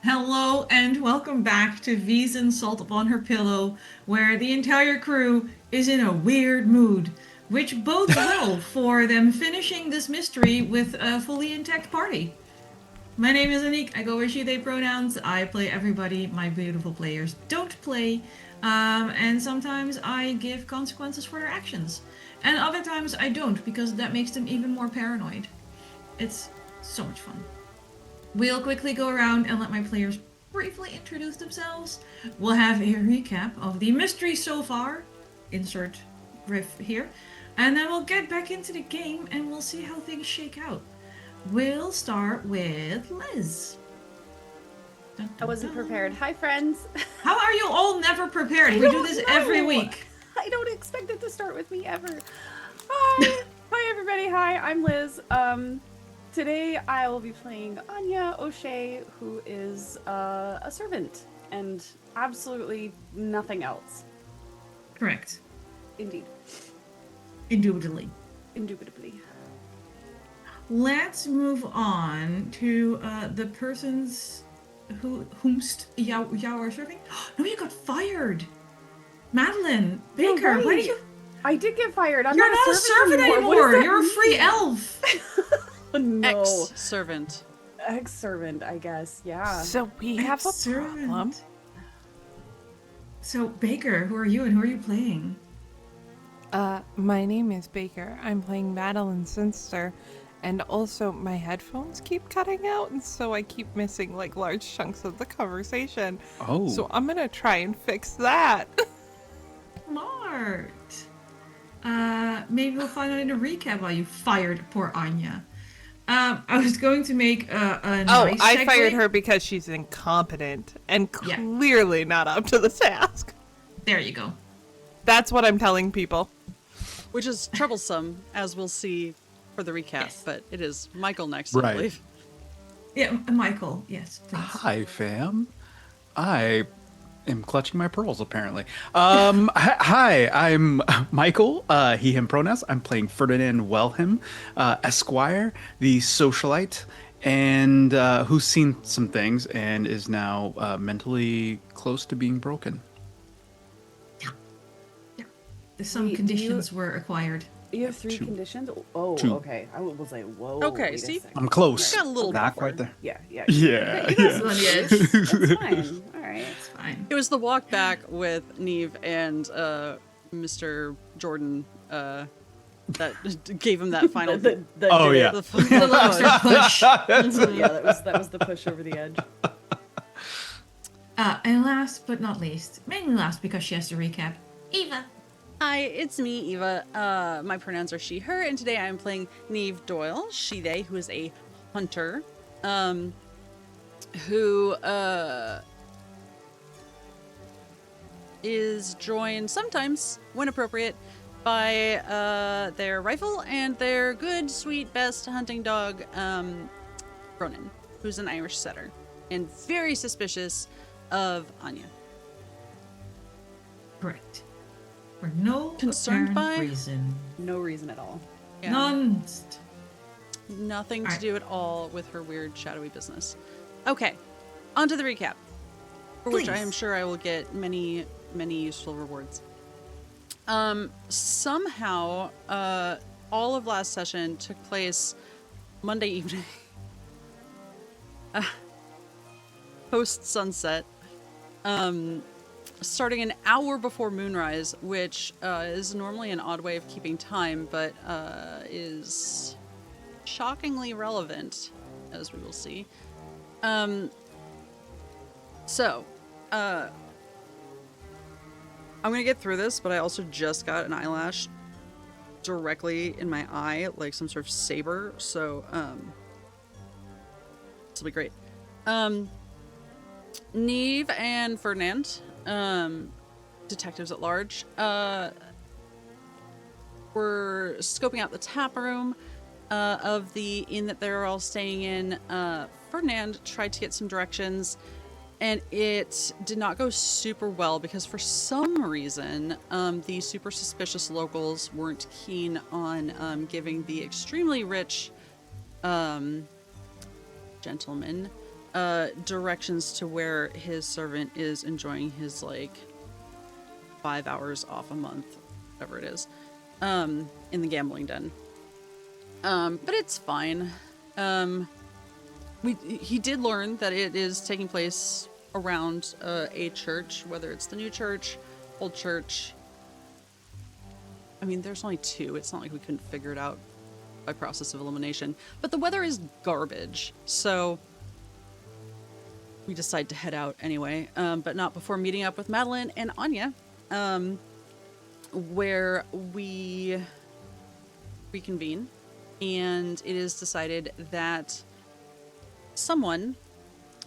Hello and welcome back to Vaesen Salt Upon Her Pillow, where the entire crew is in a weird mood, which bodes well for them finishing this mystery with a fully intact party. My name is Anniek, I go with she, they pronouns, I play everybody, my beautiful players don't play, and sometimes I give consequences for their actions. And other times I don't, because that makes them even more paranoid. It's so much fun. We'll quickly go around and let my players briefly introduce themselves. We'll have a recap of the mystery so far, insert riff here, and then we'll get back into the game and we'll see how things shake out. We'll start with Liz. Dun, I dun, wasn't dun. prepared. Hi, friends. How are you all never prepared? I We do don't this know. every week. I don't expect it to start with me ever. Hi. Hi, everybody. Hi, I'm Liz. Today I will be playing Anya O'Shea, who is a servant and absolutely nothing else. Correct. Indeed. Indubitably. Indubitably. Let's move on to the persons whomst y'all are serving. No, you got fired. Madeline, You're Baker, why did right. you? I did get fired. I'm You're not not a servant anymore. What anymore. does that You're a free mean? elf. Oh, no. Ex-servant. Ex-servant, I guess. Yeah. So we have a Ex-servant. problem. So Baker, who are you and who are you playing? My name is Baker. I'm playing Madeline's sister, and also my headphones keep cutting out, and so I keep missing like large chunks of the conversation. Oh. So I'm gonna try and fix that. Smart. Maybe we'll find out in a recap why you fired poor Anya. I was going to make a nice I segue. fired her because she's incompetent and Yeah. clearly not up to the task. There you go. That's what I'm telling people. Which is troublesome, as we'll see for the recap, Yes. but it is Mikyl next, Right. I believe. Yeah, Michael. Yes, please. Hi, fam. I am clutching my pearls, apparently. Hi, I'm Mikyl, he, him pronouns. I'm playing Ferdinand Wellham, Esquire, the socialite, and who's seen some things and is now mentally close to being broken. Some Wait, conditions were acquired. You have three Two. conditions? Oh, Two. okay. I was like, whoa. Okay, wait a see? second. I'm close. Got a little Not buffer. quite there. Yeah, yeah. Yeah, You guys yeah. Well, yes. That's fine. All right. It's fine. It was the walk back with Niamh and Mr. Jordan that gave him that final... Oh, yeah. the The final lobster push. push. Yeah, that was the push over the edge. And last but not least, mainly last because she has to recap, Eva. Hi, it's me, Eva. My pronouns are she, her, and today I am playing Niamh Doyle, she, they, who is a hunter, who is joined sometimes, when appropriate, by their rifle and their good, sweet, best hunting dog, Ronan, who's an Irish setter, and very suspicious of Anya. Correct. For no Concerned apparent by? reason. No reason at all. Yeah. None. Nothing to Alright. do at all with her weird shadowy business. Okay, on to the recap, for which I Please. am sure I will get many, many useful rewards. Somehow, all of last session took place Monday evening, post sunset, starting an hour before moonrise, which is normally an odd way of keeping time, but is shockingly relevant, as we will see. So, I'm gonna get through this, but I also just got an eyelash directly in my eye, like some sort of saber, so, this will be great. Niamh and Ferdinand, detectives at large, were scoping out the tap room of the inn that they're all staying in. Ferdinand tried to get some directions, and it did not go super well because for some reason, the super suspicious locals weren't keen on giving the extremely rich gentleman directions to where his servant is enjoying his like 5 hours off a month, whatever it is, in the gambling den. But it's fine. He did learn that it is taking place around a church, whether it's the new church, old church. I mean, there's only 2. It's not like we couldn't figure it out by process of elimination. But the weather is garbage, so we decide to head out anyway, but not before meeting up with Madeline and Anya, where we reconvene, and it is decided that someone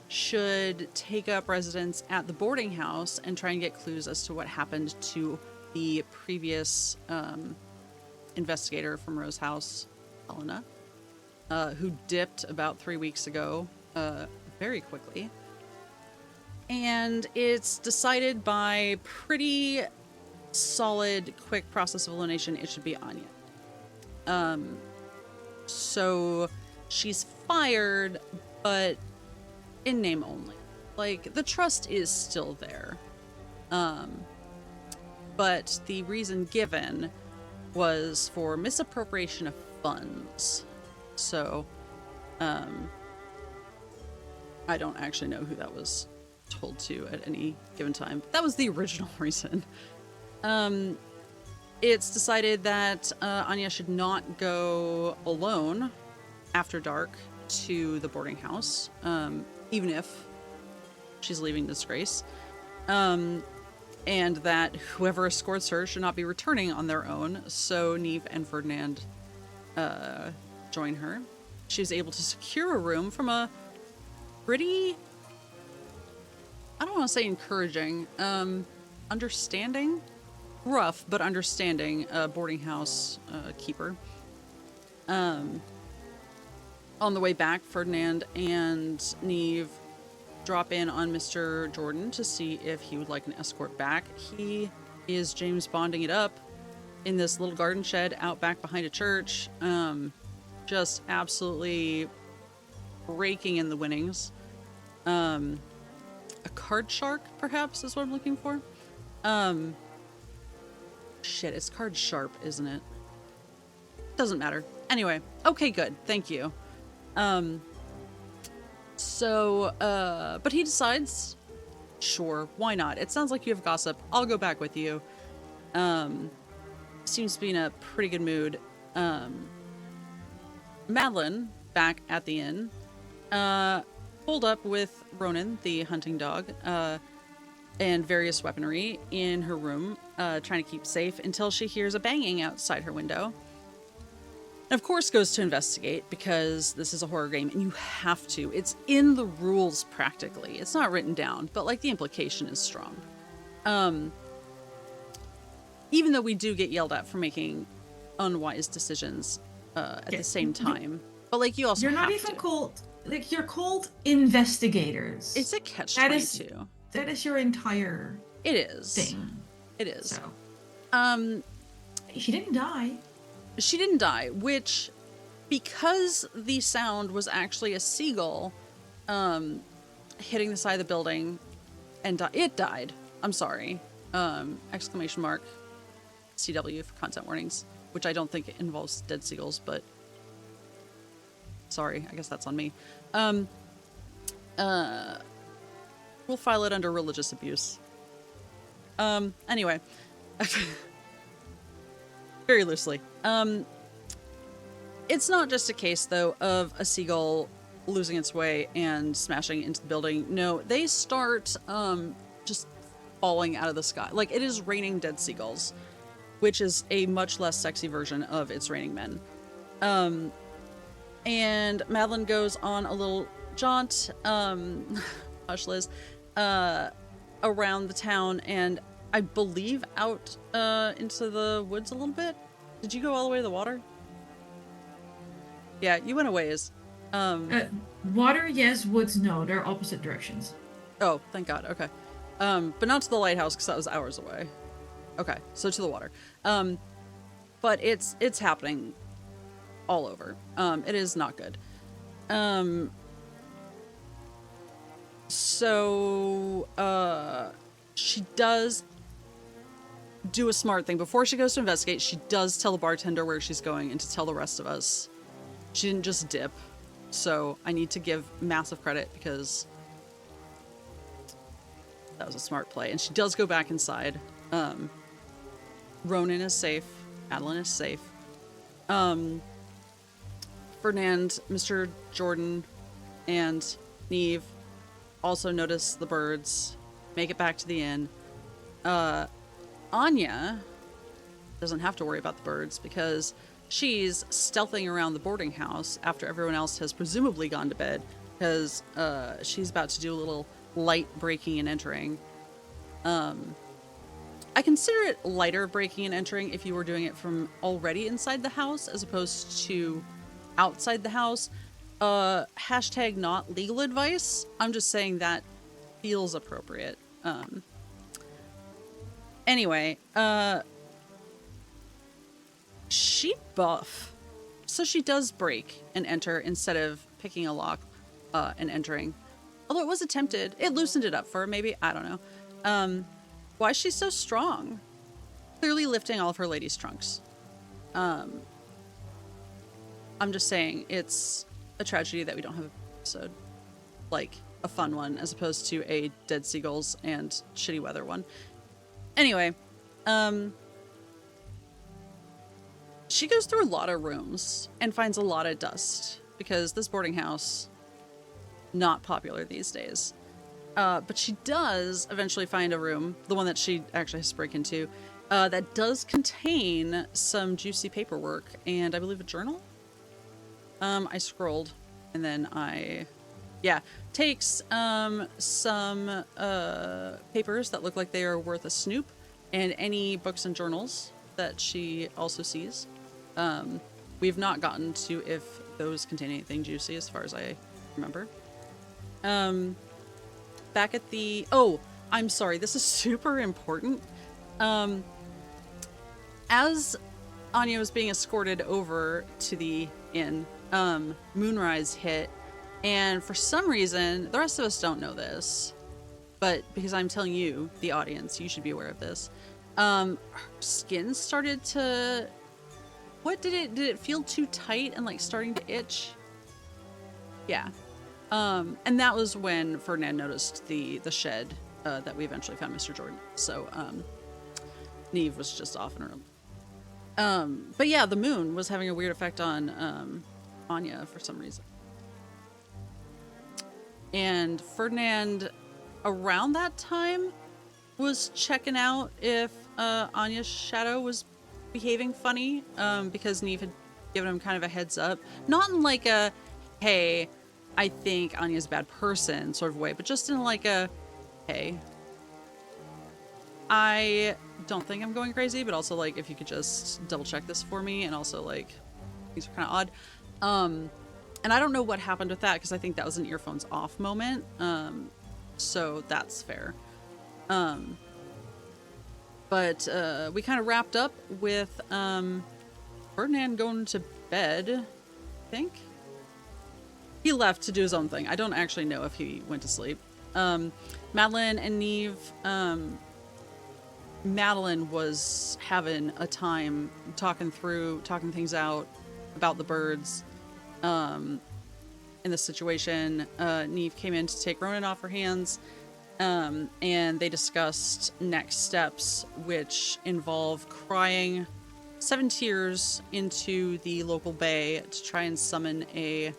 should take up residence at the boarding house and try and get clues as to what happened to the previous investigator from Rose House, Helena, who dipped about 3 weeks ago, very quickly. And it's decided by pretty solid, quick process of elimination, it should be Anya. So she's fired, but in name only. Like, the trust is still there. But the reason given was for misappropriation of funds. So, I don't actually know who that was told to at any given time. That was the original reason. It's decided that Anya should not go alone after dark to the boarding house, even if she's leaving disgrace, and that whoever escorts her should not be returning on their own. So Niamh and Ferdinand join her. She was able to secure a room from a pretty, I don't want to say encouraging, understanding, rough but understanding boarding house keeper. On the way back, Ferdinand and Niamh drop in on Mr. Jordan to see if he would like an escort back. He is James Bonding it up in this little garden shed out back behind a church, just absolutely raking in the winnings. A card shark, perhaps, is what I'm looking for. Shit, it's card sharp, isn't it? Doesn't matter. Anyway, okay, good. Thank you. But he decides, sure, why not? It sounds like you have gossip. I'll go back with you. Seems to be in a pretty good mood. Madeline, back at the inn, pulled up with Ronan, the hunting dog, and various weaponry in her room, trying to keep safe until she hears a banging outside her window. And of course goes to investigate because this is a horror game and you have to. It's in the rules practically. It's not written down, but like the implication is strong. Even though we do get yelled at for making unwise decisions at the same time. But like you also You're not have even to. called, like, you're called investigators. It's a catch That 22. That is your entire It is. thing. It is. So. She didn't die. She didn't die, which, because the sound was actually a seagull hitting the side of the building, and it died. I'm sorry. Exclamation mark. CW for content warnings, which I don't think it involves dead seagulls, but sorry, I guess that's on me. We'll file it under religious abuse. Anyway. Very loosely. It's not just a case, though, of a seagull losing its way and smashing into the building. No, they start just falling out of the sky. Like, it is raining dead seagulls, which is a much less sexy version of It's Raining Men. And Madeline goes on a little jaunt, hush Liz, around the town, and I believe out into the woods a little bit. Did you go all the way to the water? Yeah, you went a ways. Water, yes. Woods, no. They're opposite directions. Oh, thank God. Okay. But not to the lighthouse because that was hours away. Okay, so to the water. But it's happening all over. It is not good. So, she does do a smart thing. Before she goes to investigate, she does tell the bartender where she's going and to tell the rest of us. She didn't just dip. So I need to give massive credit because that was a smart play. And she does go back inside. Ronan is safe. Madeline is safe. Ferdinand, Mr. Jordan, and Niamh also notice the birds, make it back to the inn. Anya doesn't have to worry about the birds because she's stealthing around the boarding house after everyone else has presumably gone to bed because she's about to do a little light breaking and entering. I consider it lighter breaking and entering if you were doing it from already inside the house as opposed to outside the house. Hashtag not legal advice. I'm just saying that feels appropriate. Anyway, she buff. So she does break and enter instead of picking a lock and entering. Although it was attempted. It loosened it up for her, maybe. I don't know. Why is she so strong? Clearly lifting all of her ladies' trunks. I'm just saying, it's a tragedy that we don't have an episode. Like, a fun one, as opposed to a dead seagulls and shitty weather one. Anyway, she goes through a lot of rooms and finds a lot of dust because this boarding house, not popular these days. But she does eventually find a room, the one that she actually has to break into, that does contain some juicy paperwork and I believe a journal. I scrolled and then takes some papers that look like they are worth a snoop and any books and journals that she also sees. We've not gotten to if those contain anything juicy as far as I remember. Back at the... Oh, I'm sorry. This is super important. As Anya was being escorted over to the inn, moonrise hit. And for some reason, the rest of us don't know this. But because I'm telling you, the audience, you should be aware of this. Her skin started to... What did it feel too tight and like starting to itch? Yeah. And that was when Ferdinand noticed the shed that we eventually found Mr. Jordan. So Niamh was just off in her room. But yeah, the moon was having a weird effect on Anya for some reason. And Ferdinand, around that time, was checking out if Anya's shadow was behaving funny because Niamh had given him kind of a heads up. Not in like a, hey, I think Anya's a bad person sort of way, but just in like a, hey, I don't think I'm going crazy, but also like if you could just double check this for me, and also like these are kind of odd. And I don't know what happened with that because I think that was an earphones off moment. So that's fair. But we kind of wrapped up with Ferdinand going to bed, I think. He left to do his own thing. I don't actually know if he went to sleep. Madeline and Niamh, Madeline was having a time talking things out about the birds in the situation. Niamh came in to take Ronan off her hands, and they discussed next steps, which involve crying 7 tears into the local bay to try and summon a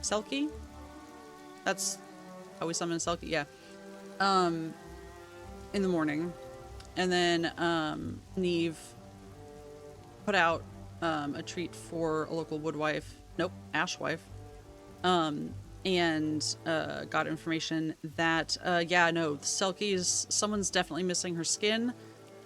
Selkie? That's how we summon a Selkie? Yeah. In the morning. And then Niamh put out a treat for a local ashwife. And got information that, the Selkies, someone's definitely missing her skin.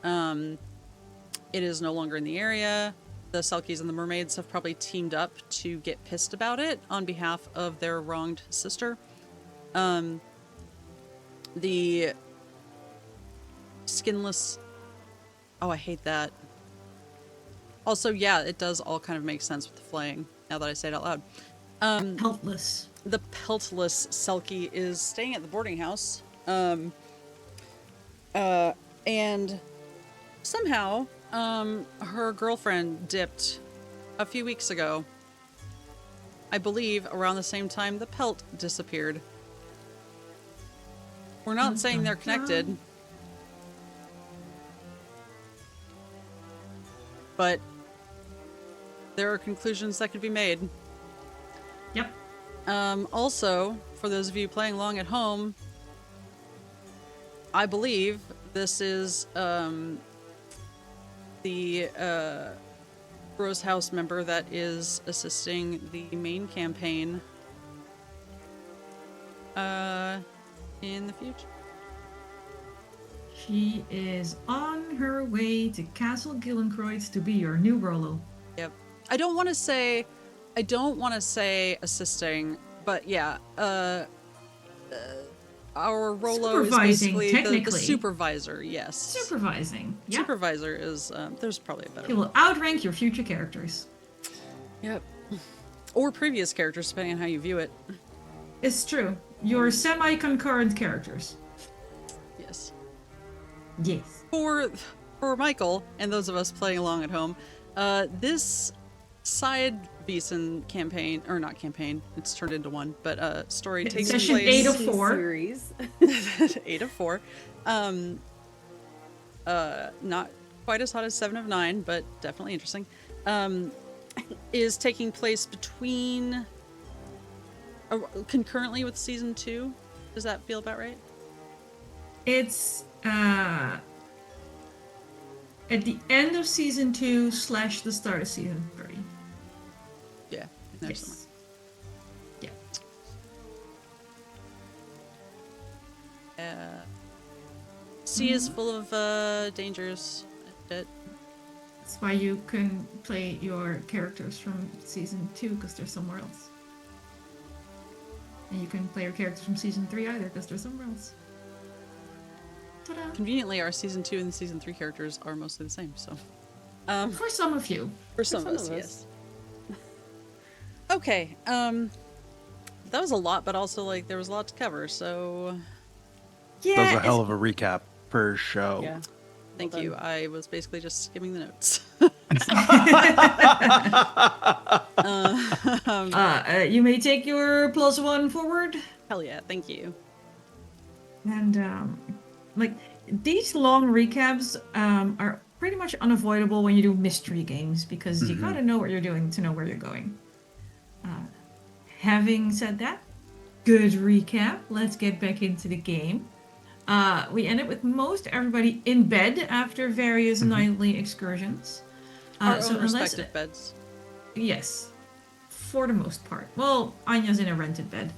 It is no longer in the area. The Selkies and the mermaids have probably teamed up to get pissed about it on behalf of their wronged sister. The skinless... Oh, I hate that. Also, yeah, it does all kind of make sense with the flaying, now that I say it out loud. Helpless. The peltless Selkie is staying at the boarding house. And somehow, her girlfriend dipped a few weeks ago. I believe around the same time the pelt disappeared. We're not saying they're connected, but there are conclusions that could be made. Yep. Also, for those of you playing along at home, I believe this is the Rose House member that is assisting the main campaign in the future. She is on her way to Castle Gillencroyd to be your new Rolo. Yep. I don't want to say assisting, but yeah, our Rolo is Supervising, basically the technically. supervisor, yes. Supervising. Yeah. Supervisor is, there's probably a better He one. will outrank your future characters. Yep. Or previous characters, depending on how you view it. It's true. Your semi-concurrent characters. Yes. Yes. For Mikyl and those of us playing along at home, this side Vaesen campaign, or not campaign, it's turned into one, but story takes Session place 8 of 4. Series. 8 of 4. Not quite as hot as 7 of 9, but definitely interesting. Is taking place between concurrently with season 2. Does that feel about right? It's at the end of season 2 / the start of season 3. Yeah. There's somewhere. Yes. Yeah. Sea is full of dangers. That That's why you can play your characters from season 2 because they're somewhere else. And you can play your characters from season 3 either because they're somewhere else. Ta-da! conveniently, our season 2 and season 3 characters are mostly the same. So, For some of you. for some of us, yes. Okay. That was a lot, but also like there was a lot to cover. So, Yeah. That was a hell of a recap per show. Yeah. thank Well you. done. I was basically just skimming the notes. You may take your +1 forward. Hell yeah! Thank you. And like these long recaps are pretty much unavoidable when you do mystery games because you gotta know what you're doing to know where you're going. Having said that, good recap. Let's get back into the game. We ended with most everybody in bed after various nightly excursions. Our so own unless- respective beds. Yes, for the most part. Well, Anya's in a rented bed.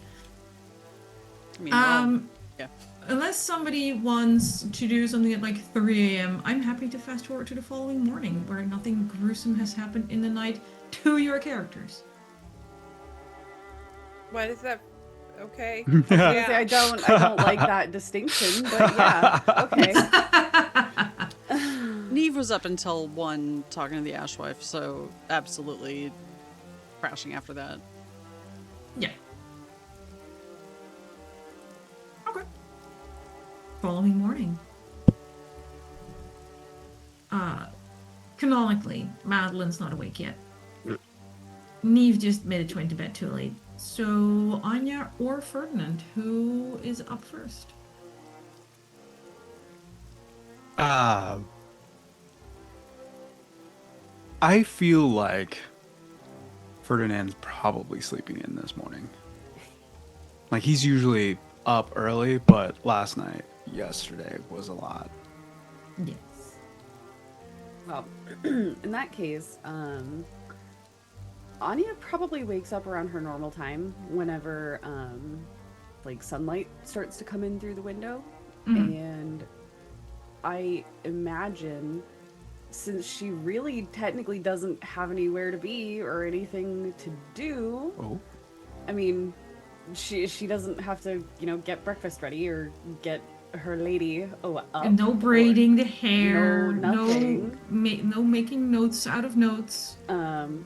I mean, well, yeah. Unless somebody wants to do something at like 3 a.m., I'm happy to fast forward to the following morning where nothing gruesome has happened in the night to your characters. What is that? Okay. I don't like that distinction, but yeah, okay. Niamh was up until 1 talking to the Ashwife, so absolutely crashing after that. Yeah. Okay. Following morning. Canonically, Madeline's not awake yet. Niamh just made it went to bed too late. So, Anya or Ferdinand, who is up first? I feel like Ferdinand's probably sleeping in this morning. Like he's usually up early, but yesterday was a lot. Yes. Well, in that case, Anya probably wakes up around her normal time whenever, like, sunlight starts to come in through the window. And I imagine, since she really technically doesn't have anywhere to be or anything to do, I mean, she doesn't have to, get breakfast ready or get her lady up. And no braiding the hair. No, nothing. No making notes out of notes.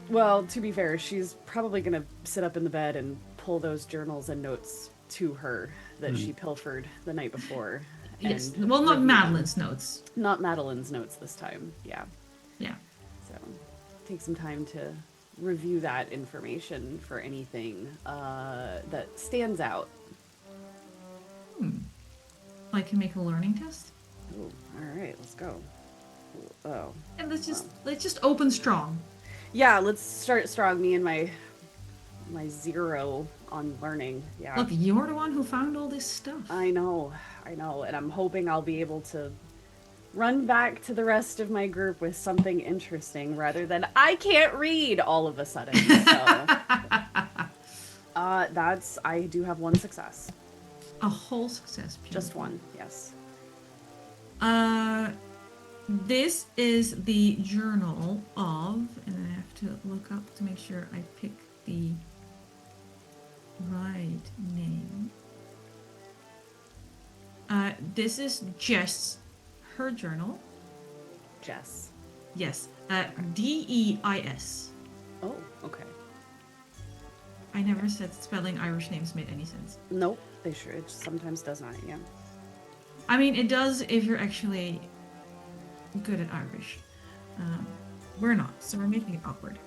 Well, to be fair, she's probably gonna sit up in the bed and pull those journals and notes to her that she pilfered the night before. Yes. and Well, not review them. Madeline's notes. Not Madeline's notes this time. Yeah. Yeah. So take some time to review that information for anything that stands out. I can make a learning test. Oh, all right, let's go. Oh, And let's just open strong. yeah, let's start strong. Me and my 0 on learning. Yeah, Look, you're the one who found all this stuff. I know, and I'm hoping I'll be able to run back to the rest of my group with something interesting rather than I can't read all of a sudden. So, I do have 1 success. A whole success. Just 1, yes. This is the journal of, and I have to look up to make sure I pick the right name. This is Jess, her journal. Jess. Yes, Deis. Oh, okay. I never said spelling Irish names made any sense. Nope, they sure. It sometimes does not. Yeah. I mean, it does if you're actually good at Irish. We're not, so we're making it awkward.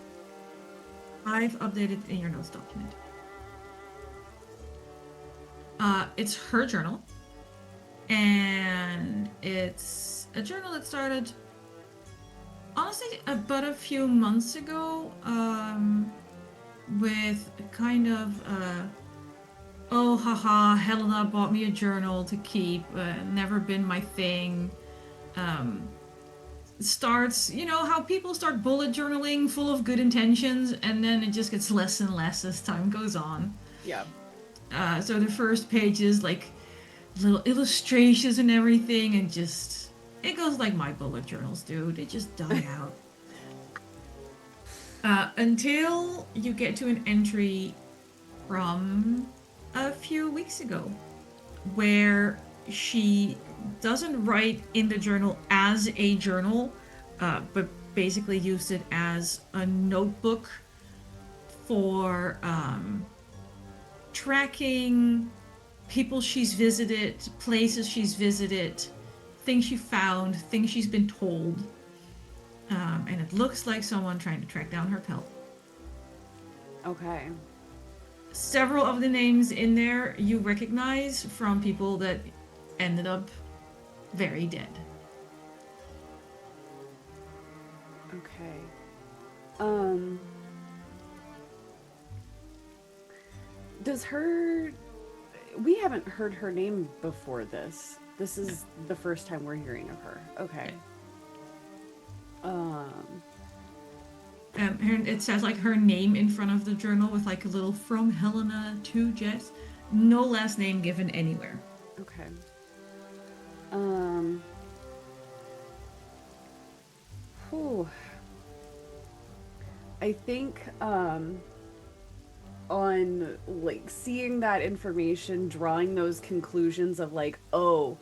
I've updated in your notes document. It's her journal, and it's a journal that started, honestly, about a few months ago, with kind of, oh haha, Helena bought me a journal to keep, never been my thing. Starts, you know how people start bullet journaling full of good intentions, and then it just gets less and less as time goes on. Yeah. So the first page is like little illustrations and everything, and just, it goes like my bullet journals do. They just die out. Until you get to an entry from a few weeks ago where she doesn't write in the journal as a journal, but basically used it as a notebook for tracking people she's visited, places she's visited, things she found, things she's been told. And it looks like someone trying to track down her pelt. Okay. Several of the names in there you recognize from people that ended up very dead. Okay. Does her... We haven't heard her name before this. This is the first time we're hearing of her. Okay. It says like her name in front of the journal with like a little from Helena to Jess. No last name given anywhere. Okay. Whew. I think, on like seeing that information, drawing those conclusions of like, oh,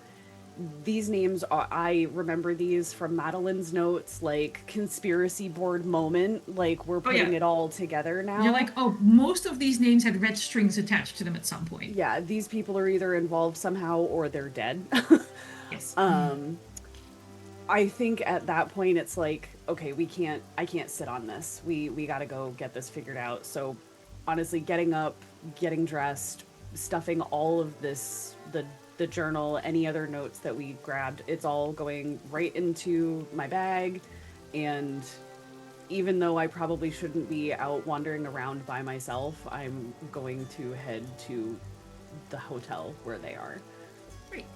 these names are, I remember these from Madeline's notes, like conspiracy board moment, like we're putting it all together now. You're like, oh, most of these names had red strings attached to them at some point. Yeah, these people are either involved somehow or they're dead. Yes. I think at that point it's like, okay, I can't sit on this. We gotta go get this figured out. So honestly, getting up, getting dressed, stuffing all of this, the journal, any other notes that we grabbed, it's all going right into my bag. And even though I probably shouldn't be out wandering around by myself, I'm going to head to the hotel where they are. Great.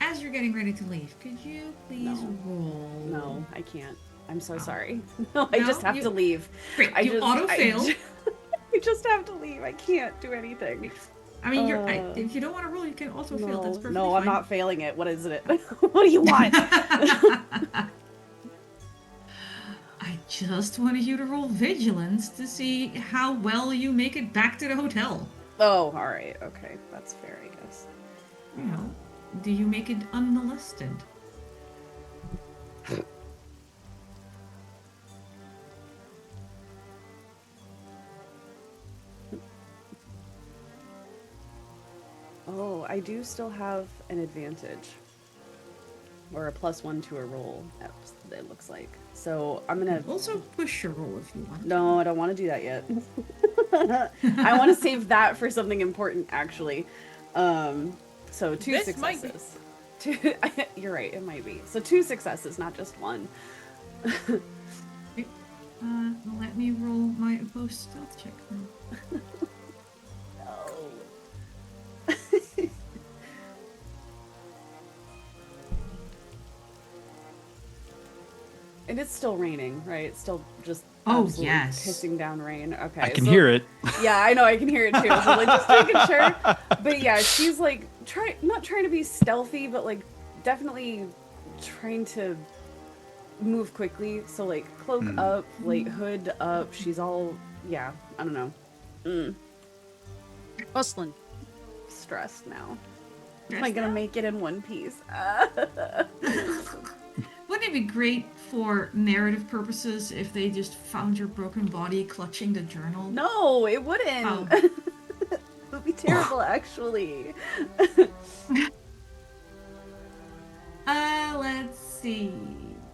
As you're getting ready to leave, could you please roll? No, I can't. I'm so sorry. No, I just have to leave. Great. I You just auto-fail. I just have to leave. I can't do anything. I mean, if you don't want to roll, you can also fail. That's perfectly No, fine. I'm not failing it. What is it? What do you want? I just wanted you to roll vigilance to see how well you make it back to the hotel. Oh, all right. Okay, that's fair, I guess. You know, do you make it unmolested? Oh, I do still have an advantage. Or a +1 to a roll, it looks like. So I'm gonna... Also push your roll if you want. No, I don't want to do that yet. I want to save that for something important, actually. So 2 This might be- successes. You're right, it might be. So 2 successes, not just 1. Let me roll my opposed stealth check now. No. And it's still raining, right? It's still just absolutely yes. pissing down rain. Okay. I can hear it. Yeah, I know, I can hear it too. So like just making sure. But yeah, she's like not trying to be stealthy, but like definitely trying to move quickly. So like cloak up, like hood up. She's all I don't know. Bustling. Stressed now. Am Stressed I gonna now? make it in one piece? Wouldn't it be great for narrative purposes if they just found your broken body clutching the journal? No, it wouldn't. Oh. It would be terrible, actually. Let's see.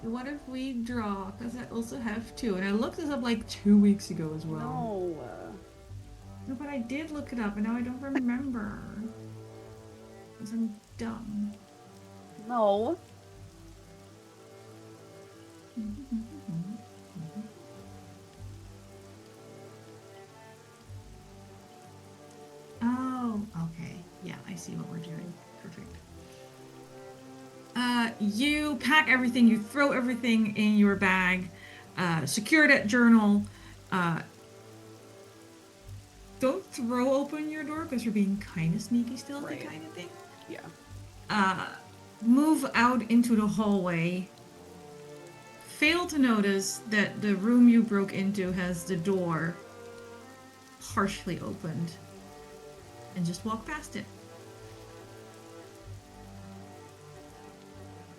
What if we draw? Because I also have 2, and I looked this up like 2 weeks ago as well. No. No, but I did look it up, and now I don't remember. Because I'm dumb. No. Oh, okay. Yeah, I see what we're doing. Perfect. You pack everything, you throw everything in your bag, secure that journal. Don't throw open your door because you're being kind of sneaky stealthy Right. kind of thing. Yeah. Move out into the hallway. Fail to notice that the room you broke into has the door partially opened. And just walk past it.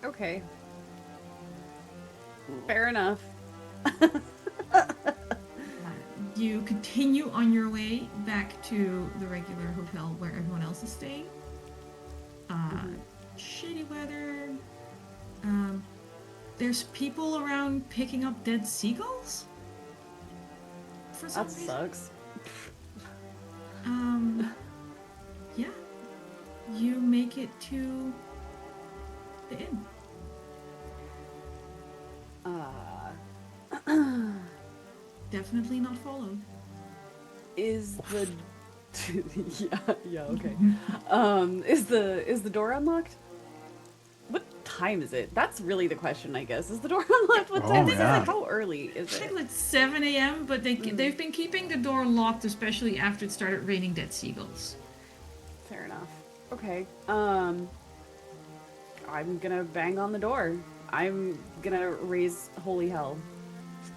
Okay. Fair enough. You continue on your way back to the regular hotel where everyone else is staying. Shitty weather. There's people around picking up dead seagulls? For some That reason. sucks. Yeah. You make it to the inn. Definitely not followed. Is the yeah, okay. Is the door unlocked? What time is it? That's really the question, I guess. Is the door unlocked? What time is it? yeah. Like, how early is I think it? like 7 a.m., but they've been keeping the door locked, especially after it started raining dead seagulls. Fair enough. Okay. I'm gonna bang on the door. I'm gonna raise holy hell.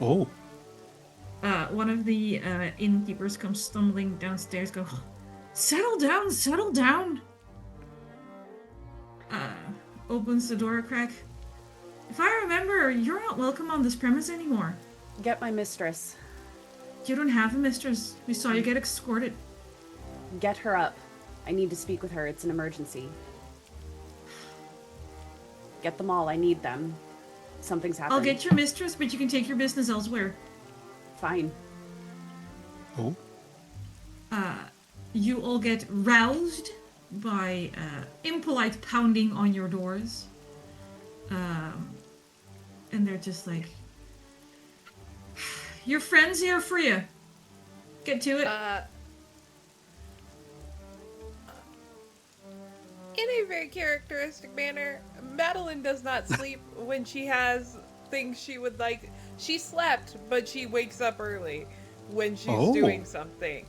Oh. One of the innkeepers comes stumbling downstairs, go, settle down, settle down. Opens the door a crack. If I remember, you're not welcome on this premise anymore. Get my mistress. You don't have a mistress. We saw you get escorted. Get her up. I need to speak with her. It's an emergency. Get them all. I need them. Something's happened. I'll get your mistress, but you can take your business elsewhere. Fine. Oh. You all get roused by impolite pounding on your doors. And they're just like, your friend's here for you. Get to it. In a very characteristic manner, Madeline does not sleep when she has things she would like. She slept, but she wakes up early when she's doing something.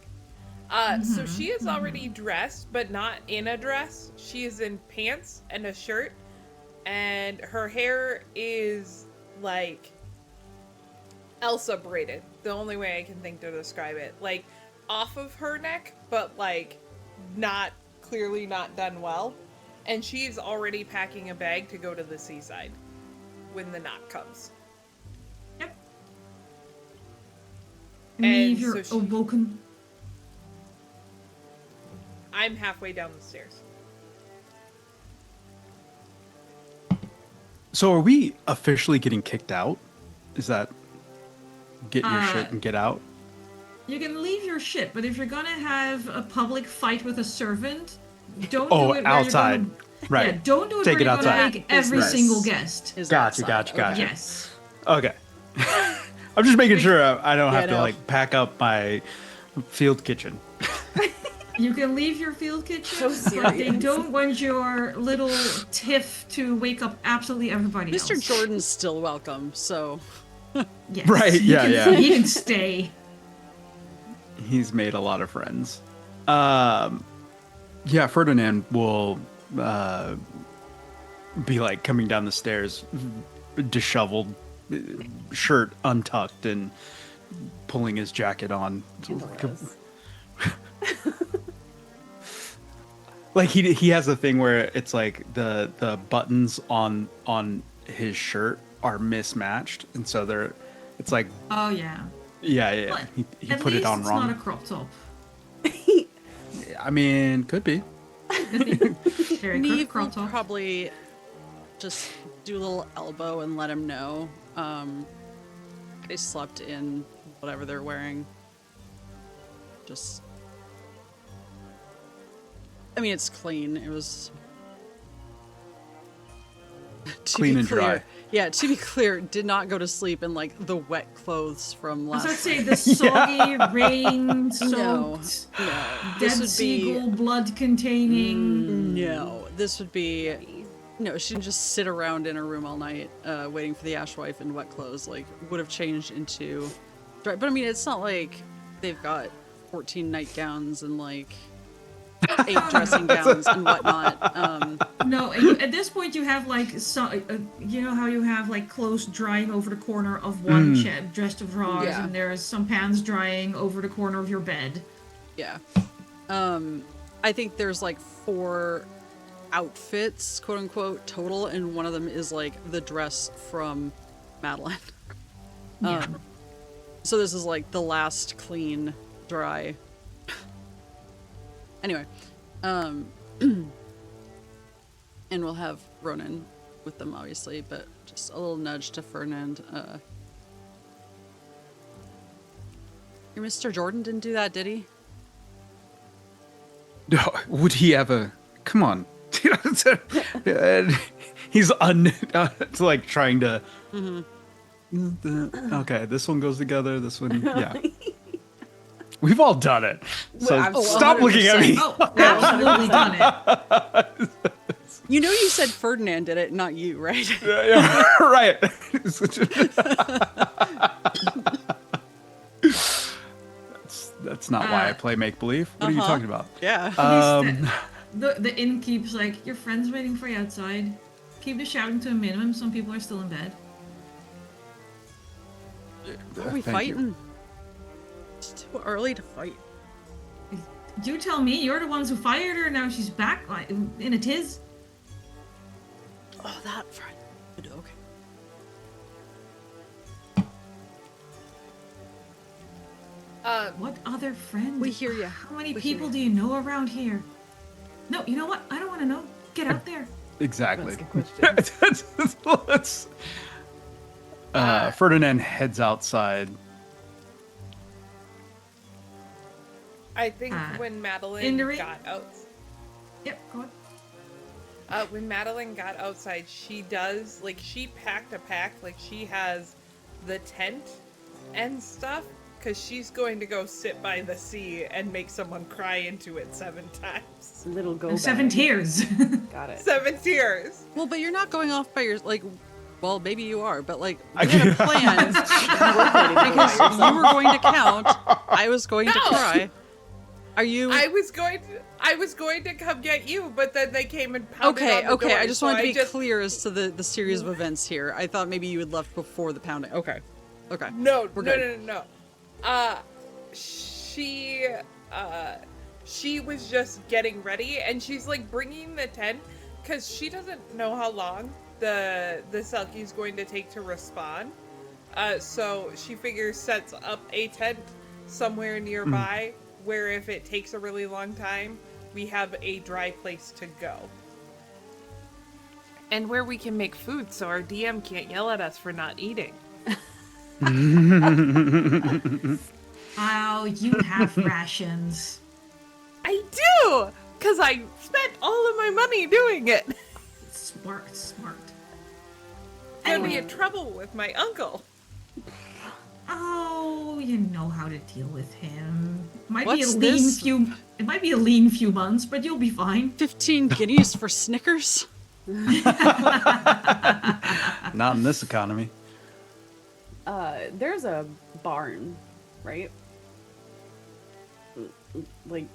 So she is already dressed, but not in a dress. She is in pants and a shirt, and her hair is like Elsa braided. The only way I can think to describe it. Like off of her neck, but like not clearly not done well. And she's already packing a bag to go to the seaside when the knock comes. Yep. And Leave your so she- awoken. I'm halfway down the stairs. So are we officially getting kicked out? Is that get your shit and get out? You can leave your shit, but if you're gonna have a public fight with a servant, don't Oh, do it where outside. You're gonna, Right. Yeah, don't do it Take where it you're outside. gonna make every Business. single guest. Is Gotcha, outside. gotcha. Yes. Okay. I'm just making sure I don't have to no. like pack up my field kitchen. You can leave your field kitchen, So but they serious. don't want your little tiff to wake up absolutely everybody else. Mr. Jordan's still welcome, so Yes. Right, he yeah, can, yeah. He can stay. He's made a lot of friends. Yeah, Ferdinand will be like coming down the stairs, disheveled, shirt untucked, and pulling his jacket on. Like he has a thing where it's like the buttons on his shirt are mismatched, and so it's like Oh yeah. yeah. But He at put least it on it's wrong. not a crop top. I mean, could be. Very Niamh will crop top. probably just do a little elbow and let him know. They slept in whatever they're wearing. Just, I mean, it's clean. It was to Clean be and clear- dry. Yeah, to be clear, did not go to sleep in like the wet clothes from I was last about to night. say the soggy, rain-soaked, No, dead this would seagull blood containing. No, this would be. No, she didn't just sit around in her room all night, waiting for the Ashwife in wet clothes. Like, would have changed into dry. But I mean, it's not like they've got 14 nightgowns and like 8 dressing gowns and whatnot. No, and at this point you have like you know how you have like clothes drying over the corner of one chest of drawers, Yeah. and there's some pants drying over the corner of your bed. Yeah. I think there's like 4 outfits, quote unquote, total, and one of them is like the dress from Madeline. Yeah. So this is like the last clean, dry. Anyway, and we'll have Ronan with them, obviously, but just a little nudge to Ferdinand. Your Mr. Jordan didn't do that, did he? No, would he ever? Come on. He's like trying to. Okay, this one goes together. This one, yeah. We've all done it. So Well, stop looking at me. Oh, absolutely done it. You know, you said Ferdinand did it, not you, right? Yeah, right. That's not why I play make believe. What are you talking about? Yeah. The innkeep's like, your friend's waiting for you outside. Keep the shouting to a minimum. Some people are still in bed. Are we Thank you. fighting? It's too early to fight. You tell me. You're the ones who fired her. Now she's back like, in a tiz. Oh, that friend. Okay. What other friend? We hear ya. How many We hear people ya. do you know around here? No, you know what? I don't want to know. Get out there. Exactly. That's a good question. Let's. Ferdinand heads outside. I think when in Madeline the ring? got out, Yep, go on. when Madeline got outside, she does like she packed a pack, like she has the tent and stuff, because she's going to go sit by the sea and make someone cry into it 7 times. Little go And 7 bag. tears. Got it. 7 tears. Well, but you're not going off by your like. Well, maybe you are, but like I we had a can't- plan because you were going to count. I was going to No. cry. Are you I was going to come get you, but then they came and pounded okay? on the Okay, door, I just so wanted to be just- clear as to the series of events here. I thought maybe you had left before the pounding. Okay, okay. No, We're no, good. no, no, no. She was just getting ready, and she's like bringing the tent because she doesn't know how long the Selkie is going to take to respond. So she figures sets up a tent somewhere nearby where if it takes a really long time, we have a dry place to go. And where we can make food so our DM can't yell at us for not eating. Oh, you have rations. I do! Because I spent all of my money doing it. Smart, smart. Gonna be in trouble with my uncle. Oh, you know how to deal with him. It What's this? It might be a lean few months, but you'll be fine. 15 guineas for Snickers? Not in this economy. There's a barn, right? Like,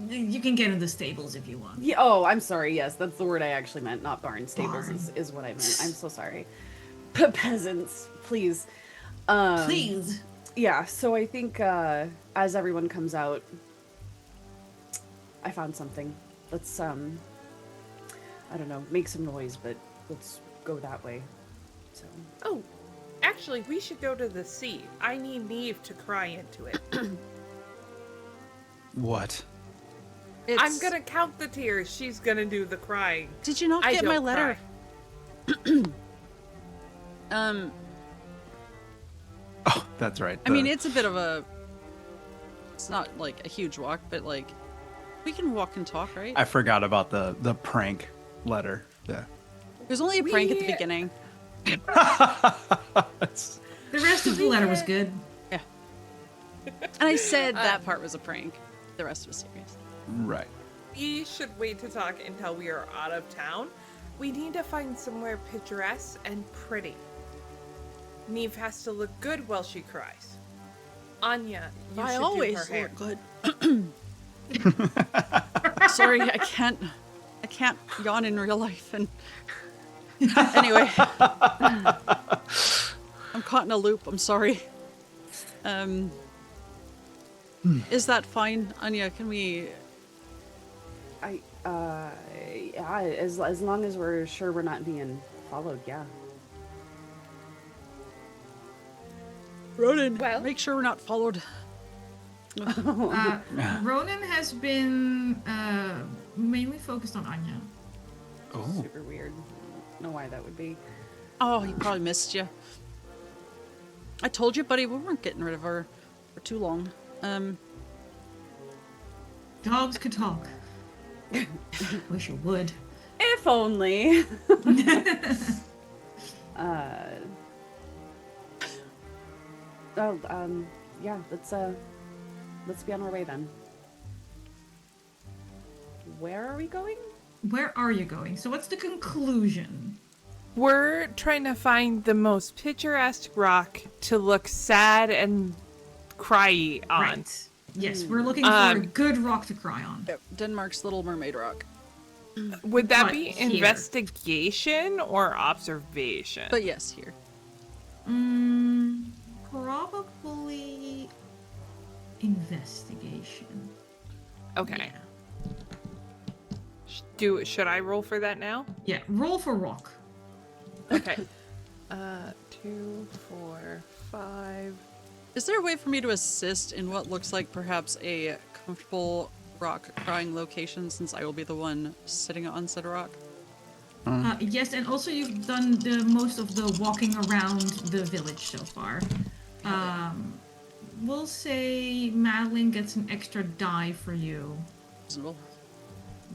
You can get in the stables if you want. yeah, oh, I'm sorry. Yes, that's the word I actually meant. Not barn. Stables Barn. is what I meant. I'm so sorry. Peasants, please. Please. Yeah, so I think as everyone comes out, I found something. Let's I don't know, make some noise, but let's go that way. So Oh, actually, we should go to the sea. I need Niamh to cry into it. What? I'm gonna count the tears. She's gonna do the crying. Did you not I get my don't letter? Oh, that's right. I mean, it's a bit of a... It's not, like, a huge walk, but, like, we can walk and talk, right? I forgot about the prank letter. Yeah. There's only a prank at the We- beginning. It's- The rest of the letter was good. Yeah. And I said that part was a prank. The rest was serious. right. We should wait to talk until we are out of town. We need to find somewhere picturesque and pretty. Niamh has to look good while she cries. Anya, you I should always do her hair. look good. Sorry, I can't yawn in real life. And anyway, I'm caught in a loop. I'm sorry. Is that fine, Anya? Can we? yeah, as long as we're sure we're not being followed, yeah. Ronan, Well- make sure we're not followed. Ronan has been mainly focused on Anya. Oh. Super weird. I don't know why that would be. Oh, he probably missed you. I told you, buddy, we weren't getting rid of her for too long. Dogs could talk. Wish you would. If only. Yeah, let's be on our way then. Where are we going? Where are you going? So what's the conclusion? We're trying to find the most picturesque rock to look sad and cry on. Right. Yes, we're looking for a good rock to cry on. Denmark's Little Mermaid Rock. Would that But be here. investigation or observation? But yes, here. Probably investigation. Okay. Yeah. Should I roll for that now? Yeah, roll for rock. Okay. 2, 4, 5. Is there a way for me to assist in what looks like perhaps a comfortable rock crying location, since I will be the one sitting on said rock? Yes, and also you've done the most of the walking around the village so far. We'll say Madeline gets an extra die for you Reasonable.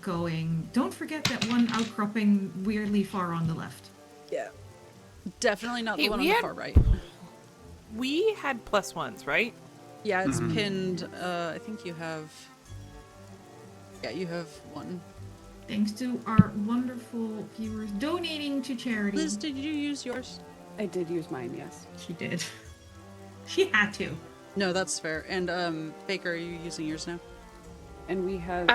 going. Don't forget that one outcropping weirdly far on the left. Yeah. Definitely not the Hey, one on we the had- far right. We had +1s, right? Yeah, it's pinned. I think you have. Yeah, you have one. Thanks to our wonderful viewers donating to charity. Liz, did you use yours? I did use mine, yes. She did. She had to. No, that's fair. And Baker, are you using yours now? And we have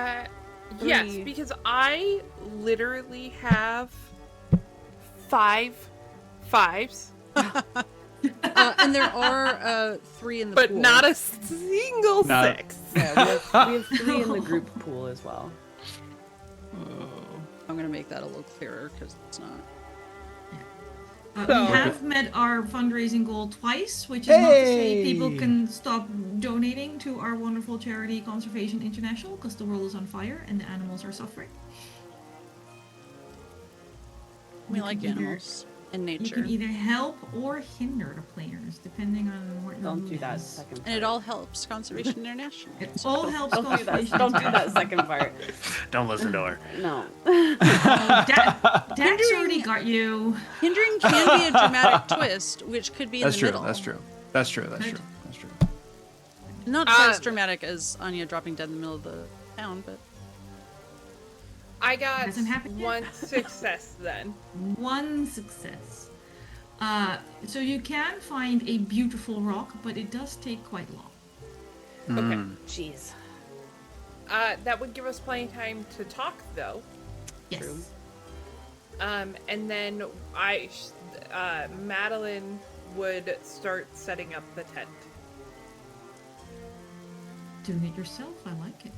Yes, Three. because I literally have 5 5s, And there are 3 in the but pool. not a single Not- 6. yeah, we have 3 in the group pool as well. I'm gonna make that a little clearer because it's not. We So- have met our fundraising goal twice, which is not to say people Hey! can stop donating to our wonderful charity Conservation International because the world is on fire and the animals are suffering. We You like can either- animals and You nature, can either help or hinder the players, depending on what your Don't mood do that is. second part. and it all helps Conservation International. It all helps Don't do that. Conservation Don't do that International. second part. Don't listen to her. No. Oh, Dad's already got you. Hindering can be a dramatic twist, which could be in That's the true. middle. That's true. That's true. That's Good. true. That's true. Not quite as dramatic as Anya dropping dead in the middle of the town, but I got Hasn't happened yet. 1 success then. One success. So you can find a beautiful rock, but it does take quite long. Okay. Jeez. That would give us plenty of time to talk, though. Yes. True. And then Madeline would start setting up the tent. Doing it yourself, I like it.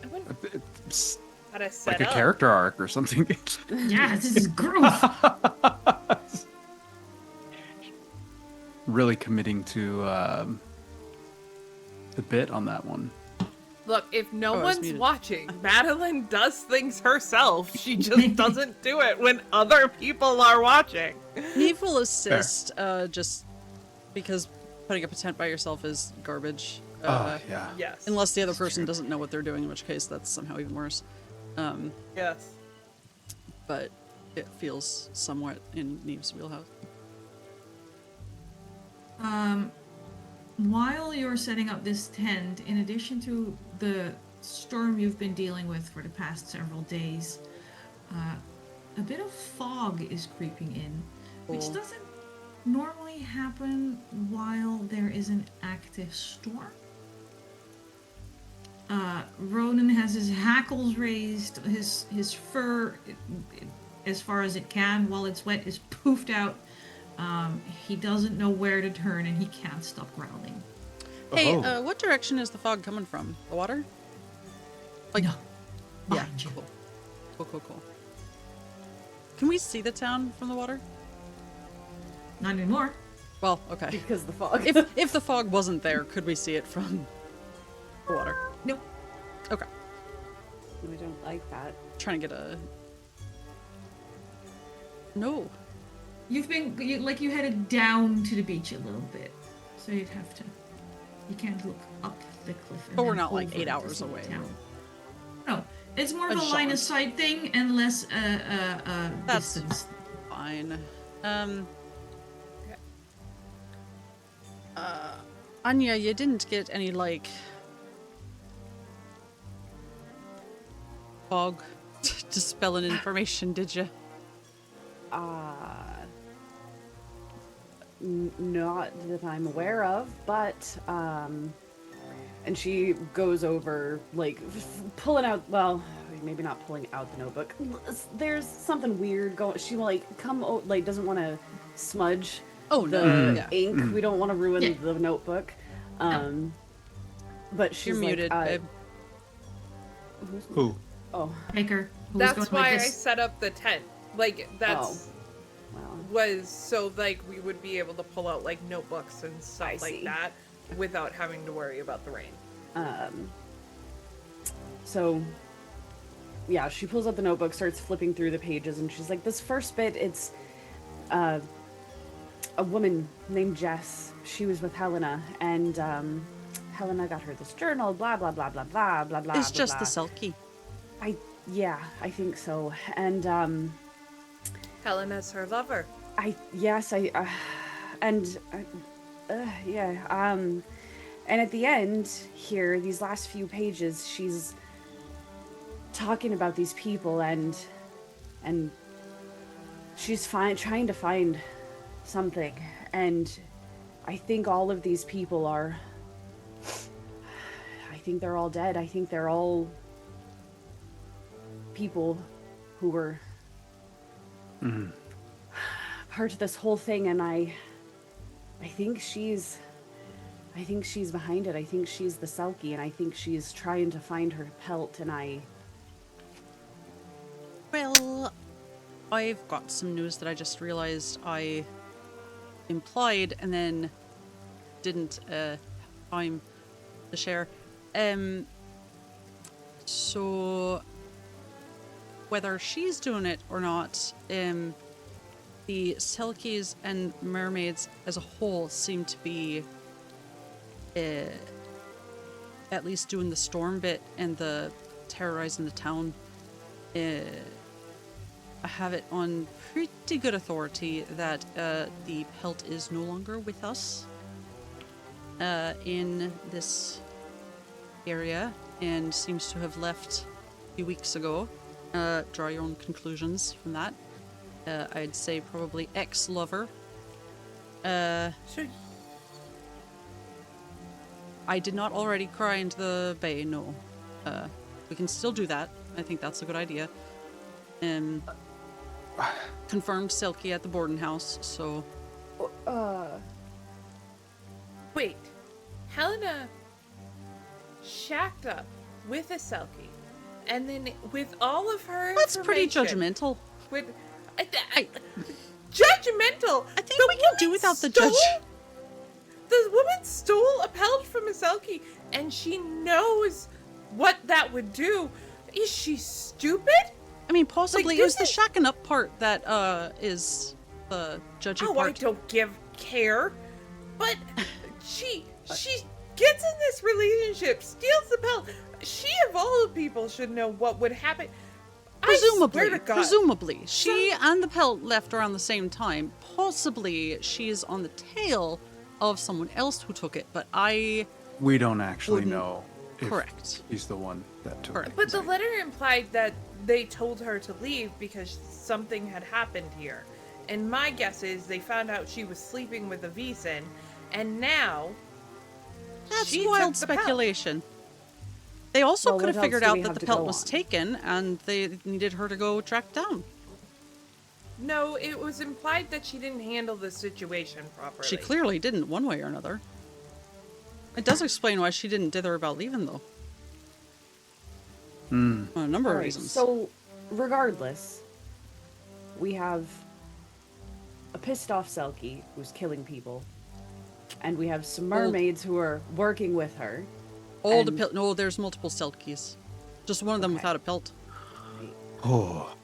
I wouldn't It's how to set like a up. character arc or something. Yeah, this is growth. Really committing to the bit on that one. Look, if no Oh, I was one's muted. watching, Madeline does things herself. She just doesn't do it when other people are watching. Niamh will assist, just because putting up a tent by yourself is garbage. Oh yeah. Yes. Unless the other person doesn't know what they're doing, in which case that's somehow even worse. Yes. But it feels somewhat in Niamh's wheelhouse. While you're setting up this tent, in addition to the storm you've been dealing with for the past several days, a bit of fog is creeping in, which Cool. doesn't normally happen while there is an active storm. Ronan has his hackles raised, his fur, as far as it can, while it's wet, is poofed out. He doesn't know where to turn, and he can't stop growling. Hey, Oh. what direction is the fog coming from? The water? Like, No, yeah, behind you. cool. Can we see the town from the water? Not anymore. Well, okay. Because the fog. If the fog wasn't there, could we see it from the water? Nope. Okay. We don't like that. Trying to get a. No. You've been you headed down to the beach a little bit, so you'd have to. You can't look up the cliff. And But we're then not like over 8 to hours see the away. town. No, it's more of A a line of jaunt. sight thing and less That's- distance. Fine. Anya, you didn't get any, like, fog dispelling information, did you? Not that I'm aware of, but and she goes over like pulling out. Well, maybe not pulling out the notebook. There's something weird going. She will like like doesn't want to smudge Oh, the no. Yeah. ink. We don't want to ruin Yeah. the notebook. But she's You're like, muted, babe. Ooh. Oh, Baker. who was That's going why like I this. set up the tent. Like, that's well. was so, like, we would be able to pull out, like, notebooks and stuff I like see. that without having to worry about the rain. So, yeah, she pulls out the notebook, starts flipping through the pages, and she's like, this first bit, it's a woman named Jess. She was with Helena, and Helena got her this journal, blah, blah, blah, blah, blah, blah, blah, It's blah, just blah. the Selkie. Yeah, I think so. And, Helena's her lover. and at the end here, these last few pages, she's talking about these people and she's trying to find something. And I think all of these people I think they're all dead. I think they're all people who were part of this whole thing, and I think she's behind it. I think she's the Selkie, and I think she's trying to find her pelt, and Well, I've got some news that I just realized I implied and then didn't time to share. So whether she's doing it or not, the Selkies and mermaids as a whole seem to be at least doing the storm bit and the terrorizing the town. I have it on pretty good authority that the pelt is no longer with us in this area and seems to have left a few weeks ago. Draw your own conclusions from that. I'd say probably ex-lover. Should I did not already cry into the bay, no. We can still do that. I think that's a good idea. Confirmed Silky at the boarding house, so... wait. Helena shacked up with a Selkie, and then with all of her That's pretty information- judgmental. With judgmental. I think we can do without the judge. The woman stole a pelt from a Selkie, and she knows what that would do. Is she stupid? I mean, possibly Like, it was the this is- shacking up part that is the judgy Oh, part. I don't care. But she gets in this relationship, steals the pelt. She of all the people should know what would happen. I swear to God. Presumably, she and the pelt left around the same time. Possibly, she's on the tail of someone else who took it, but We don't actually Wouldn't- know if Correct. he's the one that took Correct. it. But the letter implied that they told her to leave because something had happened here. And my guess is they found out she was sleeping with a Vaesen, and now That's she wild took the pelt. speculation. They also Well, could have what figured else do out we that have the to pelt go was on? taken and they needed her to go track down. No, it was implied that she didn't handle the situation properly. She clearly didn't, one way or another. It does explain why she didn't dither about leaving, though. Hmm. For a number of Alright, reasons. so regardless, we have a pissed off Selkie who's killing people, and we have some mermaids who are working with her. All the and- pelt. No, there's multiple Selkies. Just one of them Okay. without a pelt. Oh,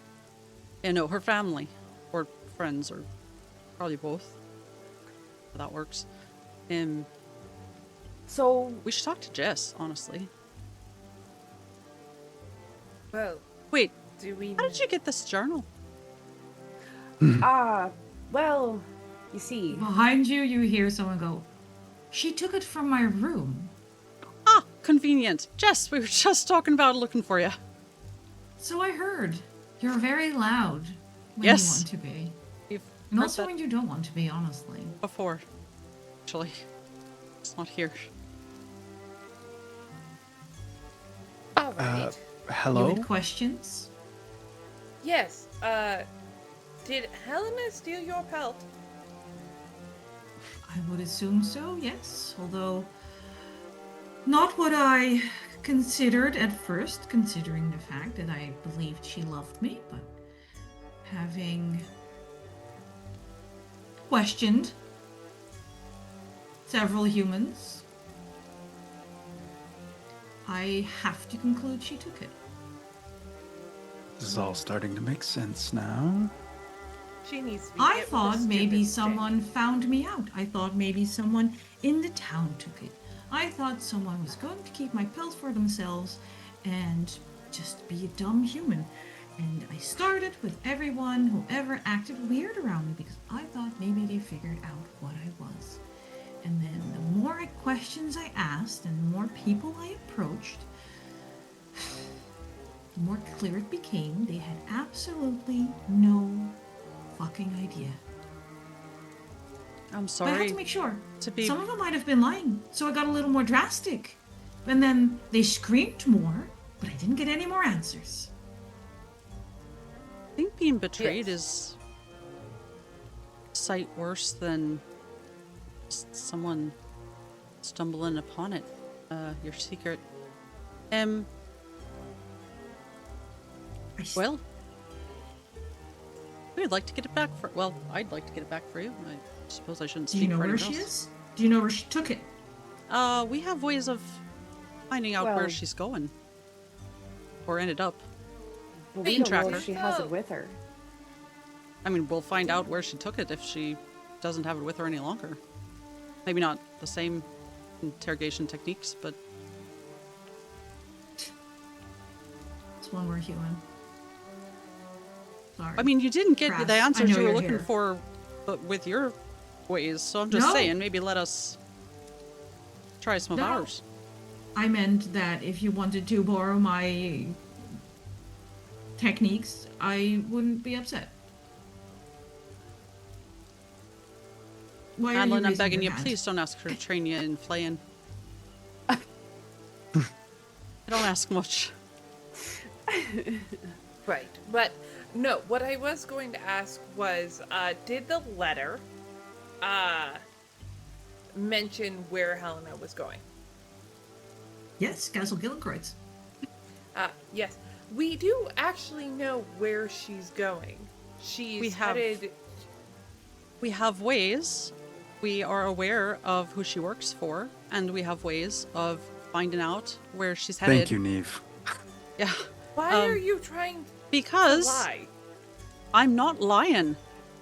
Yeah, no, her family. Or friends, or probably both. That works. So We should talk to Jess, honestly. Well, Wait, do we? how did you get this journal? well, you see, Behind you, you hear someone go, "She took it from my room." Ah, convenient. Jess, we were just talking about looking for you. So I heard. You're very loud when Yes. you want to be. You've And heard also that when you don't want to be, honestly. before. Actually, it's not here. All right. You hello? had questions? Yes. Did Helena steal your pelt? I would assume so, yes. Although, not what I considered at first, considering the fact that I believed she loved me, but having questioned several humans, I have to conclude she took it. This is all starting to make sense now. She needs to be I hit with a thought maybe stupid stick. someone found me out. I thought maybe someone in the town took it. I thought someone was going to keep my pelt for themselves and just be a dumb human. And I started with everyone who ever acted weird around me because I thought maybe they figured out what I was. And then the more questions I asked and the more people I approached, the more clear it became they had absolutely no fucking idea. I'm But I had sorry to make sure. to be. Some of them might have been lying, so I got a little more drastic. And then they screamed more, but I didn't get any more answers. I think being betrayed Yes. is a sight worse than someone stumbling upon it. Your secret. I Well, We'd like to get it back for. Well, I'd like to get it back for you. I suppose I shouldn't Do speak you know for where anyone she else. is? Do you know where she took it? We have ways of finding out where Well- she's going. Or ended up. But We we can don't track know her. if she has it with her. I mean, we'll find out where she took it if she doesn't have it with her any longer. Maybe not the same interrogation techniques, but It's one more human. Sorry. I mean, you didn't get Crass, the I answers know you were you're looking here. for but with your ways, so I'm just No. saying, maybe let us try some of No. ours. I meant that if you wanted to borrow my techniques, I wouldn't be upset. Why are Madeline, you I'm raising begging your you, hand? please don't ask her to train you in flaying. I don't ask much. Right. But no, what I was going to ask was, did the letter mention where Helena was going? Yes, Castle Gillenkreuz. Yes. We do actually know where she's going. She's headed. We have ways. We are aware of who she works for, and we have ways of finding out where she's headed. Thank you, Niamh. Yeah. Why are you trying to Because lie? I'm not lying,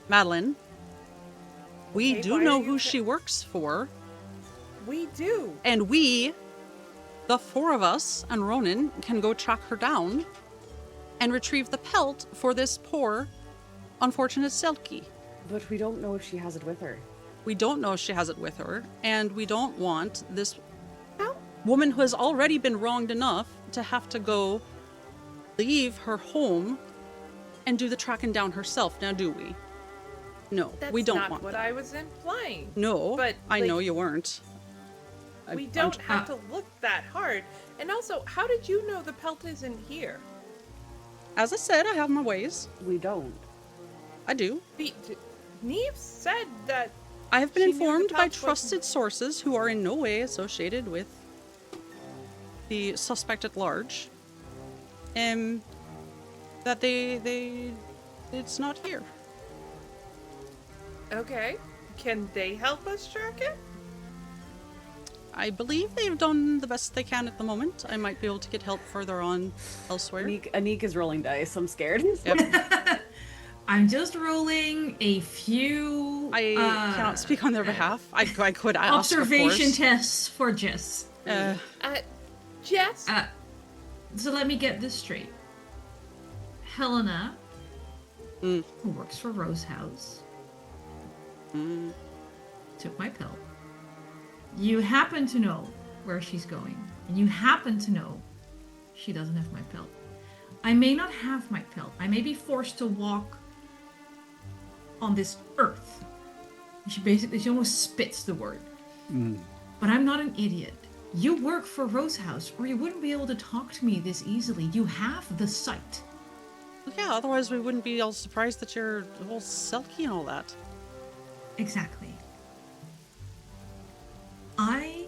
Madeline. We Okay, do why know are you who sa- she works for, We do. and we, the four of us and Ronan, can go track her down and retrieve the pelt for this poor, unfortunate Selkie. But we don't know if she has it with her. We don't know if she has it with her, and we don't want this How? woman who has already been wronged enough to have to go leave her home and do the tracking down herself, now do we? No, That's we don't not want what that. I was implying. No, But, I know like, you weren't. We I'm don't tr- have to look that hard. And also, how did you know the pelt isn't here? As I said, I have my ways. We don't. I do. Niamh said that. I have been She knew the informed by pelt wasn't- trusted sources who are in no way associated with the suspect at large, that it's not here. Okay. Can they help us track it? I believe they've done the best they can at the moment. I might be able to get help further on elsewhere. Anniek is rolling dice. I'm scared. Yep. I'm just rolling a few I cannot speak on their behalf. I could ask, observation of course. tests for Jess. Jess? So let me get this straight. Helena, who works for Rose House, took my pill. You happen to know where she's going, and you happen to know she doesn't have my pill. I may not have my pill. I may be forced to walk on this earth. She almost spits the word. But I'm not an idiot. You work for Rose House, or you wouldn't be able to talk to me this easily. You have the sight. Yeah, otherwise we wouldn't be all surprised that you're all selkie and all that. Exactly. I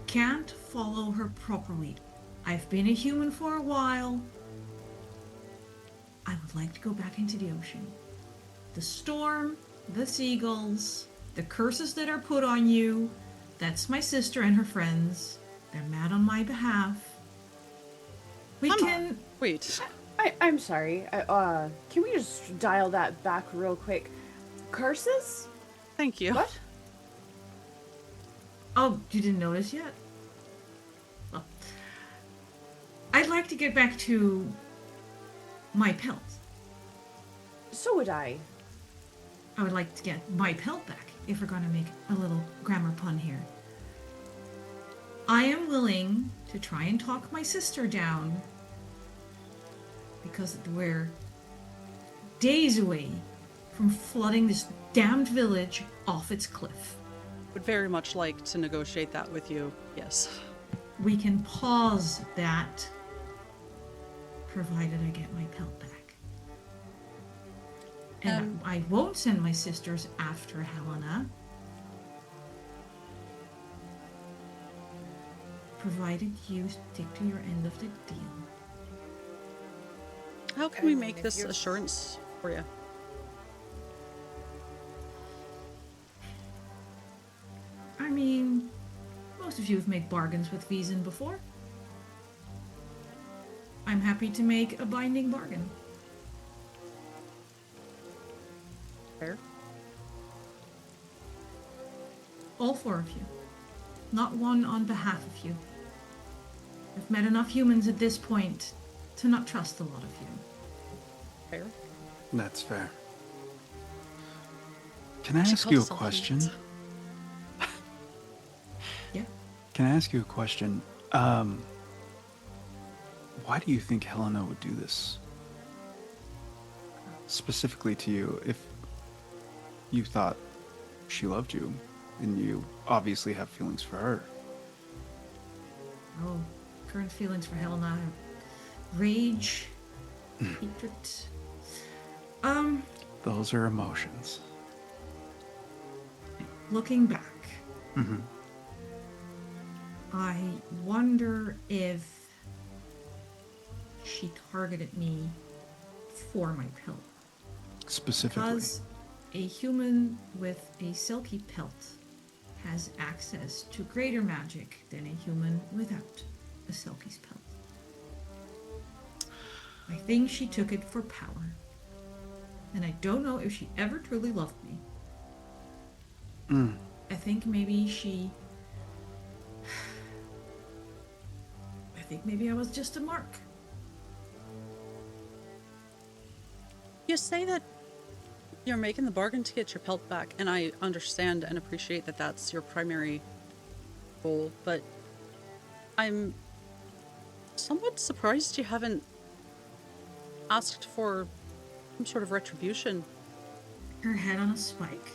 can't follow her properly. I've been a human for a while. I would like to go back into the ocean. The storm, the seagulls, the curses that are put on you, that's my sister and her friends. They're mad on my behalf. Wait. I'm sorry. Can we just dial that back real quick? Curses? Thank you. What? Oh, you didn't notice yet? Well, I'd like to get back to my pelt. So would I. I would like to get my pelt back, if we're going to make a little grammar pun here. I am willing to try and talk my sister down, because we're days away from flooding this damned village off its cliff. Would very much like to negotiate that with you, yes. We can pause that, provided I get my pelt back. And I won't send my sisters after Helena, provided you stick to your end of the deal. How can we And make if this you're- assurance for you? I mean, most of you have made bargains with Vaesen before. I'm happy to make a binding bargain. Fair. All 4 of you. Not one on behalf of you. I've met enough humans at this point to not trust a lot of you. Fair. That's fair. Can I She ask you a calls us all question? humans. Yeah? Can I ask you a question? Why do you think Helena would do this? Specifically to you, if you thought she loved you, and you obviously have feelings for her. Oh, current feelings for Helena. Rage. Hatred. Those are emotions. Looking back, Mm-hmm. I wonder if she targeted me for my pelt. Specifically. Because a human with a silky pelt has access to greater magic than a human without a silky pelt. I think she took it for power. And I don't know if she ever truly loved me. Mm. I think maybe she... I think maybe I was just a mark. You say that you're making the bargain to get your pelt back, and I understand and appreciate that that's your primary goal, but I'm somewhat surprised you haven't asked for some sort of retribution. Her head on a spike.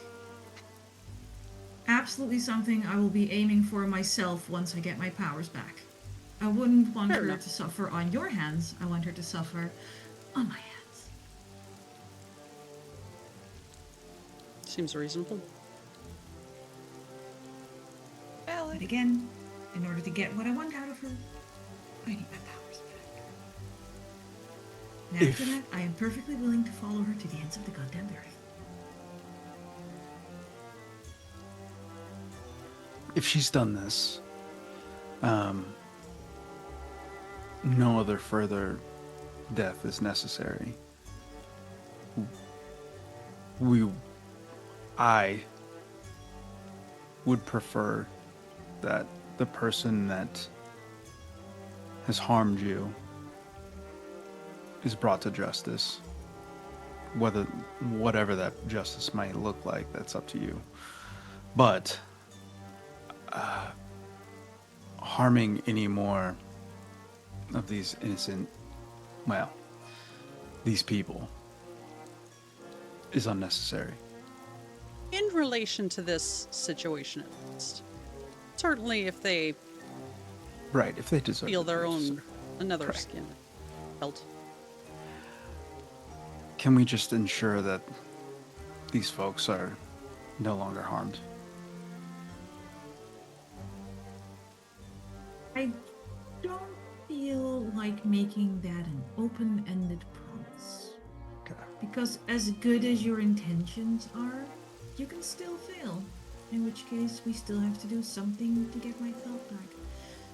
Absolutely something I will be aiming for myself once I get my powers back. I wouldn't want Fair her enough. to suffer on your hands. I want her to suffer on my hands. Seems reasonable. But Valid. again, in order to get what I want out of her, I need my powers back. And after If- that, I am perfectly willing to follow her to the ends of the goddamn earth. If she's done this, no other further death is necessary. I would prefer that the person that has harmed you is brought to justice. Whatever that justice might look like, that's up to you. But harming any more of these innocent, these people is unnecessary. In relation to this situation, at least. Certainly, if they Right, if they deserve feel it, their they own deserve it. another Correct. skin belt. Can we just ensure that these folks are no longer harmed? I don't feel like making that an open-ended promise. Okay. Because as good as your intentions are, you can still fail. In which case, we still have to do something to get my pelt back.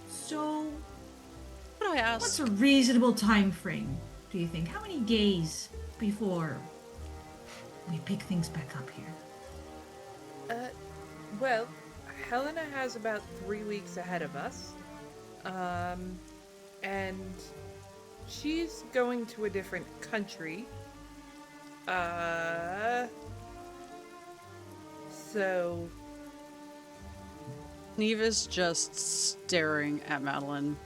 So, Could I what's ask? a reasonable time frame, do you think? How many days before we pick things back up here? Well, Helena has about 3 weeks ahead of us. And she's going to a different country. So Niamh is just staring at Madeline.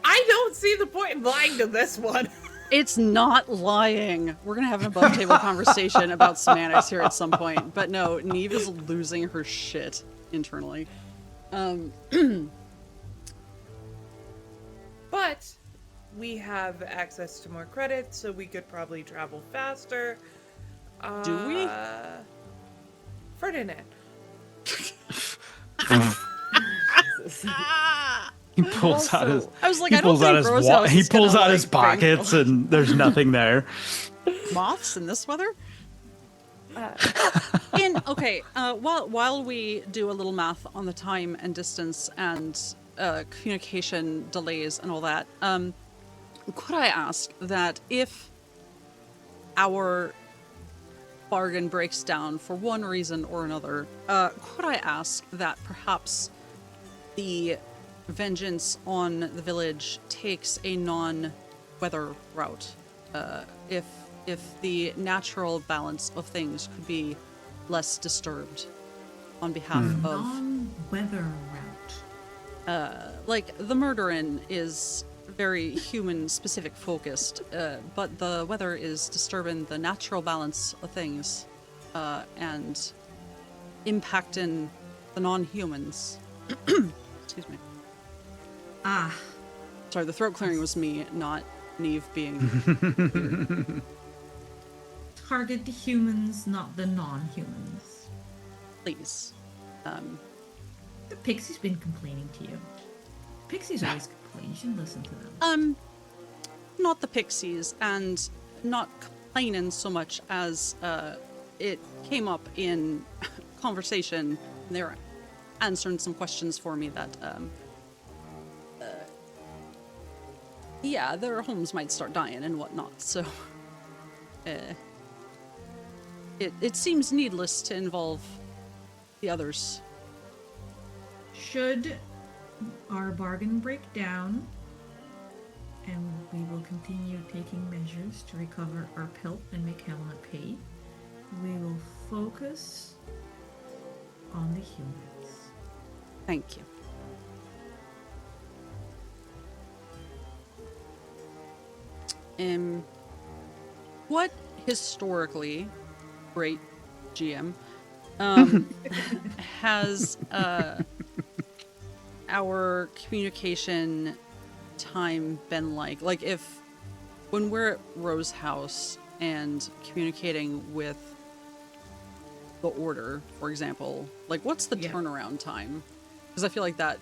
I don't see the point in lying to this one. It's not lying. We're gonna have an above table conversation about semantics here at some point. But no, Niamh is losing her shit internally. But we have access to more credits, so we could probably travel faster. Do we? Ferdinand. He pulls out his. I was like, He I don't pulls out think his. Rose House He is pulls gonna, out his like, bang pockets, and there's nothing there. moths in this weather. Uh, While we do a little math on the time and distance and communication delays and all that, could I ask that if our bargain breaks down for one reason or another, could I ask that perhaps the vengeance on the village takes a non-weather route? If the natural balance of things could be less disturbed on behalf of, Non-weather route. like, the murderin is very human specific focused, but the weather is disturbing the natural balance of things, and impacting the non-humans. Excuse me. Ah, Sorry, the throat clearing was me, not Niamh being weird. target the humans, not the non-humans. Please. The pixie's been complaining to you. Pixies always complain. You should listen to them. Not the pixies, and not complaining so much as it came up in conversation. And they were answering some questions for me that, yeah, their homes might start dying and whatnot. So, it seems needless to involve the others. Should our bargain break down, and we will continue taking measures to recover our pelt and make Helena pay, we will focus on the humans. Thank you. What historically, great GM, has our communication time been like? Like, if when we're at Rose House and communicating with the Order, for example, like, what's the Yeah. turnaround time? Because I feel like that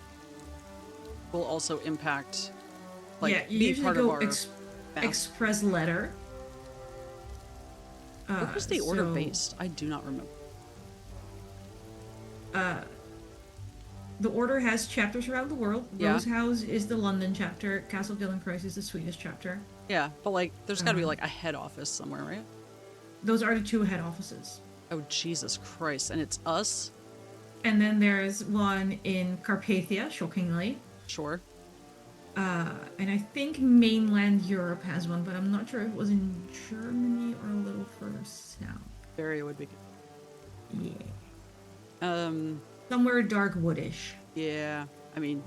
will also impact, like, yeah, you be usually part go of our math. express letter. Where was the Order so, based? I do not remember. The Order has chapters around the world. Yeah. Rose House is the London chapter. Castle Gillencroise is the Swedish chapter. Yeah, but, like, there's got to be, like, a head office somewhere, right? Those are the two head offices. Oh, Jesus Christ. And it's us? And then there's one in Carpathia, shockingly. Sure. And I think mainland Europe has one, but I'm not sure if it was in Germany or a little further south. Barry would be good. Yeah. Somewhere dark woodish. Yeah. I mean,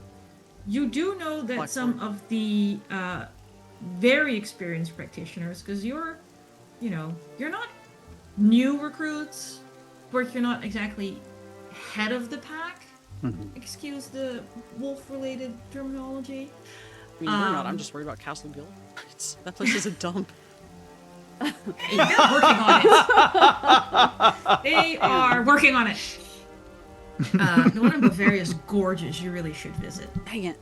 You do know that Blackboard. some of the very experienced practitioners, because you're not new recruits, but you're not exactly head of the pack. Excuse the wolf-related terminology. I mean, we're not. I'm just worried about Castle Guild. That place is a dump. They're working on it. They are working on it. The one in Bavaria is gorgeous. You really should visit. Dang it.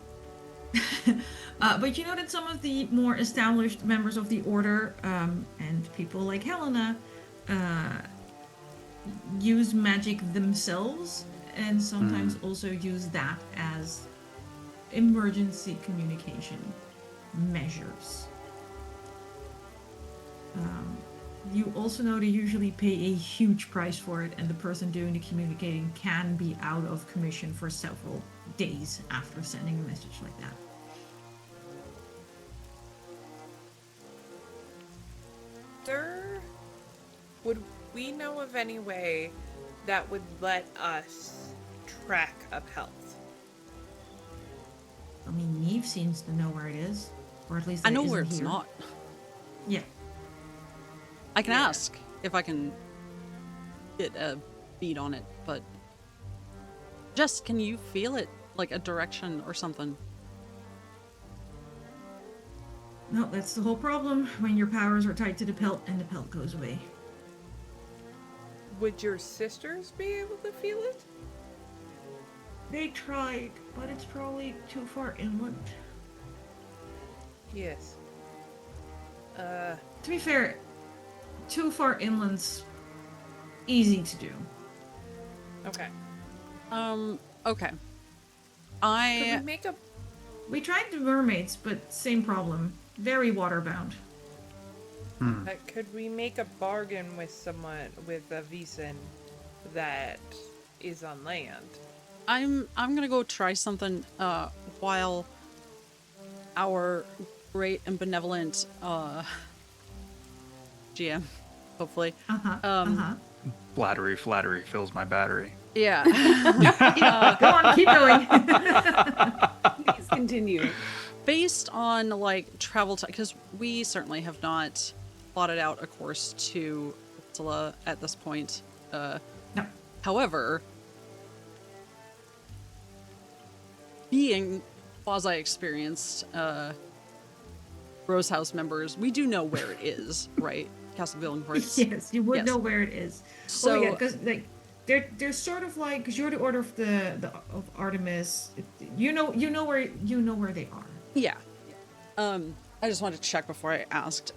But you know that some of the more established members of the Order and people like Helena use magic themselves, and sometimes also use that as emergency communication measures. You also know they usually pay a huge price for it, and the person doing the communicating can be out of commission for several days after sending a message like that. Sir, would we know of any way that would let us track a pelt? I mean, Niamh seems to know where it is, or at least I that know it where isn't it's here. not. Yeah. I can Yeah. ask if I can get a beat on it, but Jess, can you feel it, like a direction or something? No, that's the whole problem when your powers are tied to the pelt and the pelt goes away. Would your sisters be able to feel it? They tried, but it's probably too far inland. Yes. To be fair, too far inland's easy to do. Okay. Okay. Could I we make a We tried the mermaids, but same problem. Very waterbound. could we make a bargain with someone with a Vaesen that is on land? I'm gonna go try something while our great and benevolent GM, hopefully. Flattery fills my battery. Yeah. Go on, keep going. Please continue. Based on like travel time, because we certainly have not plotted out a course to Uppsala at this point. No. However, being quasi-experienced Rose House members, we do know where it is, right? Castle Villencourt. Yes, you would Yes. know where it is. So- yeah, because like they're sort of like, because you're the Order of of Artemis. You know where they are. Yeah. I just wanted to check before I asked.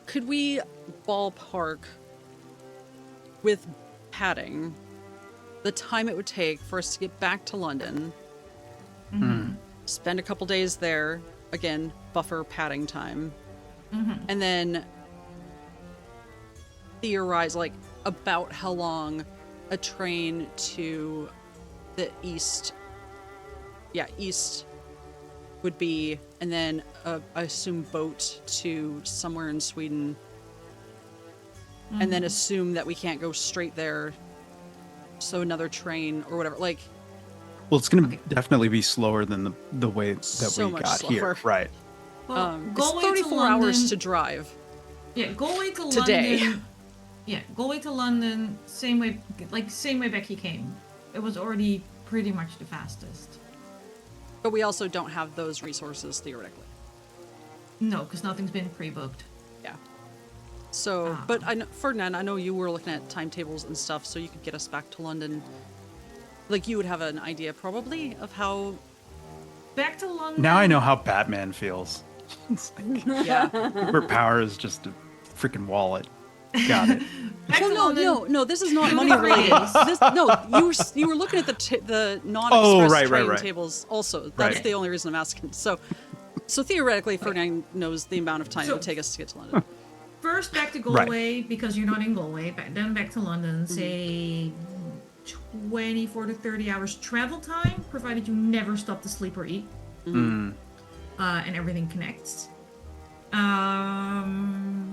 Could we ballpark with padding the time it would take for us to get back to London, spend a couple days there, again, buffer padding time, and then theorize like about how long a train to the east would be, and then I assume boat to somewhere in Sweden, and then assume that we can't go straight there, so another train or whatever. Like, Well, it's going to definitely be slower than the way that So we much got slower. here. Right. Well, it's 34 hours to drive. Yeah, go away to today. London. Yeah, go away to London. Same way Becky came. It was already pretty much the fastest. But we also don't have those resources theoretically. No, because nothing's been pre-booked. Yeah. So, but I know, Ferdinand, I know you were looking at timetables and stuff, so you could get us back to London. Like, you would have an idea probably of how. Back to London. Now I know how Batman feels. Yeah. Superpower is just a freaking wallet. Got it. Back to Well, London. no, this is not 2 money to 3 related. days. You were looking at the non-express right, train right. tables also. That's Right. the only reason I'm asking. So theoretically, Ferdinand knows the amount of time it would take us to get to London. First back to Galway because you're not in Galway. Then back to London. Say 24 to 30 hours travel time, provided you never stop to sleep or eat, and everything connects.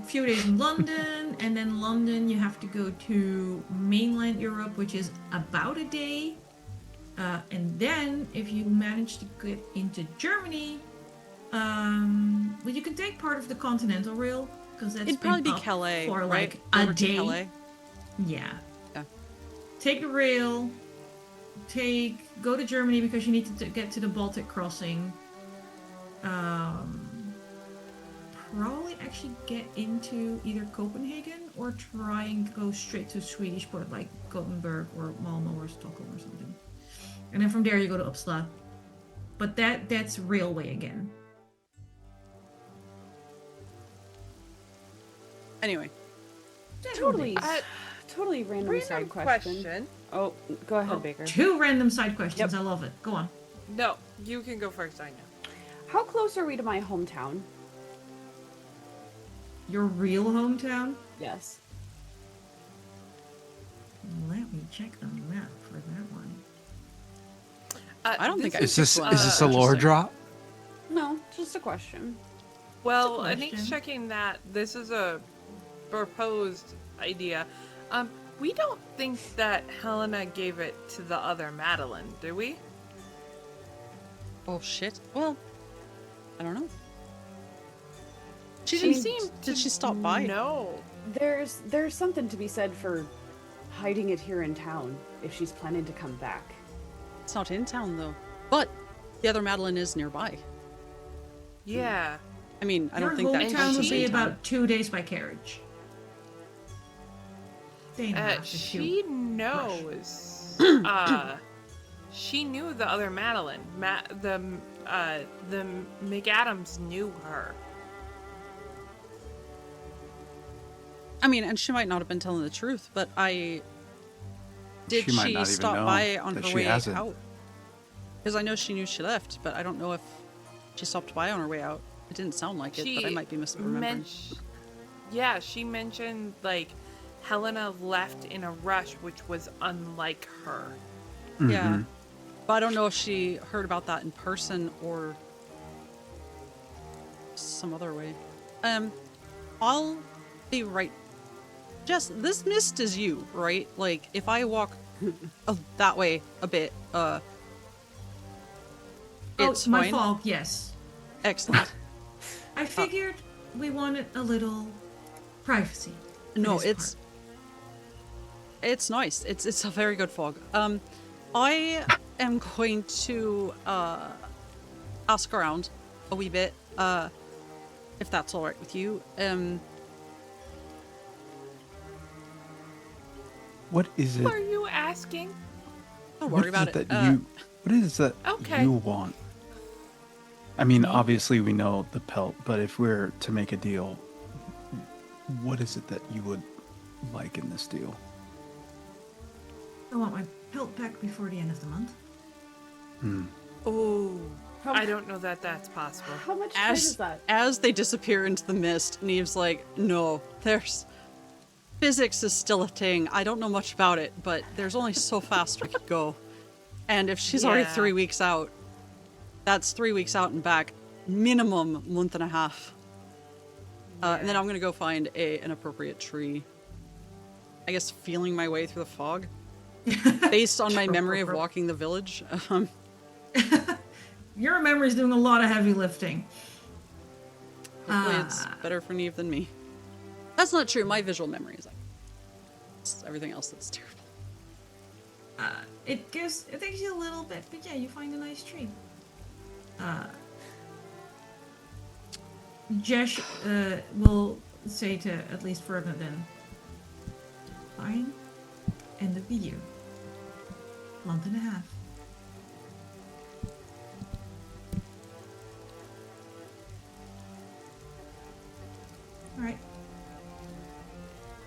Few days in London, and then London you have to go to mainland Europe, which is about a day. And then if you manage to get into Germany, well, you can take part of the Continental Rail because that's It'd probably been be up Calais, for right? like a Over to day. Calais. Yeah. Yeah. Take the rail. Go to Germany because you need to get to the Baltic crossing. Probably actually get into either Copenhagen or try and go straight to a Swedish port like Gothenburg or Malmo or Stockholm or something. And then from there you go to Uppsala. But that's railway again. Anyway, Totally. Uh, Totally random Random side question. Oh, go ahead, Baker. 2 random side questions. Yep. I love it. Go on. No, you can go first, I know. How close are we to my hometown? Your real hometown? Yes. Let me check the map for that one. I don't think I Is this picked one. is this a lore Interesting. drop? No, just a question. Well, That's a Anniek's question. checking that this is a proposed idea. We don't think that Helena gave it to the other Madeline, do we? Oh shit. Well, I don't know. She didn't- seemed Did to she stop by? No. There's something to be said for hiding it here in town if she's planning to come back. It's not in town though. But the other Madeline is nearby. Yeah. I mean, I Your don't think that hometown counts will as be in town. about 2 days by carriage. Day and a half if you- She knows She knew the other Madeline. The McAdams knew her. I mean, and she might not have been telling the truth, but did She might she not even stop know by on that her she way hasn't. out? Because I know she knew she left, but I don't know if she stopped by on her way out. It didn't sound like it, but I might be misremembering. Yeah, she mentioned like Helena left in a rush, which was unlike her. Yeah. But I don't know if she heard about that in person or some other way. I'll be right. Jess, this mist is you, right? Like, if I walk that way a bit, it's my fine. fault, yes. Excellent. I figured we wanted a little privacy. for No, this it's nice. It's a very good fog. I am going to ask around a wee bit, if that's all right with you. What is it? Who are you asking? Don't What worry is about it it. that you? What is it that Okay. you want? I mean, obviously we know the pelt, but if we're to make a deal, what is it that you would like in this deal? I want my pelt back before the end of the month. Oh, How- I don't know that that's possible. How much time is that? As they disappear into the mist, Niamh's like, no, physics is still a thing. I don't know much about it, but there's only so fast we could go. And if she's already Yeah. 3 weeks out, that's 3 weeks out and back, minimum month and a half. And then I'm gonna go find an appropriate tree. I guess feeling my way through the fog, based on my memory of walking the village. Your memory's doing a lot of heavy lifting. Hopefully it's better for Niamh than me. That's not true. My visual memory is like it's everything else that's terrible. It takes you a little bit, but yeah, you find a nice tree. Jesh will say to at least Ferdinand, fine, end of the year. Month and a half. Alright.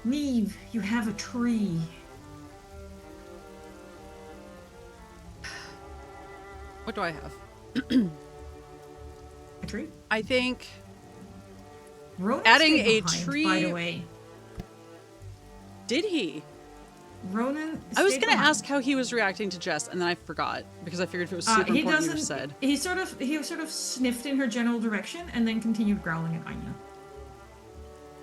Niamh, you have a tree. What do I have? A tree? I think Ronan Adding stayed a behind, tree- by the way. did he? Ronan I was stayed gonna behind. ask how he was reacting to Jess, and then I forgot because I figured if it was super He important, you doesn't. would've said. He sort of sniffed in her general direction and then continued growling at Aine.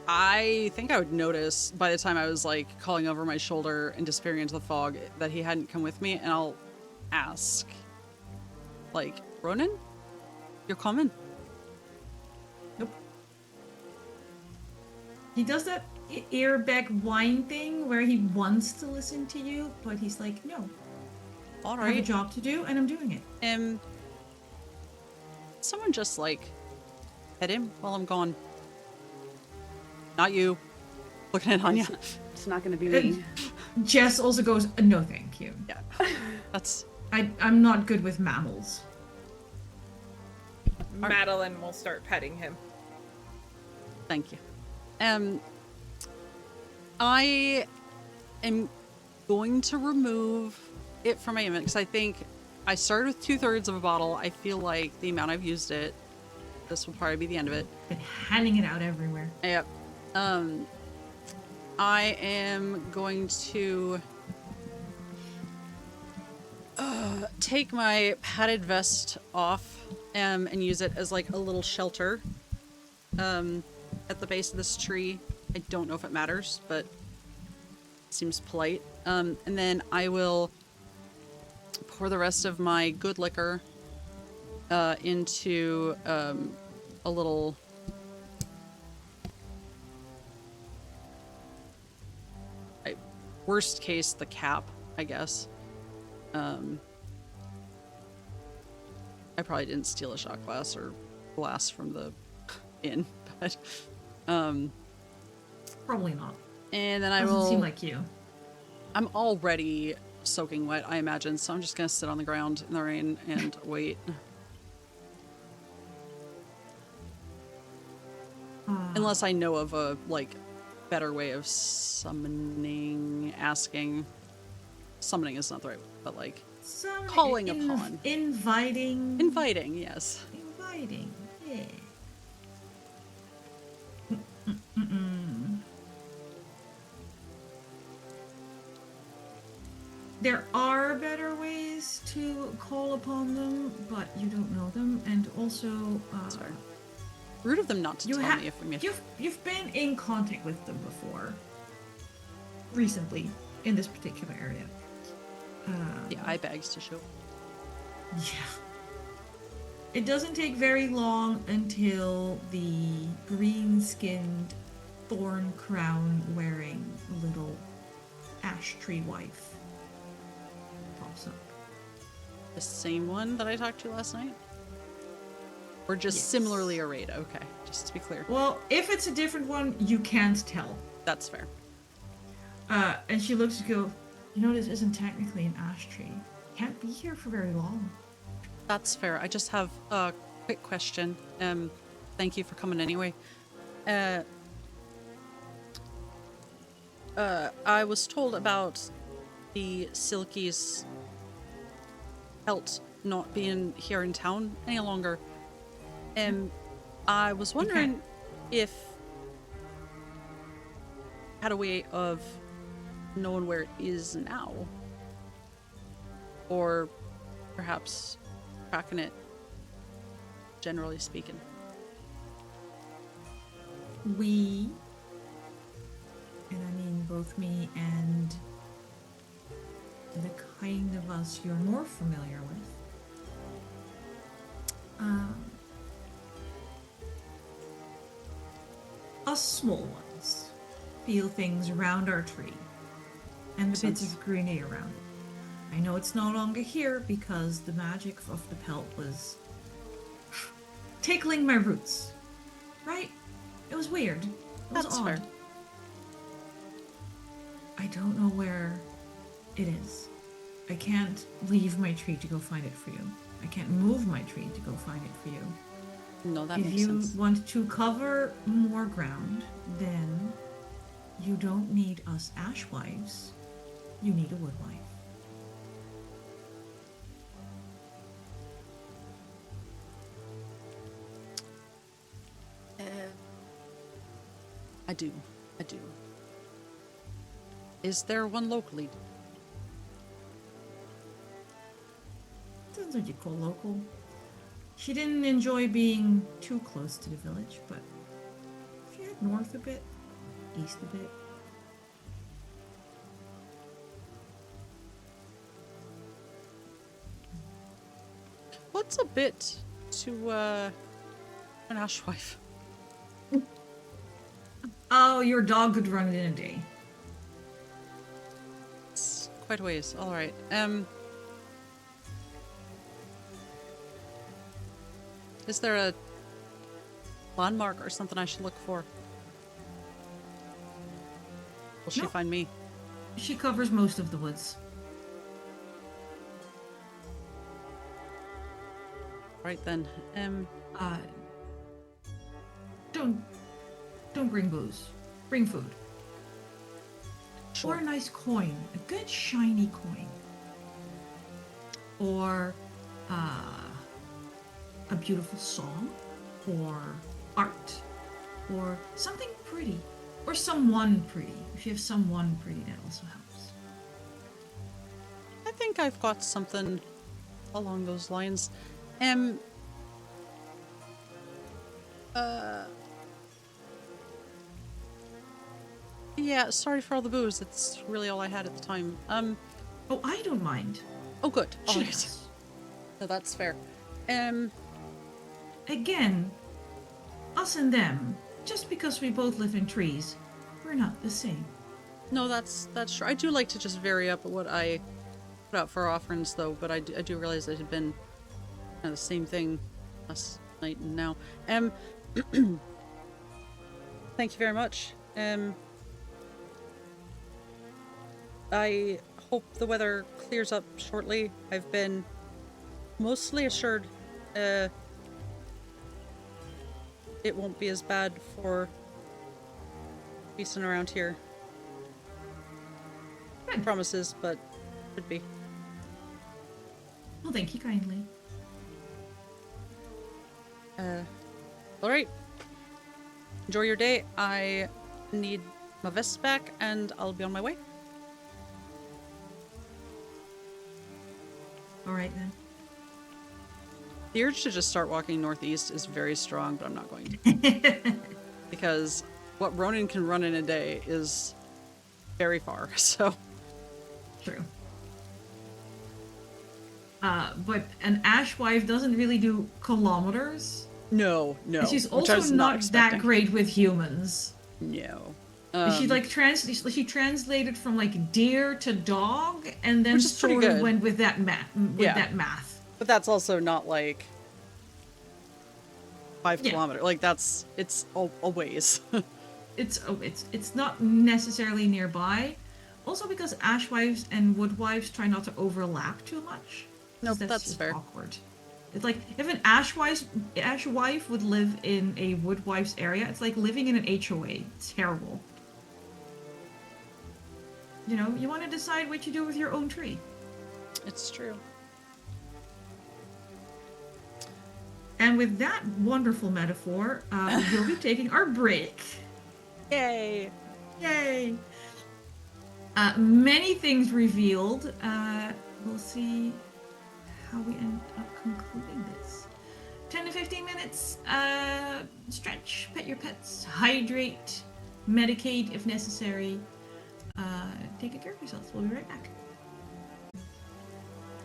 I think I would notice by the time I was like calling over my shoulder and disappearing into the fog that he hadn't come with me, and I'll ask, like, Ronan, you're coming? Nope. He does that earback whine thing where he wants to listen to you, but he's like, no, All I have a right. job to do and I'm doing it. Someone just like pet him while I'm gone. Not you. Looking at Anya. It's not going to be me. Jess also goes, no thank you. Yeah. That's I'm not good with mammals. Madeline will start petting him. thank you. I am going to remove it from my image because I think I started with 2/3 of a bottle. I feel like the amount I've used it, this will probably be the end of it. Been handing it out everywhere. Yep. I am going to take my padded vest off and use it as like a little shelter at the base of this tree. I don't know if it matters, but it seems polite. And then I will pour the rest of my good liquor into a little... worst case, the cap, I guess. I probably didn't steal a shot glass or glass from the inn, but Probably not. and then I Doesn't will. seem like you. I'm already soaking wet, I imagine, so I'm just gonna sit on the ground in the rain and wait. Unless I know of a, like, better way of summoning, asking. Summoning is not the right word, but, like, calling upon. Inviting. Inviting, yes. Inviting, yeah. There are better ways to call upon them, but you don't know them, and also, Sorry. Rude of them not to tell me if we may. You've been in contact with them before, recently, in this particular area. The eye bags to show. Yeah. It doesn't take very long until the green-skinned, thorn crown wearing little ash tree wife pops up. The same one that I talked to last night? Or just Yes. similarly arrayed? Okay, just to be clear. Well, if it's a different one, you can't tell. That's fair. And she looks to go, you know, this isn't technically an ash tree. Can't be here for very long. That's fair. I just have a quick question. Thank you for coming anyway. I was told about the Silkies' pelt not being here in town any longer. I was wondering if had a way of knowing where it is now, or perhaps tracking it, generally speaking. We, and I mean both me and the kind of us you're more familiar with, us small ones feel things around our tree and the bits of greenery around it. I know it's no longer here because the magic of the pelt was tickling my roots, right? It was weird. It was That's odd. fair. I don't know where it is. I can't leave my tree to go find it for you. I can't move my tree to go find it for you. No, that If makes you sense. want to cover more ground, then you don't need us ash wives. You need a wood wife. I do. I do. Is there one locally? Sounds like you call local. She didn't enjoy being too close to the village, but if you head north a bit, east a bit. What's a bit to an ashwife? Oh, your dog could run it in a day. It's quite a ways. All right. Is there a landmark or something I should look for? Will she No. find me? She covers most of the woods. Right then. Uh, don't bring booze. Bring food. Sure. Or a nice coin. A good shiny coin. Or a beautiful song. Or art. Or something pretty. Or someone pretty. If you have someone pretty, that also helps. I think I've got something along those lines. Yeah, sorry for all the booze. That's really all I had at the time. Oh, I don't mind. Oh, good. All She right. does. No, that's fair. Again, us and them, just because we both live in trees, we're not the same. No, that's true. I do like to just vary up what I put out for offerings, though, but I do realize it had been kind of the same thing last night and now. Thank you very much. I hope the weather clears up shortly. I've been mostly assured it won't be as bad for Vaesen around here. Good. Promises, but could be. Well, thank you kindly. All right. Enjoy your day. I need my vest back, and I'll be on my way. All right then. The urge to just start walking northeast is very strong, but I'm not going to. Because what Ronan can run in a day is very far, so. True. But an ashwife doesn't really do kilometers. No. And she's which I also was not that expecting. great with humans. No. She like she translated from like deer to dog, and then Which is pretty sort of good. went with that math. Yeah. That math. But that's also not like 5 Yeah. kilometers. Like it's a ways. It's not necessarily nearby. Also because ashwives and woodwives try not to overlap too much. 'Cause Nope, that's just fair. awkward. It's like if an ashwife would live in a woodwife's area, it's like living in an HOA. It's terrible. You know, you want to decide what you do with your own tree. It's true. And with that wonderful metaphor, we'll be taking our break. Yay! Yay! Many things revealed. We'll see how we end up concluding this. 10 to 15 minutes. Stretch, pet your pets, hydrate, medicate if necessary. Take good care of yourselves. We'll be right back.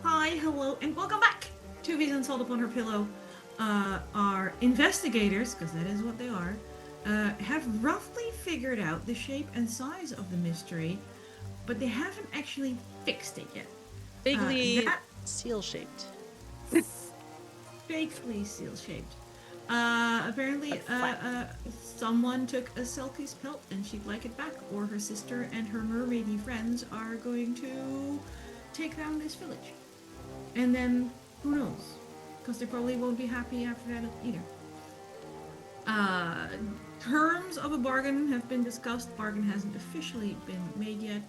Hi, hello, and welcome back to Vaesen Salt Upon Her Pillow. Our investigators, because that is what they are, have roughly figured out the shape and size of the mystery, but they haven't actually fixed it yet. Vaguely That seal-shaped. vaguely seal-shaped. Apparently, someone took a Selkie's pelt and she'd like it back, or her sister and her mermaidy friends are going to take down this village. And then, who knows? Because they probably won't be happy after that either. Terms of a bargain have been discussed. Bargain hasn't officially been made yet.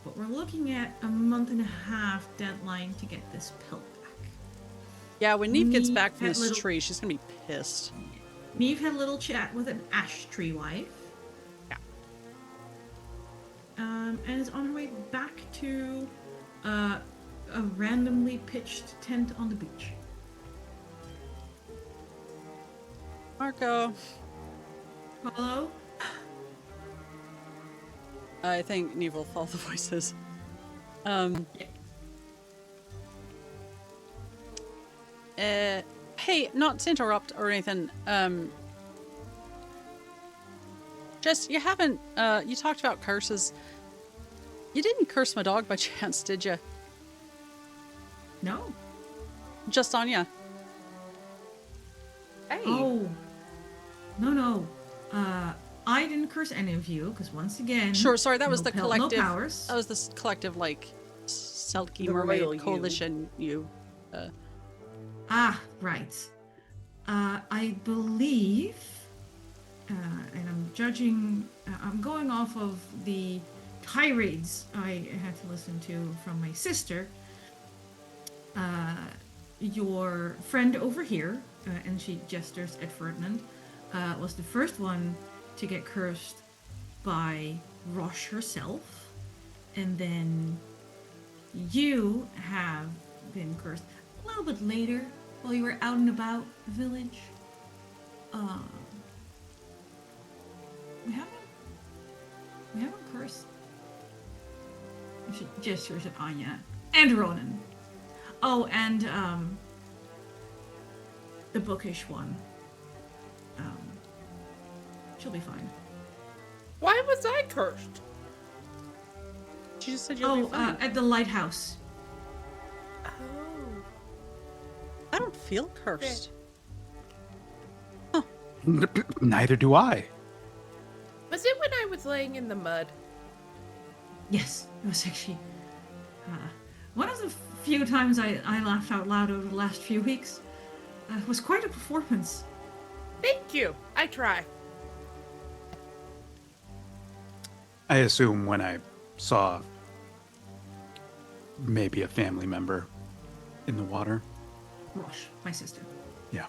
But we're looking at a 1.5-month deadline to get this pelt back. Yeah, when Niamh gets Niamh back from had this little- tree, she's gonna be pissed. Niamh had a little chat with an ash tree wife. Yeah. And is on her way back to a randomly pitched tent on the beach. Marco, Hello? I think Niamh will follow the voices. Hey, not to interrupt or anything. Just, you haven't, you talked about curses. You didn't curse my dog by chance, did you? No. Just Anya. Hey. Oh. No. I didn't curse any of you, because once again... Sure, sorry, that was no the pel- collective. No powers. That was the collective, like, Selkie The Mermaid royal you. Coalition. You. Ah, right. I believe, and I'm judging, I'm going off of the tirades I had to listen to from my sister. Your friend over here, and she gestures at Ferdinand, was the first one to get cursed by Rosh herself, and then you have been cursed a little bit later while you were out and about the village. We haven't cursed. She gestures at Anya and Ronan. Oh, and the bookish one. She'll be fine. Why was I cursed? She just said you'll be fine. At the lighthouse. Oh. I don't feel cursed. Neither do I. Was it when I was laying in the mud? Yes, it was actually One of the few times I laughed out loud over the last few weeks was quite a performance. Thank you. I try. I assume when I saw maybe a family member in the water. Rosh, my sister. Yeah,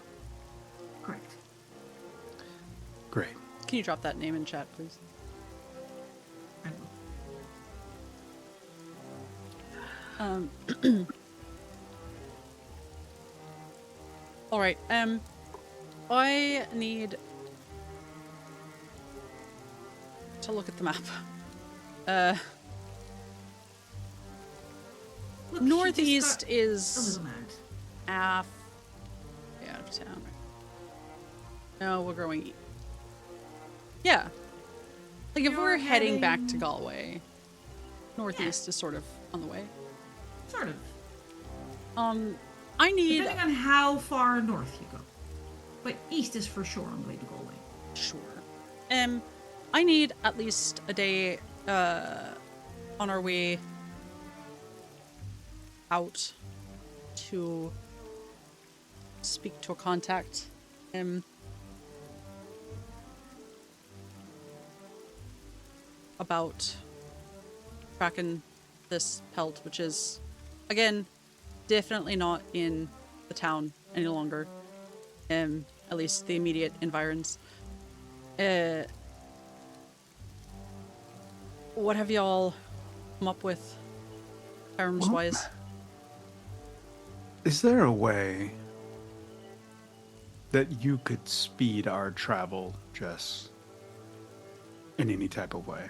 Correct. great. Can you drop that name in chat, please? I will. All right. I need to look at the map. Look, she Northeast just got is a little mad. half out of town. No, we're going. Yeah. Like if You're we're heading back to heading- Galway, Northeast is sort of on the way. Sort of. I need Depending on how far north you go. But east is for sure on the way to Galway. sure. I need at least a day on our way out to speak to a contact. About tracking this pelt, which is, again, definitely not in the town any longer. At least the immediate environs. What have y'all come up with, terms-wise? Is there a way that you could speed our travel, Jess, in any type of way?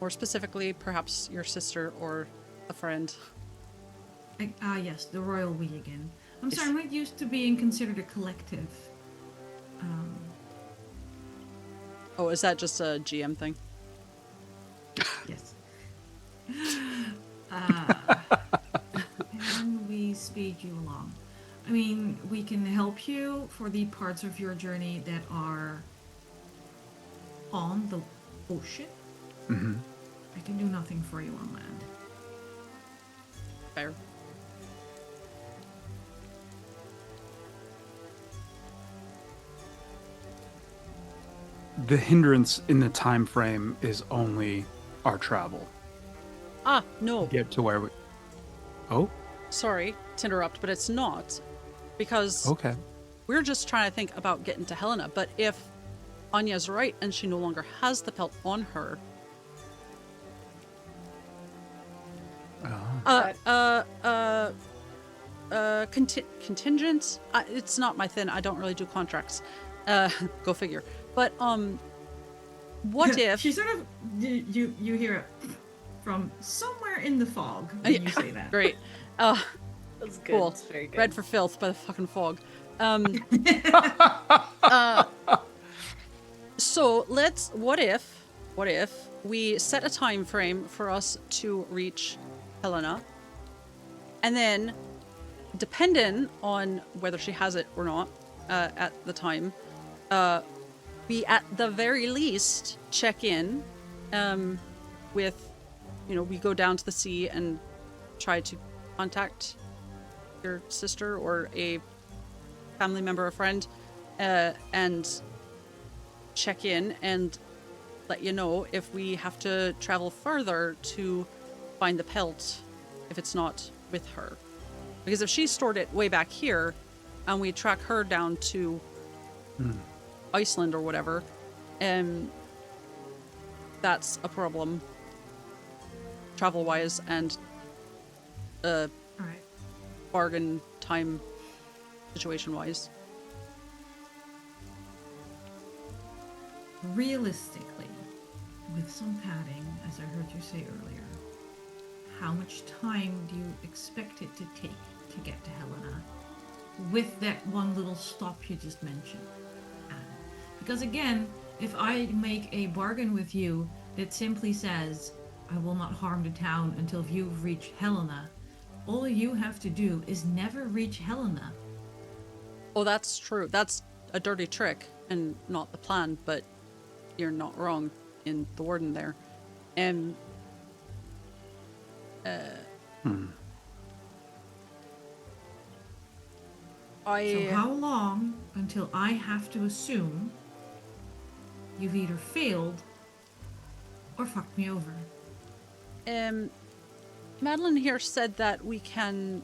More specifically, perhaps your sister or a friend. Yes, the royal we again. I'm sorry, I'm not used to being considered a collective. Oh, is that just a GM thing? Yes. Can we speed you along? I mean, we can help you for the parts of your journey that are on the ocean. Mm-hmm. I can do nothing for you on land. Fair. The hindrance in the time frame is only our travel. Ah, no. Get to where we... Oh, Sorry to interrupt, but it's not. Because okay. we're just trying to think about getting to Helena. But if Anya's right and she no longer has the pelt on her, contingent? It's not my thing. I don't really do contracts. Go figure. But, what if... She sort of you hear it from somewhere in the fog when you say that. Great. That's good. Cool. It's very good. Red for filth by the fucking fog. So what if we set a time frame for us to reach Helena, and then, depending on whether she has it or not at the time, we at the very least check in with, we go down to the sea and try to contact your sister or a family member or friend and check in and let you know if we have to travel further to find the pelt if it's not with her. Because if she stored it way back here and we track her down to Iceland or whatever, that's a problem travel-wise and All right. bargain time situation-wise. Realistically, with some padding, as I heard you say earlier, how much time do you expect it to take to get to Helena with that one little stop you just mentioned? Because again, if I make a bargain with you that simply says, I will not harm the town until you've reached Helena, all you have to do is never reach Helena. Oh, that's true. That's a dirty trick and not the plan, but you're not wrong in the wording there. So how long until I have to assume you've either failed or fucked me over? Madeline here said that we can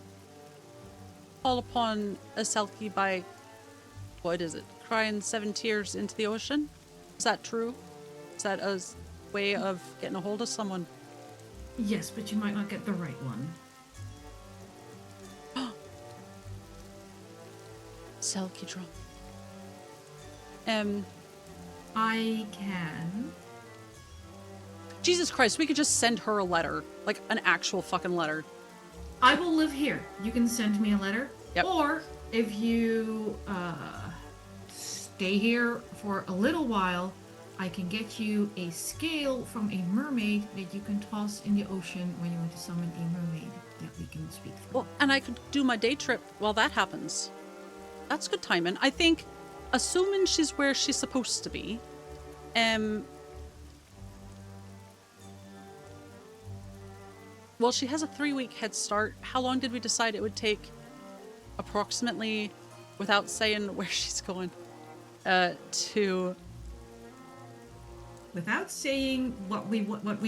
call upon a Selkie by, what is it, crying 7 tears into the ocean? Is that true? Is that a way of getting a hold of someone? Yes, but you might not get the right one. Selkie drum. I can. Jesus Christ, we could just send her a letter. Like, an actual fucking letter. I will live here. You can send me a letter. Yep. Or if you stay here for a little while, I can get you a scale from a mermaid that you can toss in the ocean when you want to summon a mermaid that we can speak through. Well, and I could do my day trip while that happens. That's good timing. I think, assuming she's where she's supposed to be, well, she has a 3-week head start. How long did we decide it would take, approximately, without saying where she's going, to... Without saying what we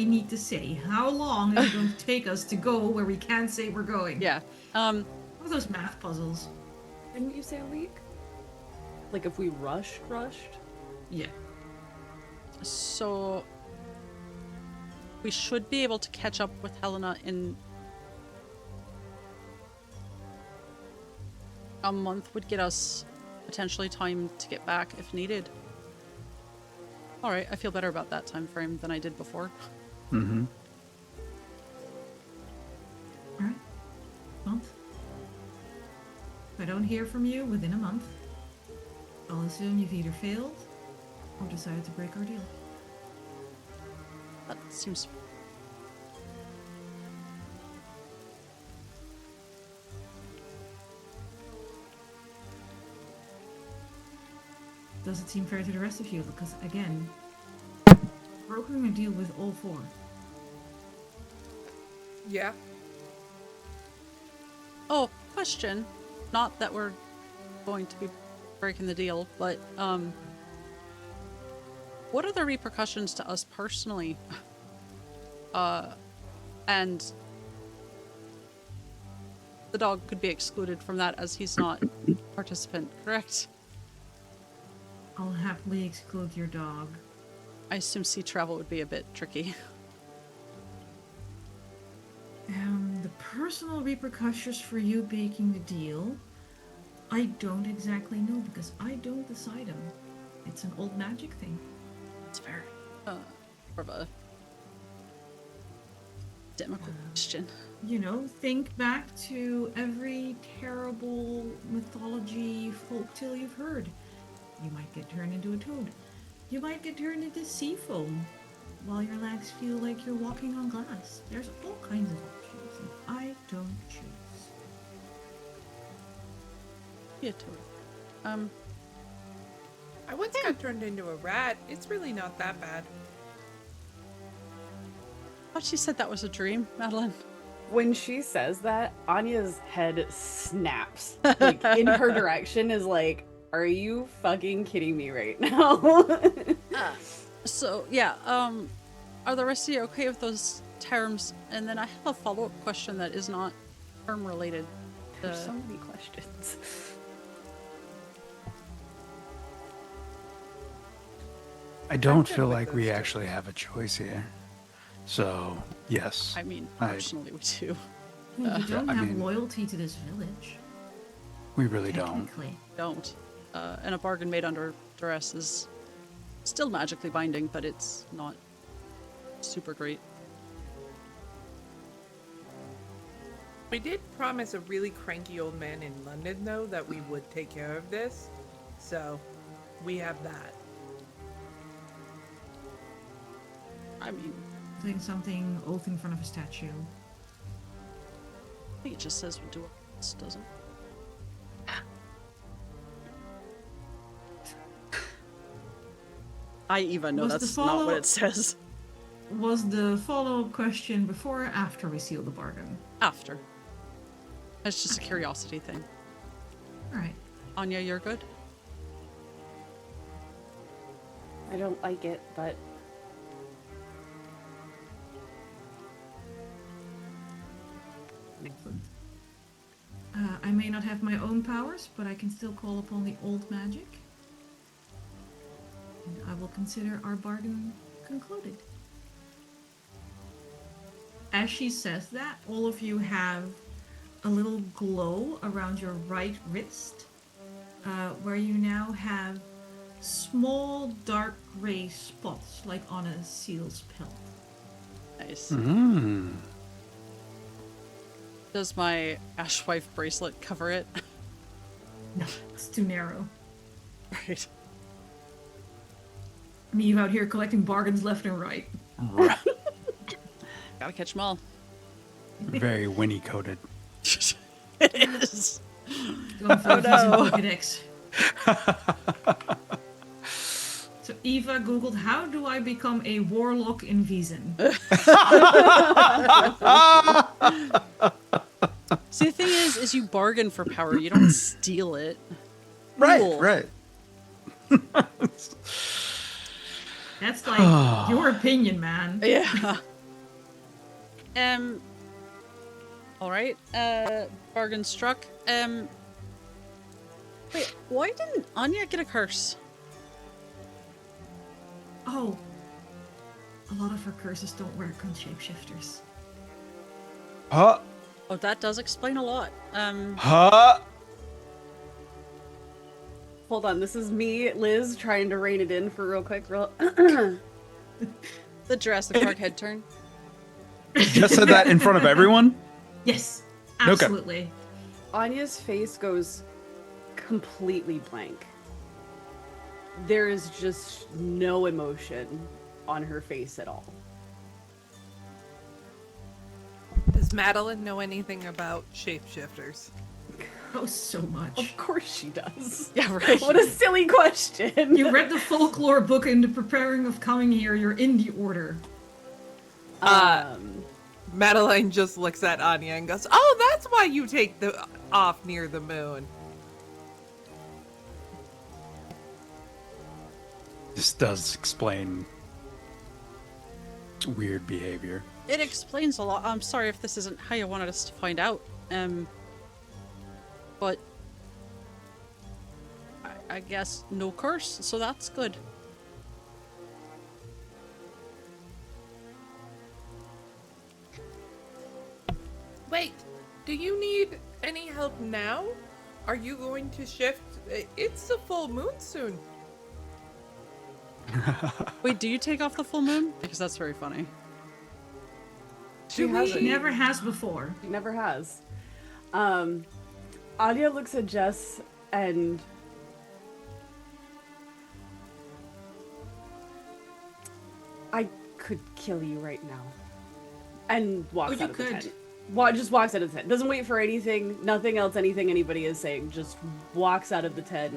need to say, how long is it going to take us to go where we can't say we're going? Yeah. What are those math puzzles? Didn't you say a week? Like if we rushed? Yeah. So... we should be able to catch up with Helena in... a month would get us potentially time to get back if needed. Alright, I feel better about that time frame than I did before. Mm-hmm. Alright. Month. If I don't hear from you within a month, I'll assume you've either failed or decided to break our deal. That seems... Does it seem fair to the rest of you? Because, again, brokering a deal with all four. Yeah. Oh, question. Not that we're going to be breaking the deal, but, what are the repercussions to us personally? And the dog could be excluded from that as he's not a participant, correct? I'll happily exclude your dog. I assume sea travel would be a bit tricky. The personal repercussions for you breaking the deal, I don't exactly know because I don't decide them. It's an old magic thing. It's very, more of a democratic question. You know, think back to every terrible mythology folktale you've heard. You might get turned into a toad. You might get turned into sea foam while your legs feel like you're walking on glass. There's all kinds of options, and I don't choose. Yeah, totally. I once got turned into a rat. It's really not that bad. I thought she said that was a dream, Madeline. When she says that, Anya's head snaps. Like, in her direction is like, are you fucking kidding me right now? So, yeah, are the rest of you okay with those terms? And then I have a follow-up question that is not term-related. There's so many questions. I don't I'm good feel with like those we two. actually have a choice here. So, yes. I mean, I- personally, we do. Well, you don't I have mean- loyalty to this village. We really don't. Technically. Don't. And a bargain made under duress is still magically binding, but it's not super great. We did promise a really cranky old man in London, though, that we would take care of this. So, we have that. I mean, Doing something oath in front of a statue. I think it just says we'll do it. This doesn't. I even know Was the that's not what follow- it says. was the follow-up question before or after we seal the bargain? After. It's just a curiosity thing. All right. Anya, you're good? I don't like it, but Excellent. I may not have my own powers, but I can still call upon the old magic. And I will consider our bargain concluded. As she says that, all of you have a little glow around your right wrist, where you now have small dark gray spots like on a seal's pelt. Nice. Mm. Does my Ashwife bracelet cover it? No, it's too narrow. Right. Me out here collecting bargains left and right. Right. Gotta catch them all. Very Winnie coded. It is. Going for Oh, no. Pokedex. So Eva googled, how do I become a warlock in Vaesen? See, the thing is you bargain for power. You don't steal it. Right, Cool. right. That's like your opinion, man. Yeah. All right. Bargain struck. Wait, why didn't Anya get a curse? Oh, a lot of her curses don't work on shapeshifters. Huh? Oh, that does explain a lot. Huh? hold on. This is me, Liz, trying to rein it in for real quick. The Jurassic Park head turn. Just said that in front of everyone? Yes, Okay. absolutely. Anya's face goes completely blank. There is just no emotion on her face at all. Does Madeline know anything about shapeshifters? Oh, so much. Of course she does. Yeah, right. What a silly question. You read the folklore book into preparing of coming here. You're in the order. Madeline just looks at Anya and goes, "Oh, that's why you take the off near the moon." This does explain weird behavior. It explains a lot. I'm sorry if this isn't how you wanted us to find out. But I guess no curse, so that's good. Wait, do you need any help now? Are you going to shift? It's the full moon soon. Wait, do you take off the full moon? Because that's very funny. She She hasn't. never has before. She never has. Anya looks at Jess and I could kill you right now. And walks Oh, you out of the could. tent. Just walks out of the tent. Doesn't wait for anything, nothing else, anything anybody is saying. Just walks out of the tent,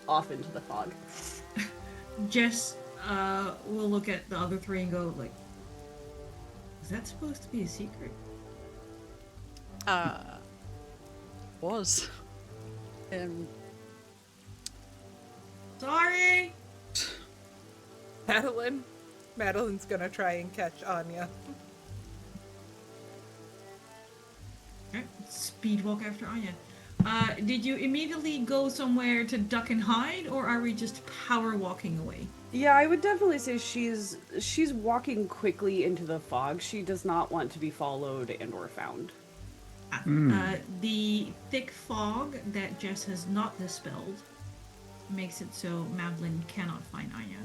off into the fog. Jess will look at the other three and go like, is that supposed to be a secret? Was. Sorry. Madeline's gonna try and catch Anya. Okay, speed walk after Anya. Did you immediately go somewhere to duck and hide, or are we just power walking away? Yeah, I would definitely say she's walking quickly into the fog. She does not want to be followed and or found. The thick fog that Jess has not dispelled makes it so Madeline cannot find Anya.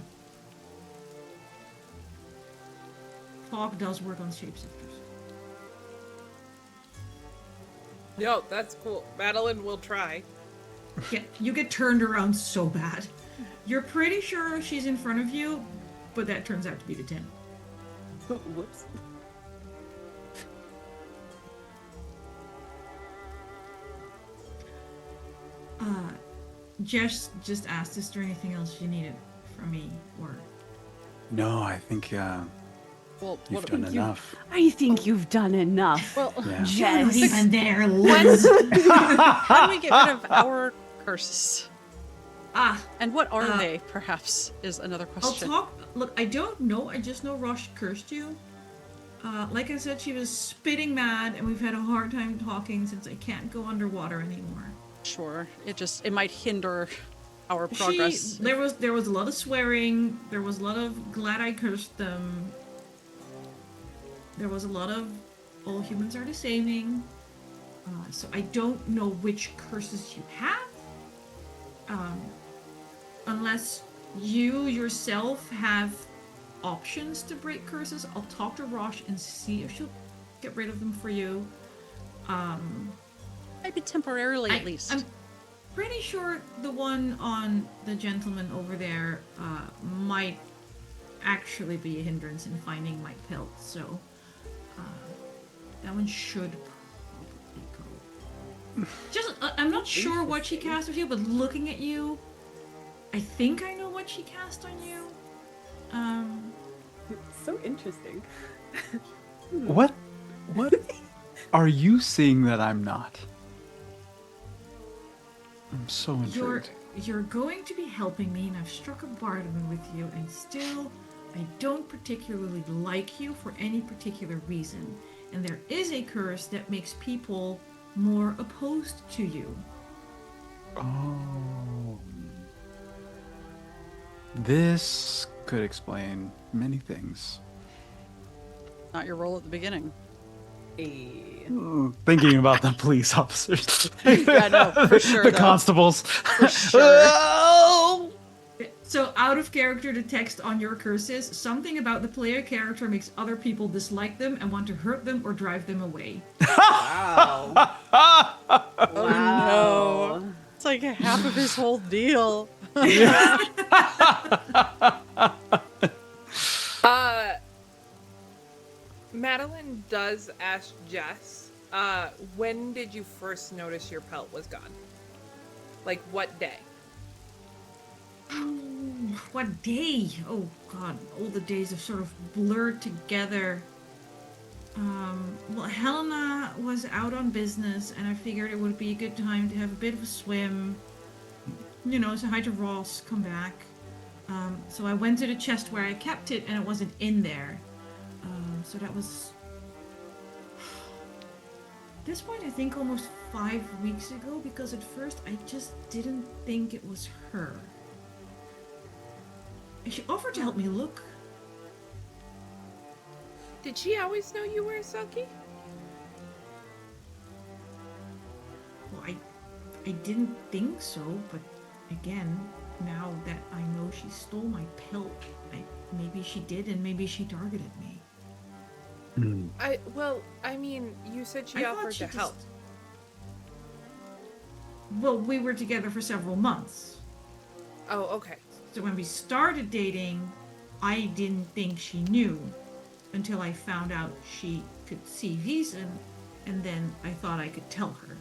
Fog does work on shapeshifters. Yo, that's cool. Madeline will try. Yeah, you get turned around so bad. You're pretty sure she's in front of you, but that turns out to be the 10. Whoops. Jess just asked, is there anything else you needed from me? Or No, I think Well, you've what, done enough. I think you've done enough. well, Yeah. You're not Jess. even there, Liz. how do we get rid of our curses? Ah, And what are Uh, they, perhaps, is another I'll question. talk. Look, I don't know. I just know Rosh cursed you. Like I said, she was spitting mad, and we've had a hard time talking since I can't go underwater anymore. Sure. It might hinder our progress. There was a lot of swearing. There was a lot of glad I cursed them. There was a lot of all humans are the same. So I don't know which curses you have. Unless you yourself have options to break curses, I'll talk to Rosh and see if she'll get rid of them for you. Maybe temporarily, at least. I'm pretty sure the one on the gentleman over there might actually be a hindrance in finding my pelt, so that one should probably go. Just, I'm not sure what she cast with you, but looking at you, I think I know what she cast on you. It's so interesting. What are you seeing that I'm not? I'm so intrigued. You're going to be helping me, and I've struck a bargain with you, and still, I don't particularly like you for any particular reason. And there is a curse that makes people more opposed to you. Oh. This could explain many things. Not your role at the beginning. Thinking about the police officers. Yeah, no, for sure. The though. constables. For sure. Oh! So, out of character, the text on your curse is something about the player character makes other people dislike them and want to hurt them or drive them away. Wow. Oh no. It's like half of his whole deal. Madeline does ask Jess, when did you first notice your pelt was gone? Like, what day? What day? Oh god, all the days have sort of blurred together. Well, Helena was out on business, and I figured it would be a good time to have a bit of a swim. You know, say hi to Ross, come back. So I went to the chest where I kept it, and it wasn't in there. So that was... At this point, I think almost 5 weeks ago, because at first I just didn't think it was her. She offered to help me look. Did she always know you were a Selkie? Well, I didn't think so, but again, now that I know she stole my pelt, maybe she did, and maybe she targeted me. I mean, you said she I thought offered she to help. Well, we were together for several months. Oh, okay. So when we started dating, I didn't think she knew until I found out she could see Vaesen, and then I thought I could tell her.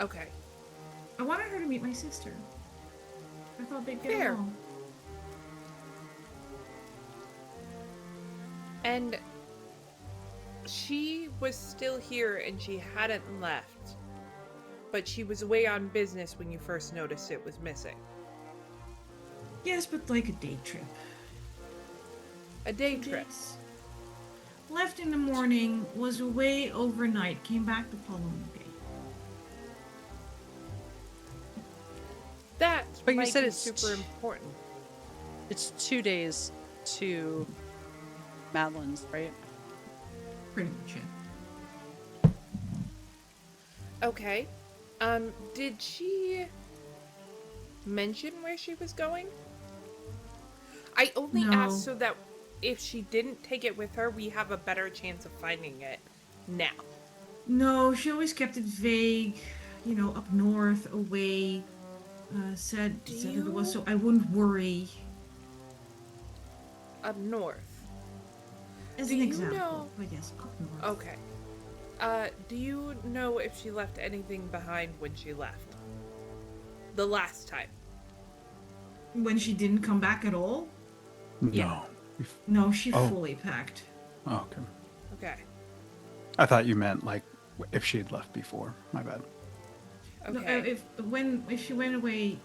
Okay. I wanted her to meet my sister. I thought they'd get Fair. along. And she was still here and she hadn't left. But she was away on business when you first noticed it was missing. Yes, but like a day trip. A day trip. Days. Left in the morning, was away overnight, came back the following day. That But you might said be it's super important. It's 2 days to Madeline's, right? Pretty much it. Okay. Did she mention where she was going? I only No. asked so that if she didn't take it with her, we have a better chance of finding it now. No, she always kept it vague. You know, up north, away. Said that it was so I wouldn't worry. Up north. As Do an you example. know- But yes, up north. Okay. Do you know if she left anything behind when she left? The last time. When she didn't come back at all? No. No, she Oh. fully packed. Oh, okay. Okay. I thought you meant like if she had left before. My bad. No, Okay. if she went away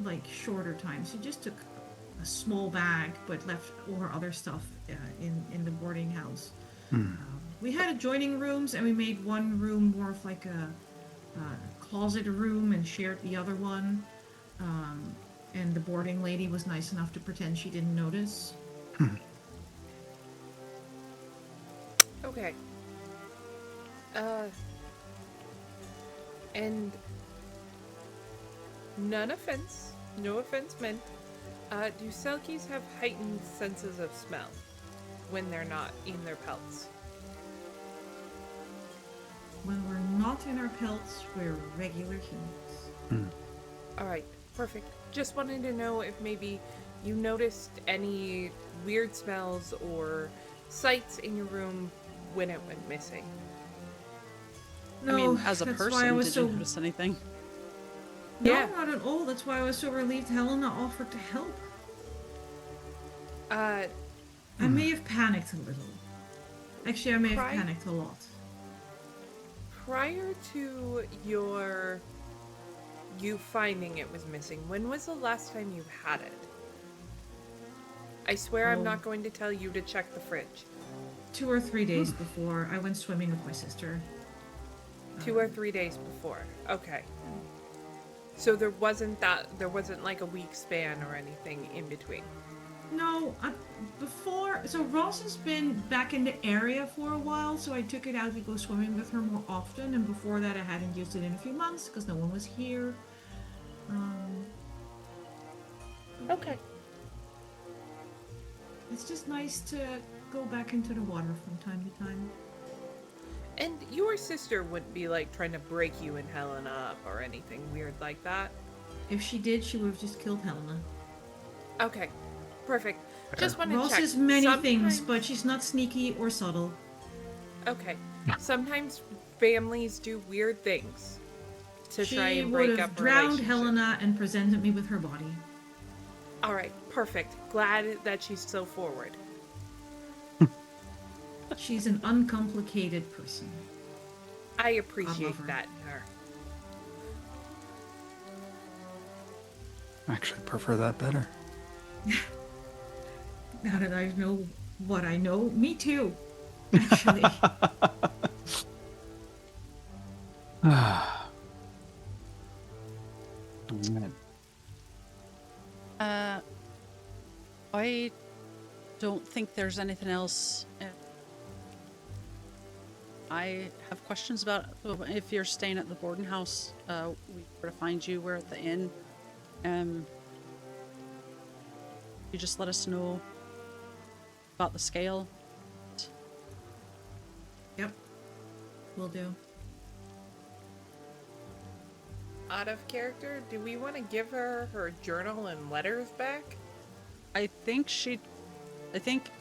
like shorter times, she just took a small bag but left all her other stuff in the boarding house. We had adjoining rooms, and we made one room more of like a closet room and shared the other one. And the boarding lady was nice enough to pretend she didn't notice. Okay. And no offense meant. Do Selkies have heightened senses of smell when they're not in their pelts? When we're not in our pelts, we're regular humans. Alright, perfect. Just wanted to know if maybe you noticed any weird smells or sights in your room when it went missing. No, I mean, as a that's why I person, was did so... you notice anything? No, Yeah. not at all. That's why I was so relieved Helena offered to help. I may have panicked a little. Actually, I may have panicked a lot. Prior to you finding it was missing, when was the last time you had it? I swear I'm not going to tell you to check the fridge. 2 or 3 days before, I went swimming with my sister. 2 or 3 days before. Okay. So there wasn't like a week span or anything in between. No, before... So Ross has been back in the area for a while, so I took it out to go swimming with her more often, and before that I hadn't used it in a few months because no one was here. Okay. It's just nice to go back into the water from time to time. And your sister wouldn't be like trying to break you and Helena up or anything weird like that? If she did, she would have just killed Helena. Okay. Perfect. Just want to Ross check. is many things, Sometimes- but she's not sneaky or subtle. Okay. Sometimes families do weird things to try She and would break have up a drowned relationship. Helena and presented me with her body. All right, perfect. Glad that she's so forward. She's an uncomplicated person. I I love appreciate her. that in her. I actually prefer that better. Now that I know what I know, me too. Actually, Alright. I don't think there's anything else. I have questions about if you're staying at the boarding house. We were to find you. We're at the inn. You just let us know about the scale. yep, will do. Out of character, do we want to give her her journal and letters back? I think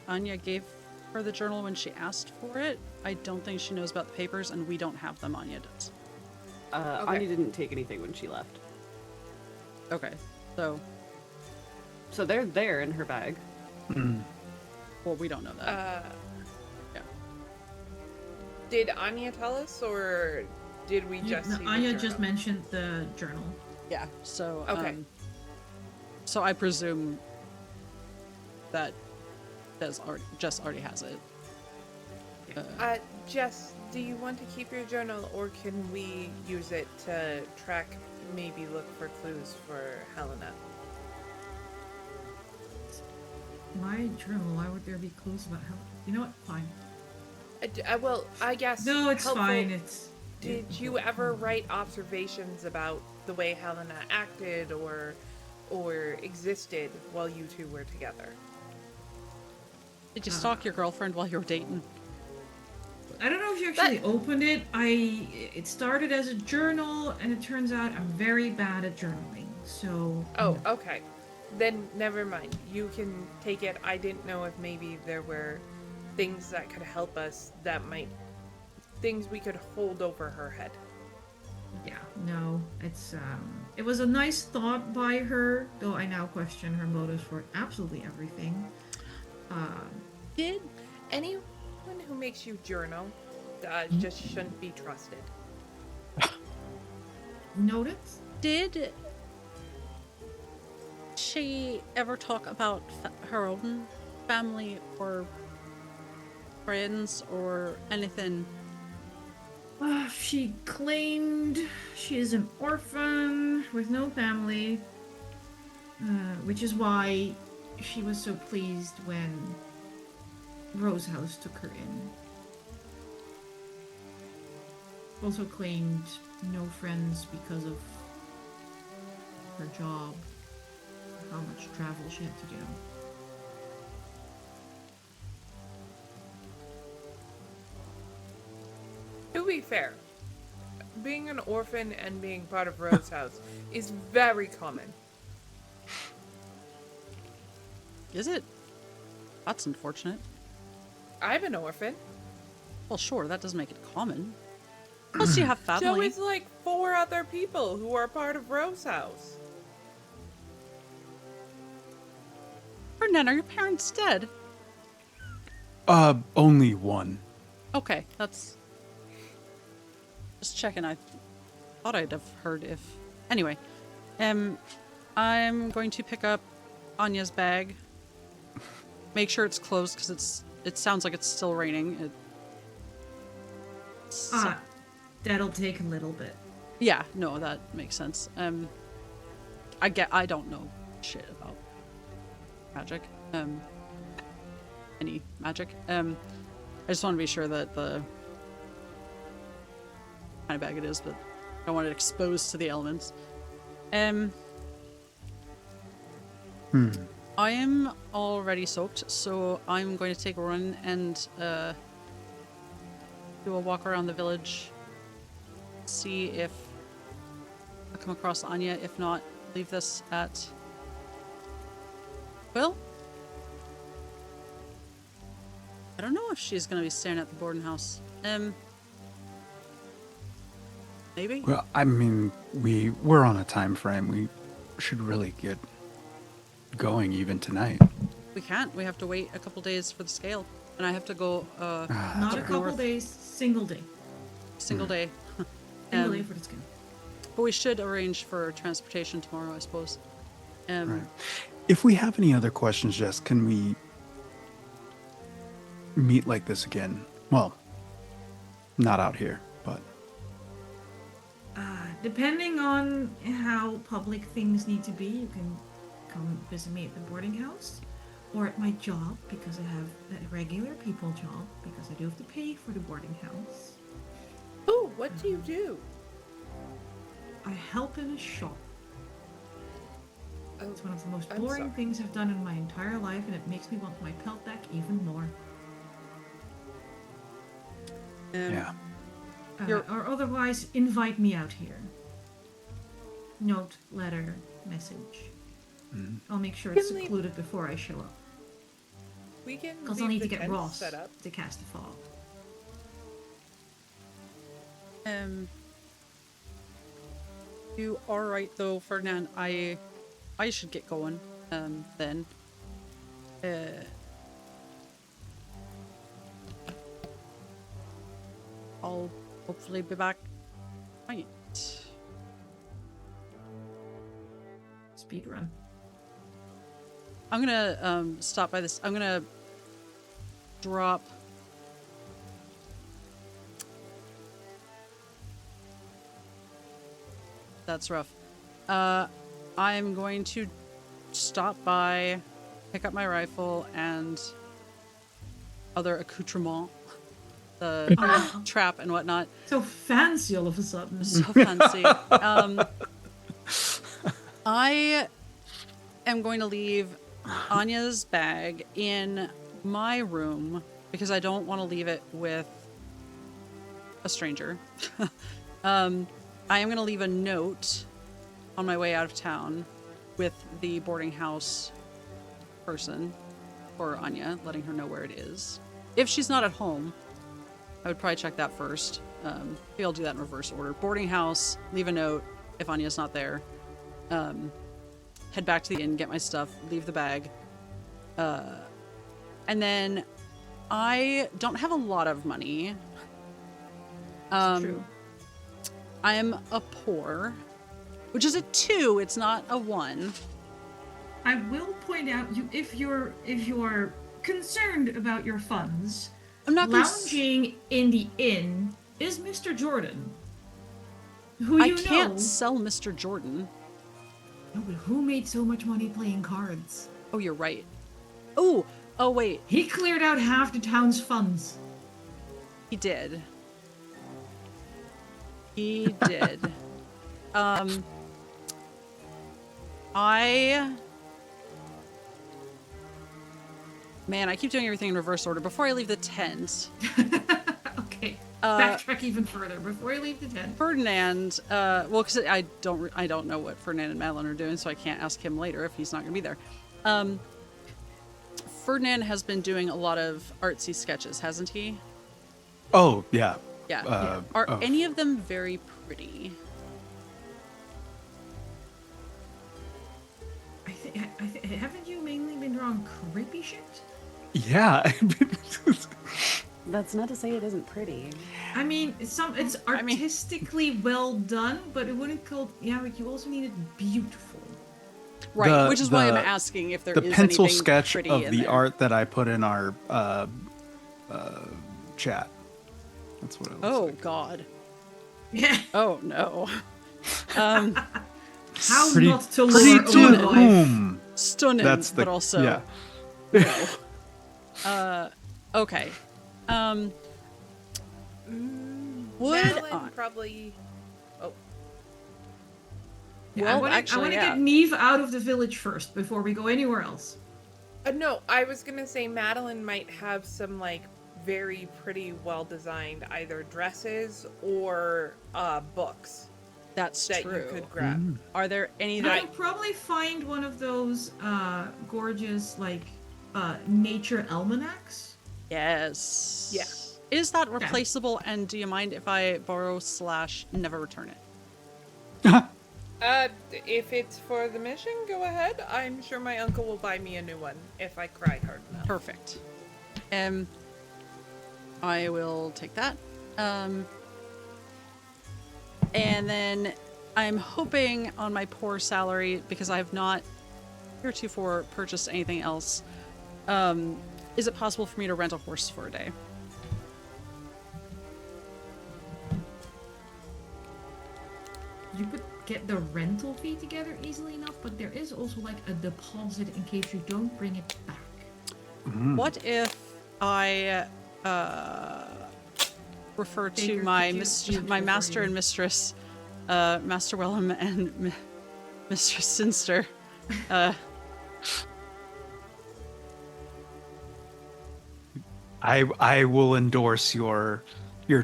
Anya gave her the journal when she asked for it. I don't think she knows about the papers, and we don't have them. Anya does. Okay. Anya didn't take anything when she left. Okay, so So they're there in her bag. well, we don't know that. Yeah. Did Anya tell us, or did we just see the Anya journal? just mentioned the journal. Yeah. So Okay. So I presume that Jess already has it. Jess, do you want to keep your journal, or can we use it to track, maybe look for clues for Helena? My journal, why would there be clues about how... You know what? Fine. Well, I guess. No, it's helpful- fine. It's... Did you ever write observations about the way Helena acted or existed while you two were together? Did you stalk your girlfriend while you were dating? I don't know if you actually opened it. It started as a journal, and it turns out I'm very bad at journaling. So... Oh, okay. Then never mind. You can take it. I didn't know if maybe there were things that could help us things we could hold over her head. Yeah, no, it's it was a nice thought by her, though I now question her motives for absolutely everything. Did Anyone who makes you journal just shouldn't be trusted. Noted? did she ever talk about her own family or friends or anything? She claimed she is an orphan with no family, which is why she was so pleased when Rosehouse took her in. Also claimed no friends because of her job, how much travel she had to do. To be fair, being an orphan and being part of Rose House is very common. Is it? That's unfortunate. I'm an orphan. Well, sure, that doesn't make it common. Plus, you have So family. is like 4 other people who are part of Rose House. Ferdinand, are your parents dead? Only one. Okay, that's... Just checking. I thought I'd have heard if... Anyway, I'm going to pick up Anya's bag. Make sure it's closed, because it sounds like it's still raining. That'll take a little bit. Yeah, no, that makes sense. I don't know shit about magic. Any magic. I just want to be sure that the kind of bag it is, but I don't want it exposed to the elements. I am already soaked, so I'm going to take a run and do a walk around the village. See if I come across Anya. If not, leave this at Will. I don't know if she's gonna be staying at the boarding house. Maybe. Well, I mean, we're on a time frame. We should really get going even tonight. We can't. We have to wait a couple days for the scale, and I have to go. Not a up couple north. days, single day. Single day. Single day for the skin. But we should arrange for transportation tomorrow, I suppose. Right. If we have any other questions, Jess, can we meet like this again? Well, not out here, but Depending on how public things need to be, you can come visit me at the boarding house or at my job, because I have a regular people job, because I do have to pay for the boarding house. Ooh, what do you do? I help in a shop. It's one of the most I'm boring sorry. things I've done in my entire life, and it makes me want my pelt back even more. yeah. Or otherwise, invite me out here. Note, letter, message. I'll make sure it's Can we- secluded before I show up. We can Because leave I'll need the to get tent Ross set up. to cast a fog. You are right though, Ferdinand. I should get going. Then. I'll hopefully be back. Right. Speed run. I'm gonna stop by this. I'm gonna drop. That's rough. I'm going to stop by, pick up my rifle and other accoutrement, the trap and whatnot. So fancy all of a sudden. So fancy. I am going to leave Anya's bag in my room because I don't want to leave it with a stranger. I am going to leave a note on my way out of town with the boarding house person for Anya, letting her know where it is. If she's not at home, I would probably check that first. Maybe I'll do that in reverse order. Boarding house, leave a note if Anya's not there. Head back to the inn, get my stuff, leave the bag. And then I don't have a lot of money. It's true. I am a poor, which is a 2. It's not a 1. I will point out, if you're concerned about your funds, I'm not lounging in the inn is Mr. Jordan, who I you can't know. sell Mr. Jordan. No, but who made so much money playing cards? Oh, you're right. Oh, wait. He cleared out half the town's funds. He did. He did. Man, I keep doing everything in reverse order. Before I leave the tent, Okay. Backtrack even further before you leave the tent. Ferdinand, well, because I don't know what Ferdinand and Madeline are doing, so I can't ask him later if he's not going to be there. Ferdinand has been doing a lot of artsy sketches, hasn't he? Oh, yeah. Yeah. Are any of them very pretty? Haven't you mainly been drawing creepy shit? Yeah. That's not to say it isn't pretty. I mean, it's artistically well done, but it wouldn't call. Yeah, but you also need it beautiful. Right, which is why I'm asking if there is the pencil anything sketch pretty of in the there. art that I put in our chat. That's what it looks Oh, like. God. Yeah. Oh, no. How Pretty- not to Pretty lure a to wife? whom? Stunning, That's the but also yeah. no. Okay. Would Madeline probably. Oh, Yeah, Well, I want actually, to yeah. get Niamh out of the village first before we go anywhere else. no, I was gonna say Madeline might have some like very pretty, well designed either dresses or books That's that true. you could grab. Are there any I that could probably find one of those gorgeous nature almanacs. Yes. Yeah. Is that replaceable, and do you mind if I borrow / never return it? If it's for the mission, go ahead. I'm sure my uncle will buy me a new one if I cry hard enough. Perfect. I will take that. And then I'm hoping on my poor salary, because I have not heretofore purchased anything else, is it possible for me to rent a horse for a day? You could get the rental fee together easily enough, but there is also a deposit in case you don't bring it back. What if I refer to Baker, my could you my refer master you? and mistress, Master Wellham and Mistress Sinster? I will endorse your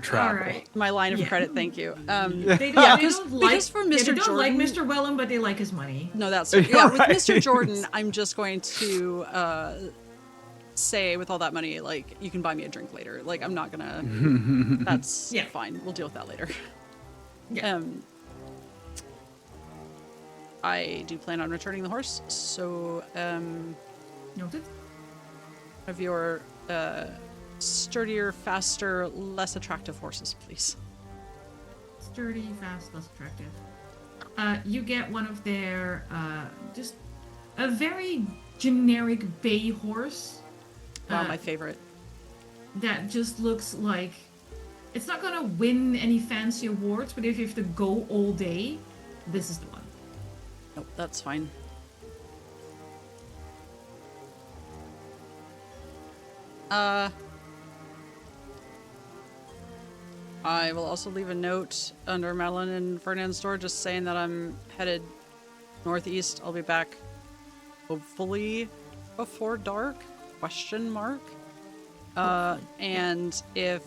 travel. All right. My line of Yeah. credit, thank you. They because don't like for they Mr. don't like Jordan, Mr. Wellham, but they like his money. no, that's yeah. With Right. Mr. Jordan, I'm just going to say with all that money, you can buy me a drink later. I'm not gonna. That's Yeah. fine. We'll deal with that later. Yeah. I do plan on returning the horse, so Noted. of your sturdier, faster, less attractive horses, please. Sturdy, fast, less attractive. You get one of their just a very generic bay horse. Wow, my favorite. That just looks like it's not gonna win any fancy awards, but if you have to go all day, this is the one. Nope, that's fine. I will also leave a note under Madeline and Ferdinand's door just saying that I'm headed northeast. I'll be back hopefully before dark? ? And if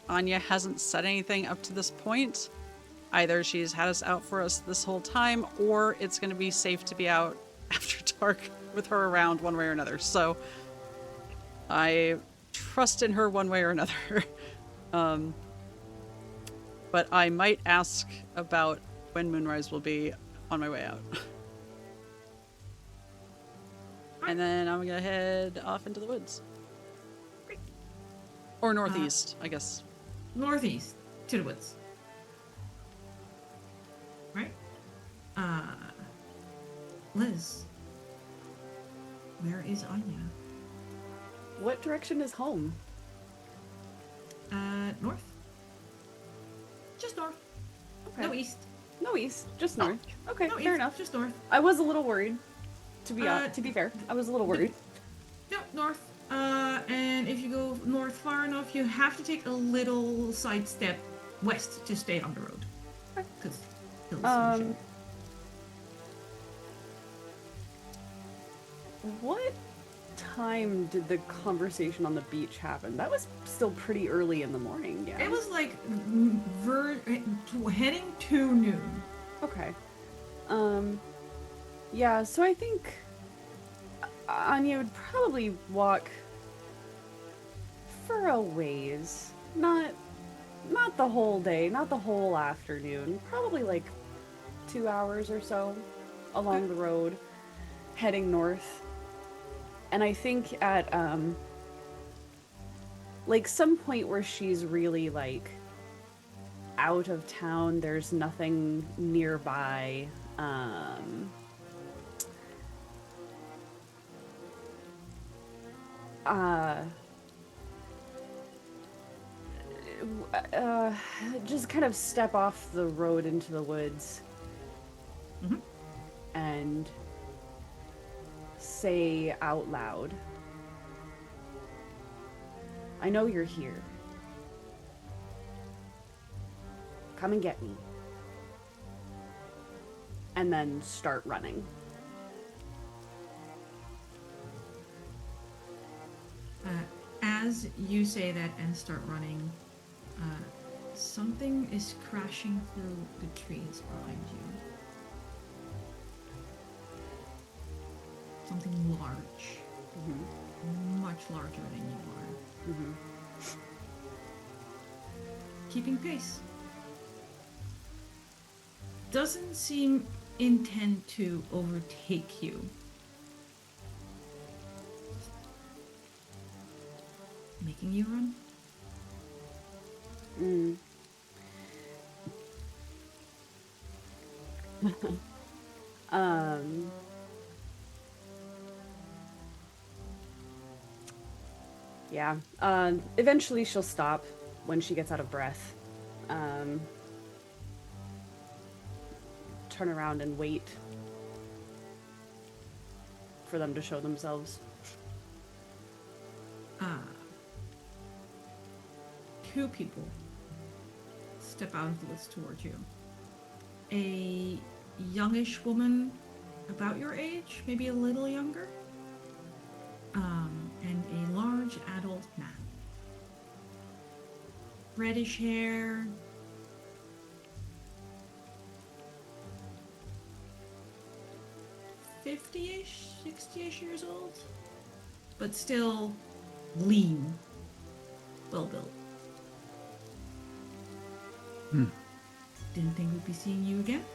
Anya hasn't said anything up to this point, either she's had us out for us this whole time, or it's going to be safe to be out after dark with her around one way or another. So I trust in her one way or another. But I might ask about when moonrise will be on my way out. And then I'm going to head off into the woods. Or northeast, I guess. Northeast to the woods. Right? Liz. Where is Anya? What direction is home? North. Just north. Okay. No east. No east, just north. Okay, No fair east, enough. just north. I was a little worried. To be Uh, fair, I was a little worried. No, north. And if you go north far enough, you have to take a little side step west to stay on the road. Okay. Because hills and shit. What time did the conversation on the beach happen? That was still pretty early in the morning, yeah. It was like heading to noon. Okay. Yeah, so I think Anya would probably walk for a ways. Not the whole day, not the whole afternoon. Probably like 2 hours or so along the road, heading north. And I think at like some point where she's really like out of town, there's nothing nearby. Just kind of step off the road into the woods and say out loud, I know you're here. Come and get me. And then start running. As you say that and start running, something is crashing through the trees behind you. Something large. Much larger than you are. Keeping pace. Doesn't seem intent to overtake you. Making you run? Yeah. Eventually she'll stop when she gets out of breath. Turn around and wait for them to show themselves. Two people step out of the woods towards you. A youngish woman about your age, maybe a little younger, and a large adult man. Reddish hair, '50-ish, '60-ish years old, but still lean, well built. Didn't think we'd be seeing you again.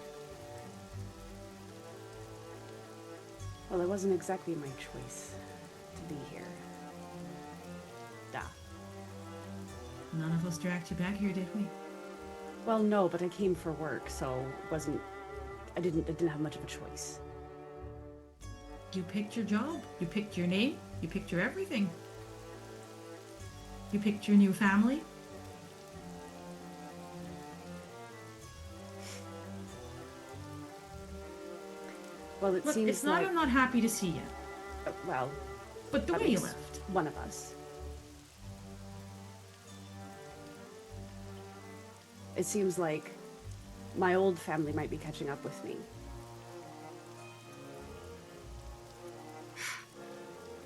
Well, it wasn't exactly my choice to be here. Duh. None of us dragged you back here, did we? Well, no, but I came for work, so I didn't have much of a choice. You picked your job. You picked your name. You picked your everything. You picked your new family. Well, it Look, seems it's not like... I'm not happy to see you, well, but the at way you least left. one of us. It seems like my old family might be catching up with me.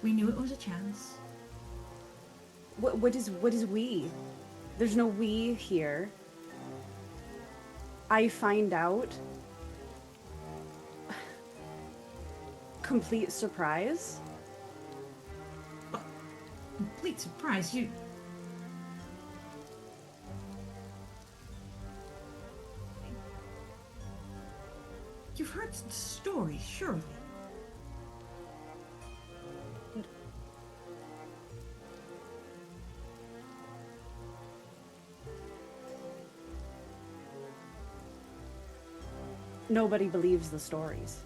We knew it was a chance. What is we? There's no we here. I find out. Complete surprise. Complete surprise. You've heard the story, surely. Nobody believes the stories.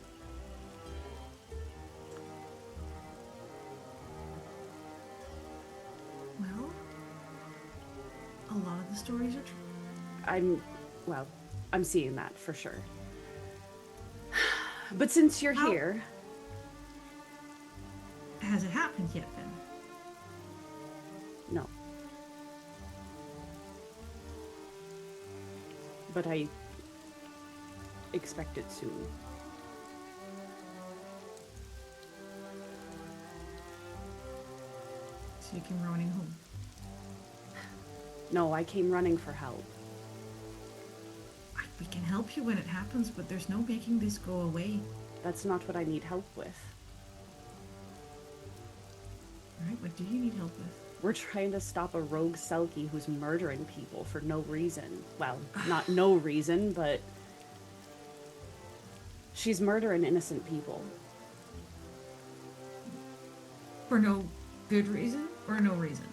Well, a lot of the stories are true. I'm seeing that for sure. But since you're How- here, Has it happened yet then? no. But I expect it soon. So you came running home. No, I came running for help. We can help you when it happens, but there's no making this go away. That's not what I need help with. Alright, what do you need help with? We're trying to stop a rogue Selkie who's murdering people for no reason. Well, not no reason, but she's murdering innocent people. For no good reason or no reason?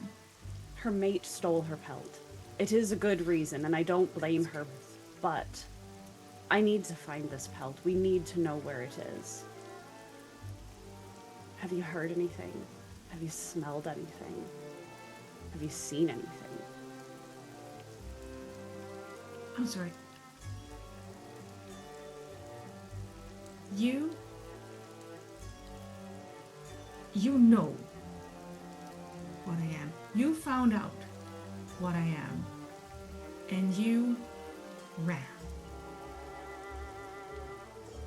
Her mate stole her pelt. It is a good reason, and I don't blame her, but I need to find this pelt. We need to know where it is. Have you heard anything? Have you smelled anything? Have you seen anything? I'm sorry. You know what I am. You found out what I am. And you ran.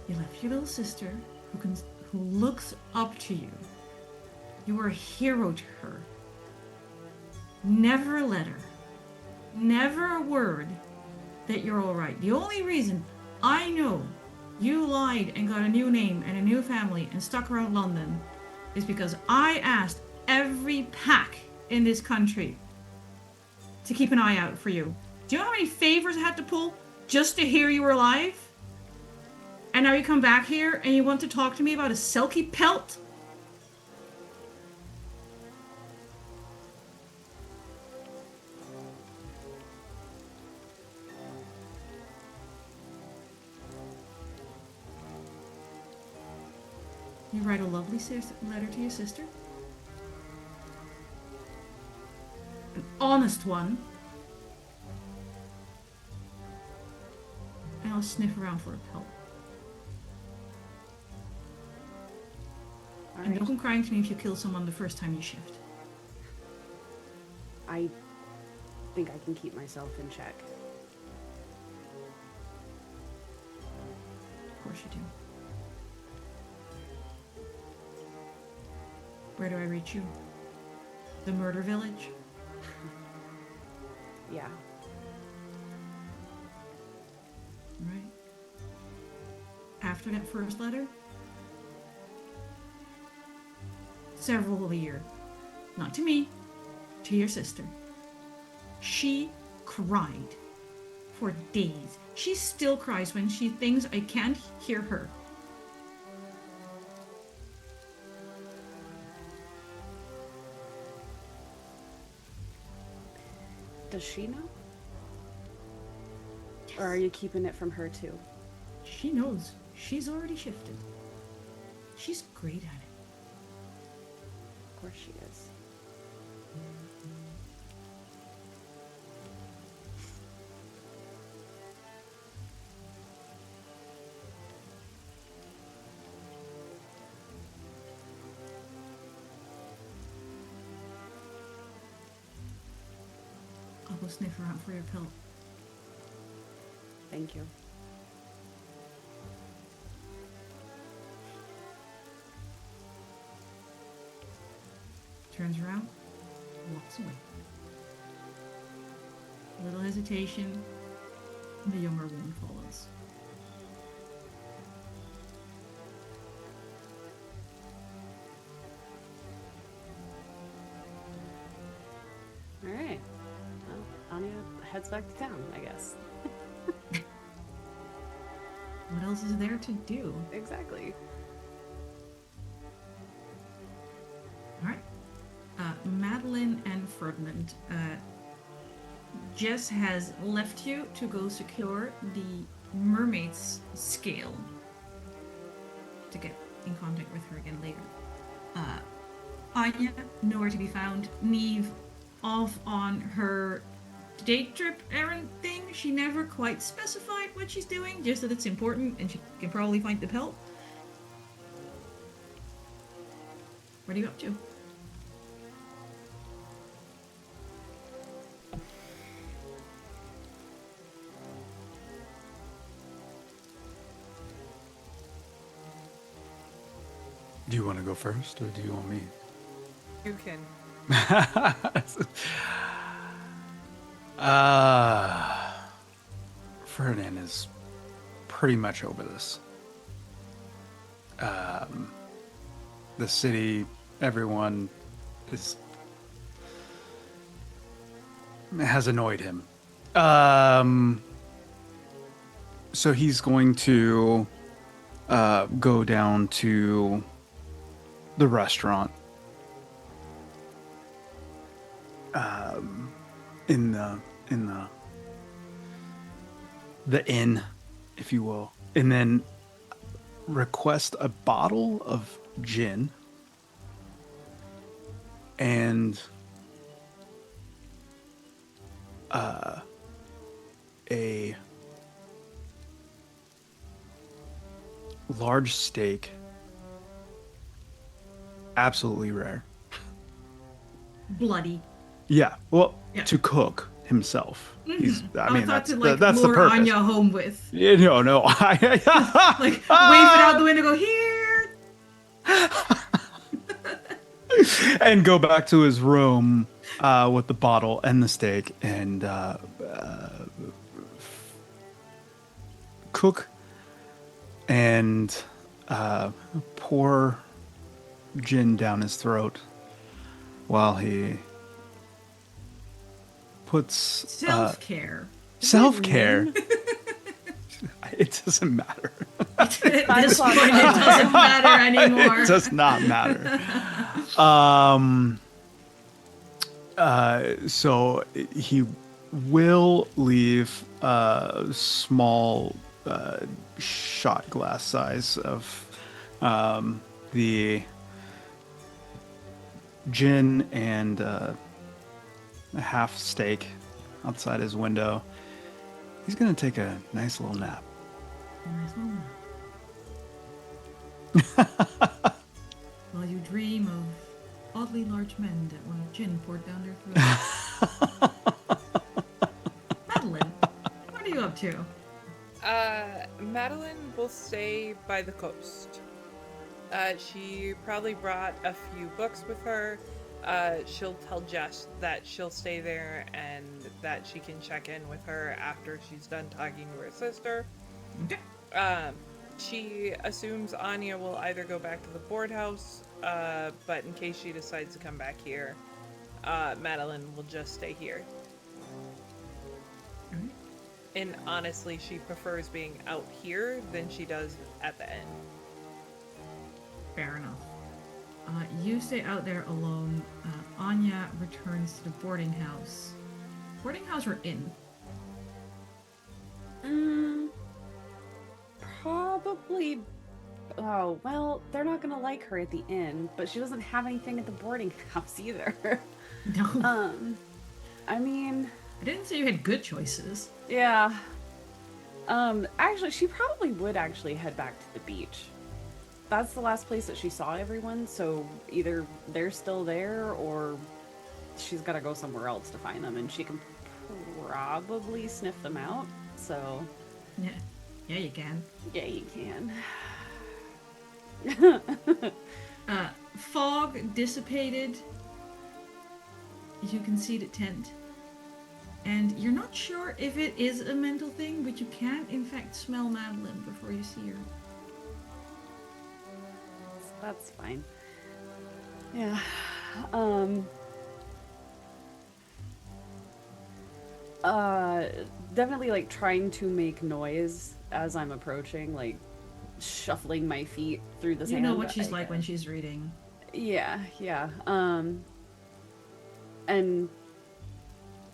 You left your little sister who looks up to you. You were a hero to her. Never a letter. Never a word that you're alright. The only reason I know you lied and got a new name and a new family and stuck around London is because I asked every pack in this country to keep an eye out for you. Do you know how many favors I had to pull just to hear you were alive? And now you come back here and you want to talk to me about a Selkie pelt? You write a lovely letter to your sister. An honest one. And I'll sniff around for a pelt. And don't come crying to me if you kill someone the first time you shift. I think I can keep myself in check. Of course you do. Where do I reach you? The murder village? Yeah. Right. After that first letter? Several a year. Not to me, to your sister. She cried for days. She still cries when she thinks I can't hear her. Does she know? Or are you keeping it from her too? She knows. She's already shifted. She's great at it. Of course she is. I'll go sniff around for your pelt. Thank you. Turns around, walks away. A little hesitation, and the younger woman follows. All right. Well, Anya heads back to town, I guess. What else is there to do? Exactly. Alright. Madeline and Ferdinand. Jess has left you to go secure the mermaid's scale to get in contact with her again later. Aine, nowhere to be found. Niamh, off on her date trip errand thing. She never quite specified what she's doing, just that it's important and she can probably find the pelt. What are you up to? Do you want to go first, or do you want me? You can. Ferdinand is pretty much over this. The city, everyone has annoyed him. So he's going to go down to the restaurant in the inn, if you will, and then request a bottle of gin and a large steak, absolutely rare. Bloody. Yeah, well, Yeah. to cook himself. He's, I mean, thought that's to, like, that's the lure purpose. Anya home with. Yeah, no. Like, wave it out the window, go, here! And go back to his room with the bottle and the steak and cook and pour gin down his throat while he puts Self-care. self-care. It doesn't matter. At this point, it doesn't matter anymore. It does not matter. So he will leave a small shot glass size of the gin and a half steak outside his window. He's gonna take a nice little nap. Nice little While you dream of oddly large men that want gin poured down their throats. Madeline, what are you up to? Madeline will stay by the coast. She probably brought a few books with her. She'll tell Jess that she'll stay there and that she can check in with her after she's done talking to her sister. Okay. She assumes Anya will either go back to the board house, but in case she decides to come back here, Madeline will just stay here. Alright. And honestly, she prefers being out here than she does at the end. Fair enough. You stay out there alone. Anya returns to the boarding house. Boarding house or inn? Probably. Oh, well, they're not gonna like her at the inn, but she doesn't have anything at the boarding house either. No. I mean, I didn't say you had good choices. yeah. Actually, she probably would actually head back to the beach. That's the last place that she saw everyone, so either they're still there or she's gotta go somewhere else to find them, and she can probably sniff them out, so... Yeah. Yeah, you can. Yeah, you can. Fog dissipated. You can see the tent. And you're not sure if it is a mental thing, but you can in fact smell Madeline before you see her. That's fine. Yeah. Definitely like trying to make noise as I'm approaching, like shuffling my feet through the You sand. know what she's like when she's reading. Yeah. And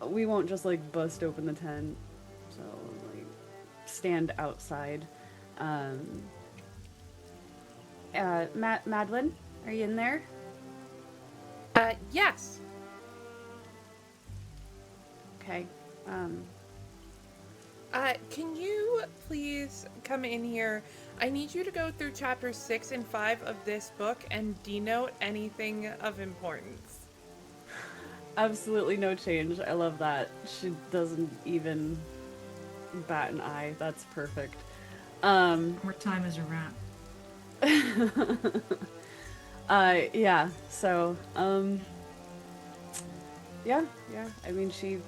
we won't just like bust open the tent. So like stand outside. Madeline, are you in there? Yes. Okay. Can you please come in here? I need you to go through chapters 6 and 5 of this book and denote anything of importance. Absolutely no change. I love that. She doesn't even bat an eye. That's perfect. More time as a rat. Yeah, so, yeah. I mean, she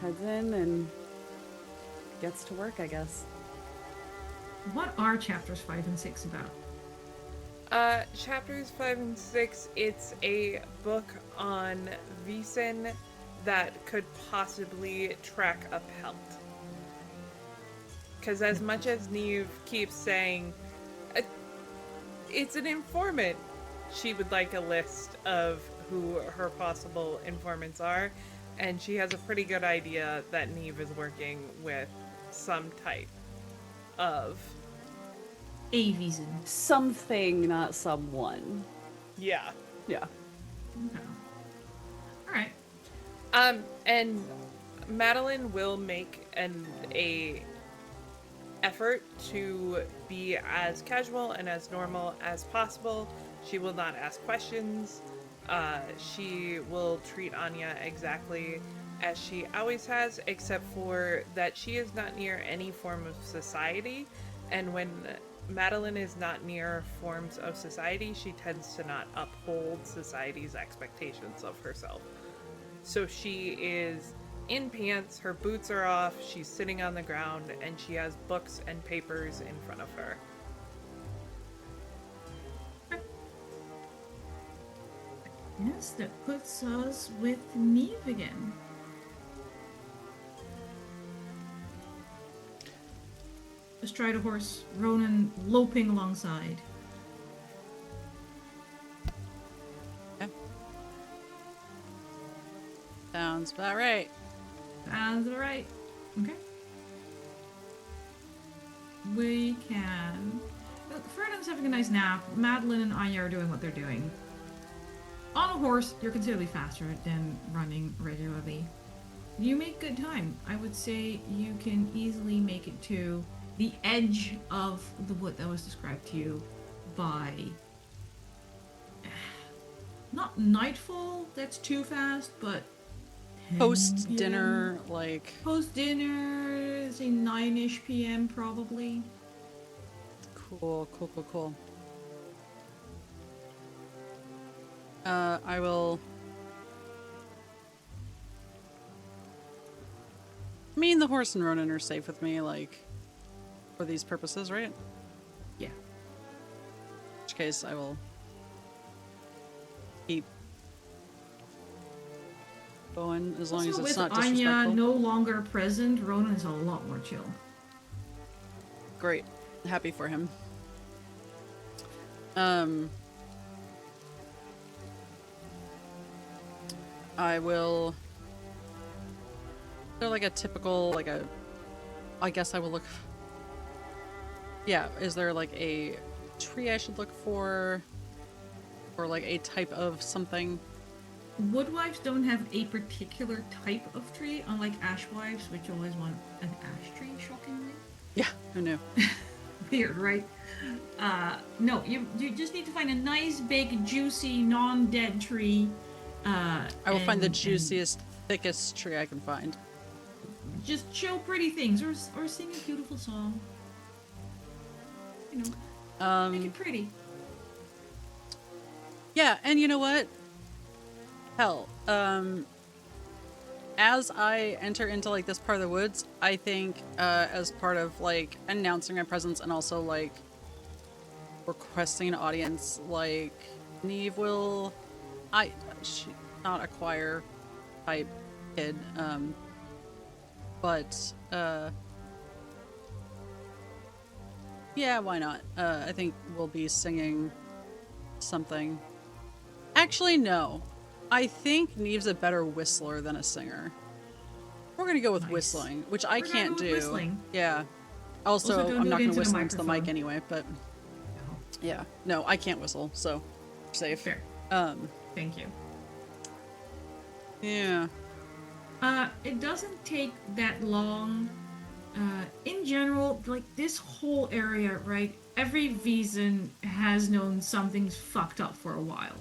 heads in and gets to work, I guess. What are chapters 5 and 6 about? Chapters 5 and 6, it's a book on Vaesen that could possibly track a pelt. Because as much as Niamh keeps saying, it's an informant, she would like a list of who her possible informants are, and she has a pretty good idea that Niamh is working with some type of... A Vaesen. Something, not someone. Yeah. Yeah. Okay. Alright. And Madeline will make a effort to be as casual and as normal as possible. She will not ask questions. She will treat Anya exactly as she always has, except for that she is not near any form of society, and when Madeline is not near forms of society, she tends to not uphold society's expectations of herself. So she is in pants, her boots are off, she's sitting on the ground, and she has books and papers in front of her. Yes, that puts us with Niamh again. Astride a horse, Ronan loping alongside. Okay. Sounds about right. Sounds right. Okay. We can... Ferdinand's having a nice nap. Madeline and Aine are doing what they're doing. On a horse, you're considerably faster than running regularly. You make good time. I would say you can easily make it to the edge of the wood that was described to you by... not nightfall, that's too fast, but... Post dinner, like. Post dinner, say 9-ish p.m. probably. Cool. I will. I mean, the horse and Ronan are safe with me, like, for these purposes, right? Yeah. In which case, I will keep going as long Also, as it's with not Aine disrespectful. no longer present, Ronan is a lot more chill. Great. Happy for him. I will... They're like a typical, like a... I guess I will look... Yeah, is there like a tree I should look for? Or like a type of something? Woodwives don't have a particular type of tree, unlike ashwives, which always want an ash tree, shockingly. Yeah, who knew? Weird, right? No, you just need to find a nice, big, juicy, non-dead tree. I will find the juiciest, thickest tree I can find. Just show pretty things, or sing a beautiful song. You know, make it pretty. Yeah, and you know what? Hell, as I enter into like this part of the woods, I think as part of like announcing my presence and also like requesting an audience, like Niamh will, she not a choir type kid, but yeah, why not? I think we'll be singing something. Actually, no. I think Niamh's a better whistler than a singer. We're gonna go with Nice. whistling, which I We're gonna can't go with do. whistling. Yeah. Also, don't I'm do not it gonna into the whistle into the mic microphone. anyway, but yeah. No, I can't whistle, so we're safe. Fair. Thank you. Yeah. It doesn't take that long. In general, like this whole area, right? Every Vaesen has known something's fucked up for a while.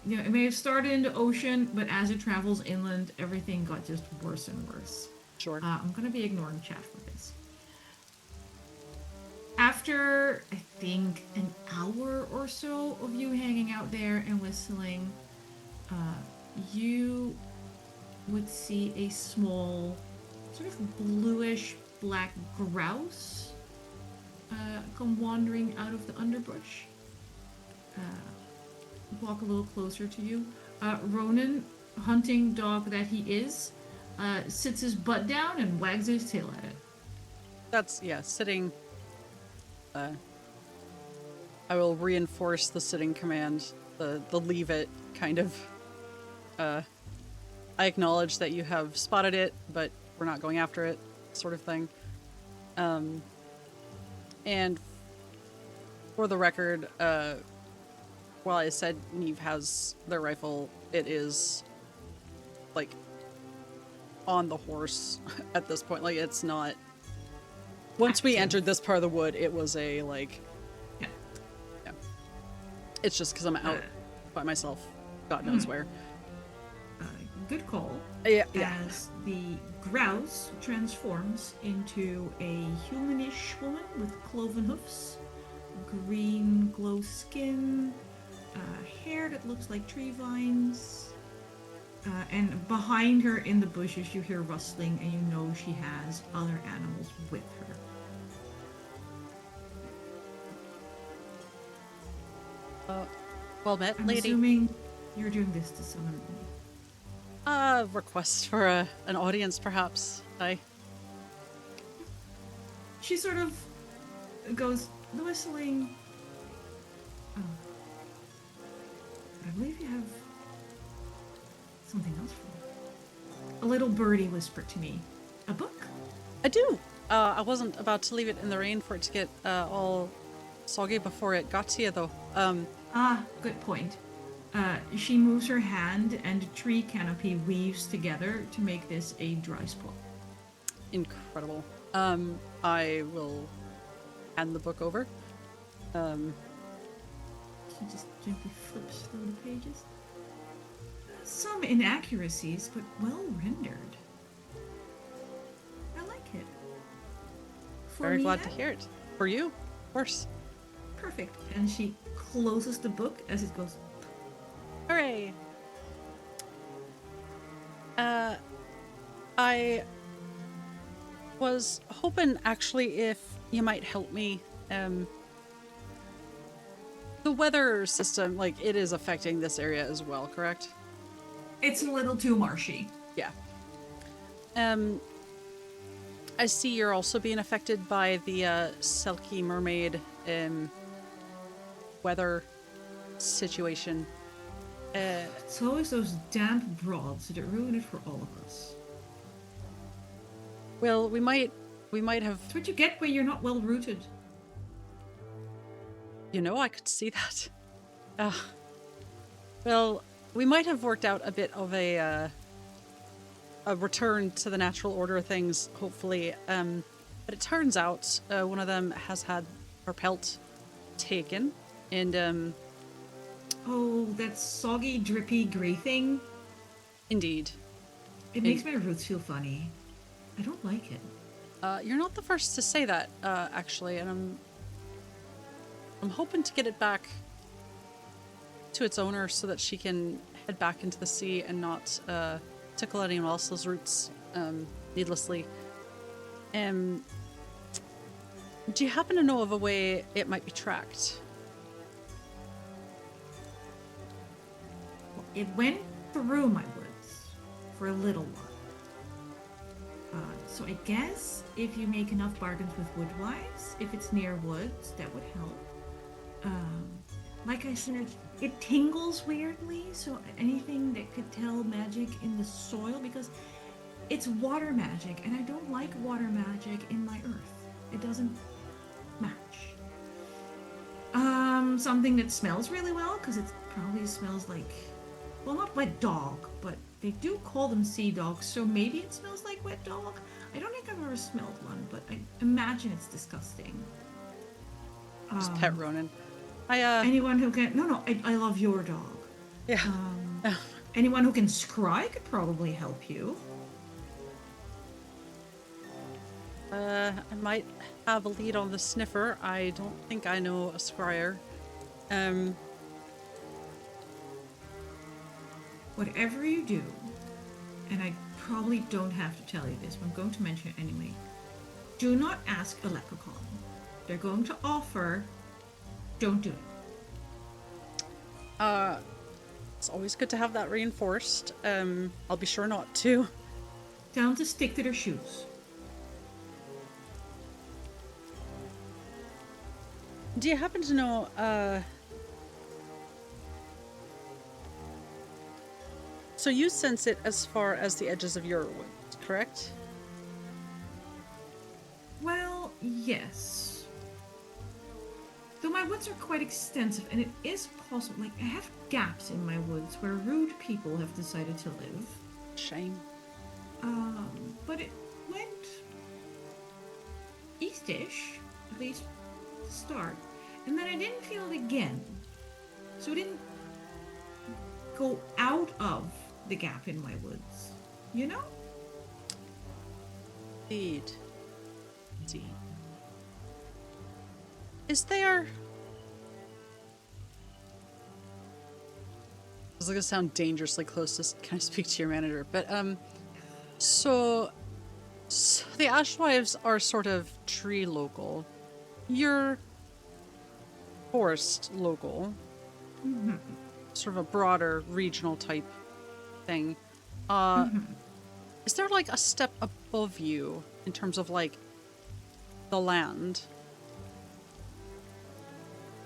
It may have started in the ocean, but as it travels inland, everything got just worse and worse. Sure. I'm gonna be ignoring chat for this. After, I think, an hour or so of you hanging out there and whistling, you would see a small, sort of bluish black grouse come wandering out of the underbrush. Walk a little closer to you. Ronan, hunting dog that he is, sits his butt down and wags his tail at it. That's, yeah, sitting. I will reinforce the sitting command, the leave it kind of. I acknowledge that you have spotted it, but we're not going after it, sort of thing. And for the record, while I said Niamh has their rifle, it is like on the horse at this point. Like it's not. Once we entered this part of the wood, it was a like. Yeah. Yeah. It's just because I'm out by myself, God knows where. Good call. Yeah. As the grouse transforms into a humanish woman with cloven hoofs, green glow skin, hair that looks like tree vines, and behind her in the bushes you hear rustling and you know she has other animals with her. Well met, I'm lady. assuming you're doing this to summon me. Request for an audience, perhaps. She sort of goes, the whistling. Oh. I believe you have something else for me. A little birdie whispered to me. A book? I do. I wasn't about to leave it in the rain for it to get all soggy before it got to you, though. Good point. She moves her hand and a tree canopy weaves together to make this a dry spot. Incredible. I will hand the book over. She just gently flips through the pages. Some inaccuracies, but well rendered. I like it. For Very me, glad to then? hear it. For you, of course. Perfect. And she closes the book as it goes. Hooray! I was hoping, actually, if you might help me. The weather system, like, it is affecting this area as well, correct? It's a little too marshy. Yeah. I see you're also being affected by the Silky Mermaid weather situation. It's always those damp broads that ruin it for all of us. Well, we might have. It's what you get when you're not well rooted. You know, I could see that. Well, we might have worked out a bit of a return to the natural order of things, hopefully. But it turns out one of them has had her pelt taken, and Oh, that soggy, drippy, gray thing. indeed, It makes my roots feel funny. I don't like it. you're not the first to say that, actually, and I'm hoping to get it back to its owner so that she can head back into the sea and not tickle anyone else's roots needlessly. Do you happen to know of a way it might be tracked? It went through my woods for a little while. So I guess if you make enough bargains with woodwives, if it's near woods, that would help. Like I said, it tingles weirdly, so anything that could tell magic in the soil, because it's water magic, and I don't like water magic in my earth. It doesn't match. Something that smells really well, because it probably smells like, well, not wet dog, but they do call them sea dogs, so maybe it smells like wet dog. I don't think I've ever smelled one, but I imagine it's disgusting. Just pet Ronan. Anyone who can, no, I love your dog. Yeah. Anyone who can scry could probably help you. I might have a lead on the sniffer. I don't think I know a scryer. Whatever you do, and I probably don't have to tell you this, but I'm going to mention it anyway. Do not ask a leprechaun. They're going to offer. Don't do it. It's always good to have that reinforced. I'll be sure not to. Tell them to stick to their shoes. Do you happen to know, so you sense it as far as the edges of your woods, correct? Well, yes. Though my woods are quite extensive, and it is possible, like, I have gaps in my woods where rude people have decided to live. Shame. But it went eastish, at least to start, and then I didn't feel it again. So it didn't go out of the gap in my woods, you know? Indeed. See. Is there... This is going to sound dangerously close to kind of speak to your manager, but so the Ashwives are sort of tree local. You're forest local. Mm-hmm. Sort of a broader regional type thing. Is there like a step above you in terms of like the land?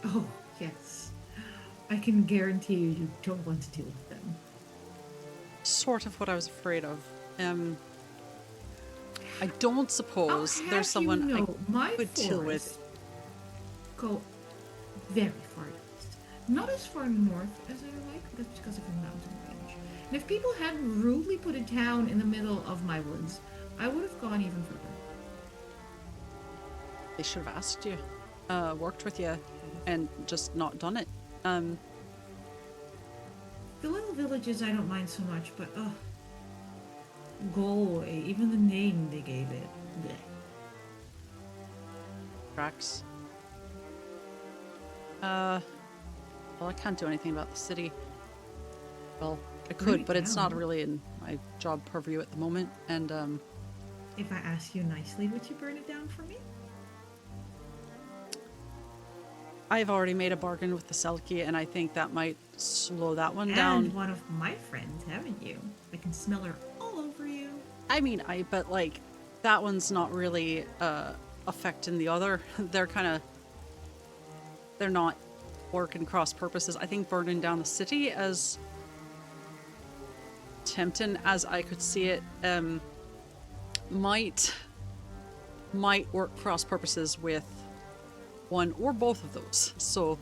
Oh, yes. I can guarantee you don't want to deal with them. Sort of what I was afraid of. I don't suppose there's someone I could deal with. Go very far east. Not as far north as I like, but that's because of the mountain range. And if people hadn't rudely put a town in the middle of my woods, I would have gone even further. They should have asked you, worked with you, and just not done it. The little villages I don't mind so much, but Galway, even the name they gave it. Blech. Tracks. Well, I can't do anything about the city. Well, I Bring could, it but it's not down. really in my job purview at the moment, and If I ask you nicely, would you burn it down for me? I've already made a bargain with the Selkie, and I think that might slow that one down. And one of my friends, haven't you? I can smell her all over you. I mean, but like, that one's not really affecting the other. They're not working cross purposes. I think burning down the city, as tempting as I could see it, might work cross purposes with one or both of those. So,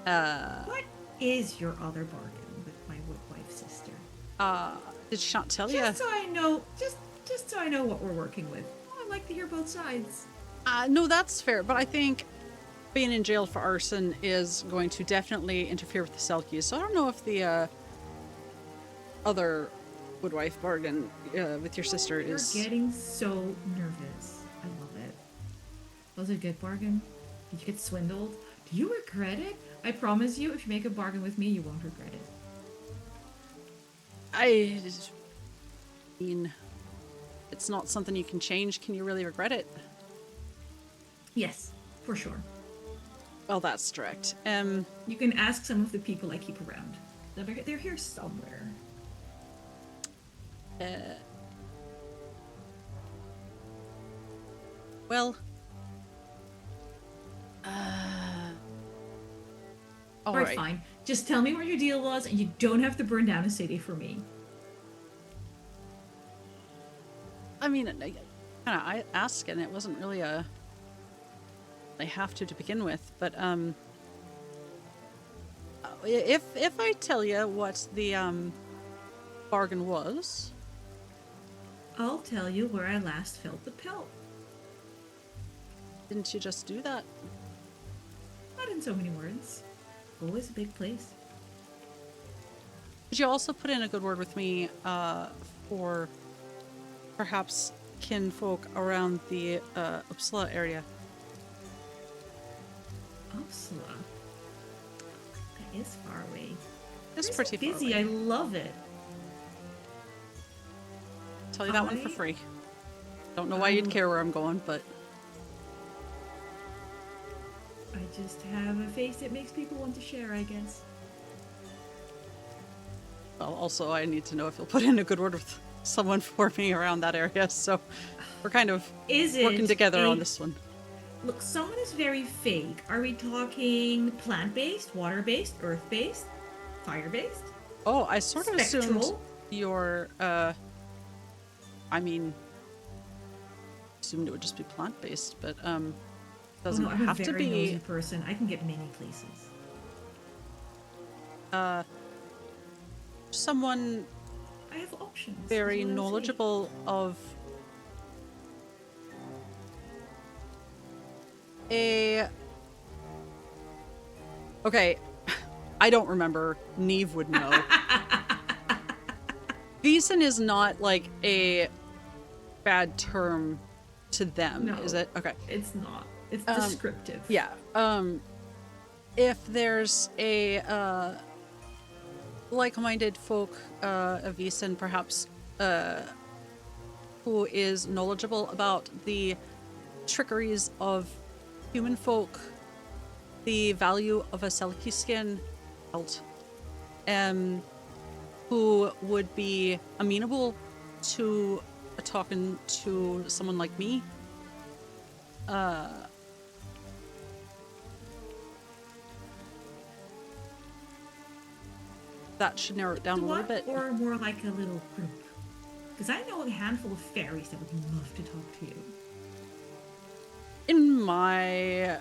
What is your other bargain with my woodwife sister? did she not tell you? Just so I know, just so I know what we're working with. Oh, I like to hear both sides. No, that's fair, but I think being in jail for arson is going to definitely interfere with the Selkies. So I don't know if the other woodwife bargain with your sister is... You're getting so nervous. I love it. Was it a good bargain? Did you get swindled? Do you regret it? I promise you, if you make a bargain with me, you won't regret it. I mean, it's not something you can change. Can you really regret it? Yes, for sure. Well, that's direct. You can ask some of the people I keep around. They're here somewhere. Well, all Alright, right. fine. Just tell me what your deal was, and you don't have to burn down a city for me. I mean, I asked, and it wasn't really a I have to begin with, but if I tell you what the bargain was, I'll tell you where I last felt the pelt. didn't you just do that? Not in so many words. Always a big place. Could you also put in a good word with me for perhaps kinfolk around the Uppsala area? Uppsala. That is far away. It's It's pretty far busy. away. I love it. Tell you that one for I- free. Don't know why you'd care where I'm going, but I just have a face that makes people want to share, I guess. well, also I need to know if you'll put in a good word with someone for me around that area. So we're kind of Is it working together a- on this one. Look, someone is very vague. Are we talking plant-based, water-based, earth-based, fire-based? Oh, I sort of assumed Spectral? your I mean, assumed it would just be plant-based, but Oh doesn't no, I'm a have to very nosy be person. I can get many places. someone I have options. is very what I'm saying. knowledgeable of a okay. I don't remember. Niamh would know. Vaesen is not like a bad term to them, No. is it? Okay. It's not. It's Um, descriptive. Yeah. If there's a like-minded folk of Vaesen, perhaps who is knowledgeable about the trickeries of human folk, the value of a selkie skin belt, who would be amenable to talking to someone like me. That should narrow it down a little One bit. or more like a little group. Because I know a handful of fairies that would love to talk to you. In my...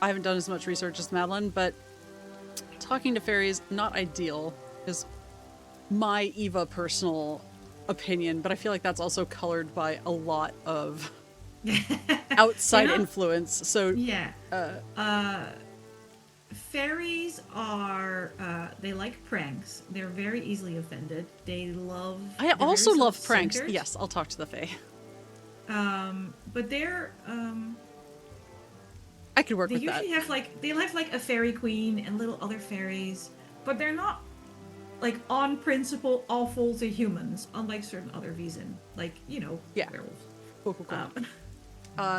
I haven't done as much research as Madeline, but talking to fairies, not ideal, is my Eva personal opinion, but I feel like that's also colored by a lot of outside They're not- influence. So Yeah. Fairies are, they like pranks. They're very easily offended. They love... I they're very also love pranks. self-centered. Yes, I'll talk to the fae. But they're, I could work they with that. usually have like, they have like a fairy queen and little other fairies, but they're not like on principle awful to humans, unlike certain other Vaesen, like, you know, Yeah. werewolves. Cool, cool, cool.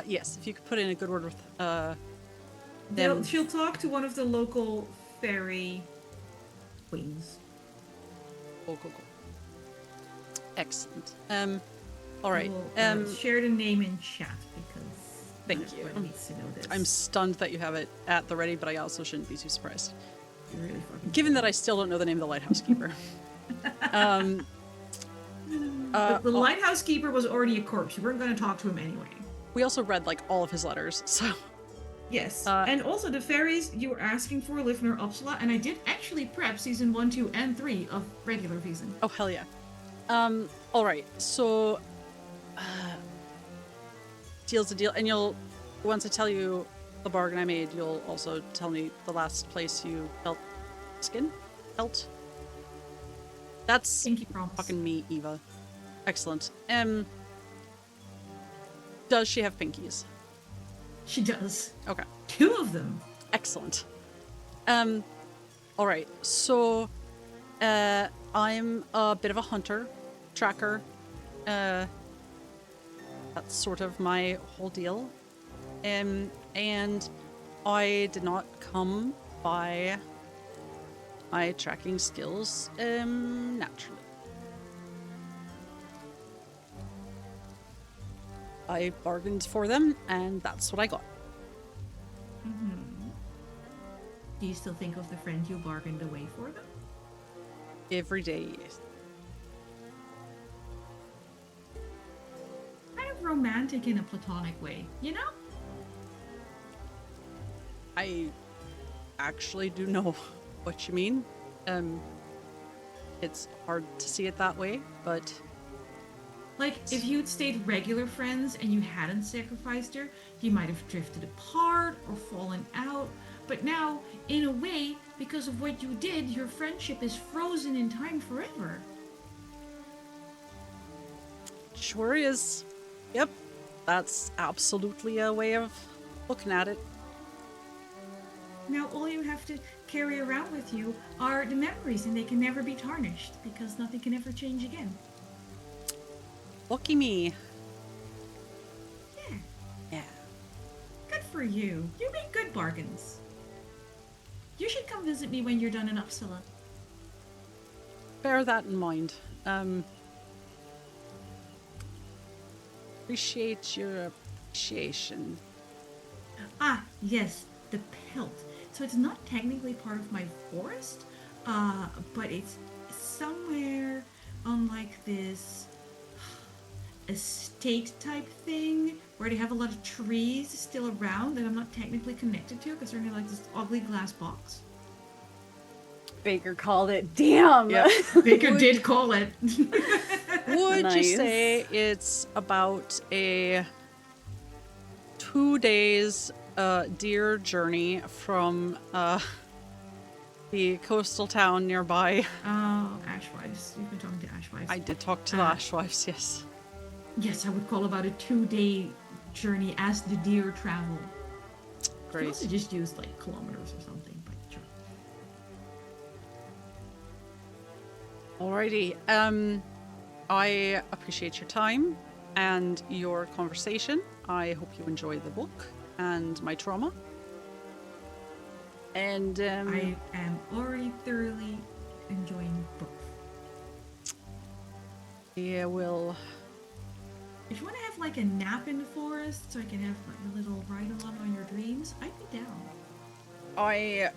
Yes, if you could put in a good word with them. She'll talk to one of the local fairy queens. Cool, cool, cool. Excellent. All right. We'll, share the name in chat because Thank you. everyone needs to know this. I'm stunned that you have it at the ready, but I also shouldn't be too surprised. You're really fucking Given that I still don't know the name of the lighthouse keeper. the lighthouse keeper was already a corpse. You weren't going to talk to him anyway. We also read like all of his letters, so Yes. Uh, And also the fairies you were asking for live near Uppsala, and I did actually prep season 1, 2, and 3 of regular Vaesen. oh hell yeah. All right. So deal's a deal, and you'll once I tell you the bargain I made, you'll also tell me the last place you felt skin felt. That's Pinky promise. fucking me, Eva. Excellent. Does she have pinkies? She does. Okay. 2 of them. Excellent. All right. So, I'm a bit of a hunter, tracker. That's sort of my whole deal. And I did not come by my tracking skills, naturally. I bargained for them, and that's what I got. Do you still think of the friend you bargained away for them? Every day. of romantic in a platonic way, you know? I actually do know what you mean. It's hard to see it that way, but Like, if you'd stayed regular friends and you hadn't sacrificed her, you might have drifted apart or fallen out. But now, in a way, because of what you did, your friendship is frozen in time forever. sure is. Yep, that's absolutely a way of looking at it. Now, all you have to carry around with you are the memories, and they can never be tarnished because nothing can ever change again. Lucky me. Yeah, Yeah. good for you. You make good bargains. You should come visit me when you're done in Uppsala. Bear that in mind. Appreciate your appreciation. Ah, yes, the pelt. So it's not technically part of my forest, but it's somewhere on like this estate type thing where they have a lot of trees still around that I'm not technically connected to because they're in like this ugly glass box. Baker called it. Damn. Yep. Baker did call it. Would you Nice. say it's about a 2 days deer journey from the coastal town nearby? Oh, Ashwives. You've been talking to Ashwives. I did talk to the Ashwives, yes. Yes, I would call about a 2-day journey as the deer travel. You Great. also just use like kilometers or something, but sure. Alrighty. I appreciate your time and your conversation. I hope you enjoy the book and my trauma. And I am already thoroughly enjoying both. yeah, will. If you want to have like a nap in the forest so I can have like a little ride along on your dreams, I'd be down. I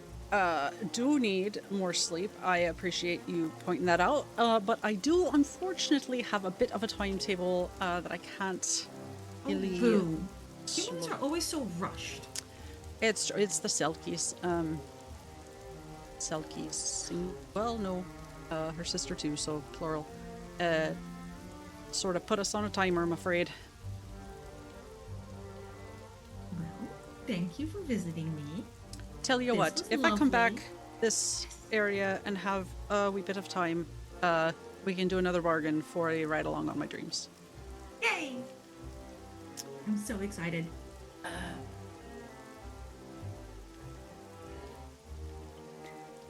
do need more sleep. I appreciate you pointing that out. But I do unfortunately have a bit of a timetable that I can't really. Oh, boo. Humans slow- are always so rushed. It's the Selkies. Selkies. Well, no, her sister too. So plural. Sort of put us on a timer, I'm afraid. Well, thank you for visiting me. Tell you This what, was if I come back lovely. this area and have a wee bit of time, we can do another bargain for a ride along on my dreams. Yay! I'm so excited.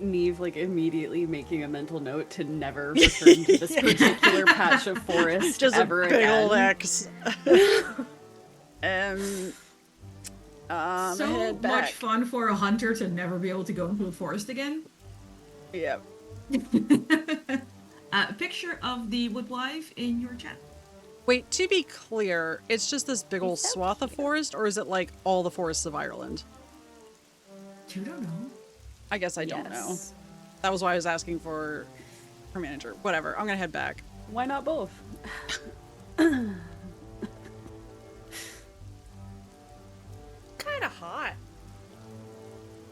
Niamh like immediately making a mental note to never return to this particular patch of forest Just ever a big again. old X. So head back. much fun for a hunter to never be able to go into the forest again. Yep. A picture of the woodwife in your chat. Wait, to be clear, it's just this big old so swath of forest, or is it like all the forests of Ireland? You don't know. I guess I don't know. Yes. That was why I was asking for her manager. Whatever, I'm gonna head back. Why not both? Kind of hot.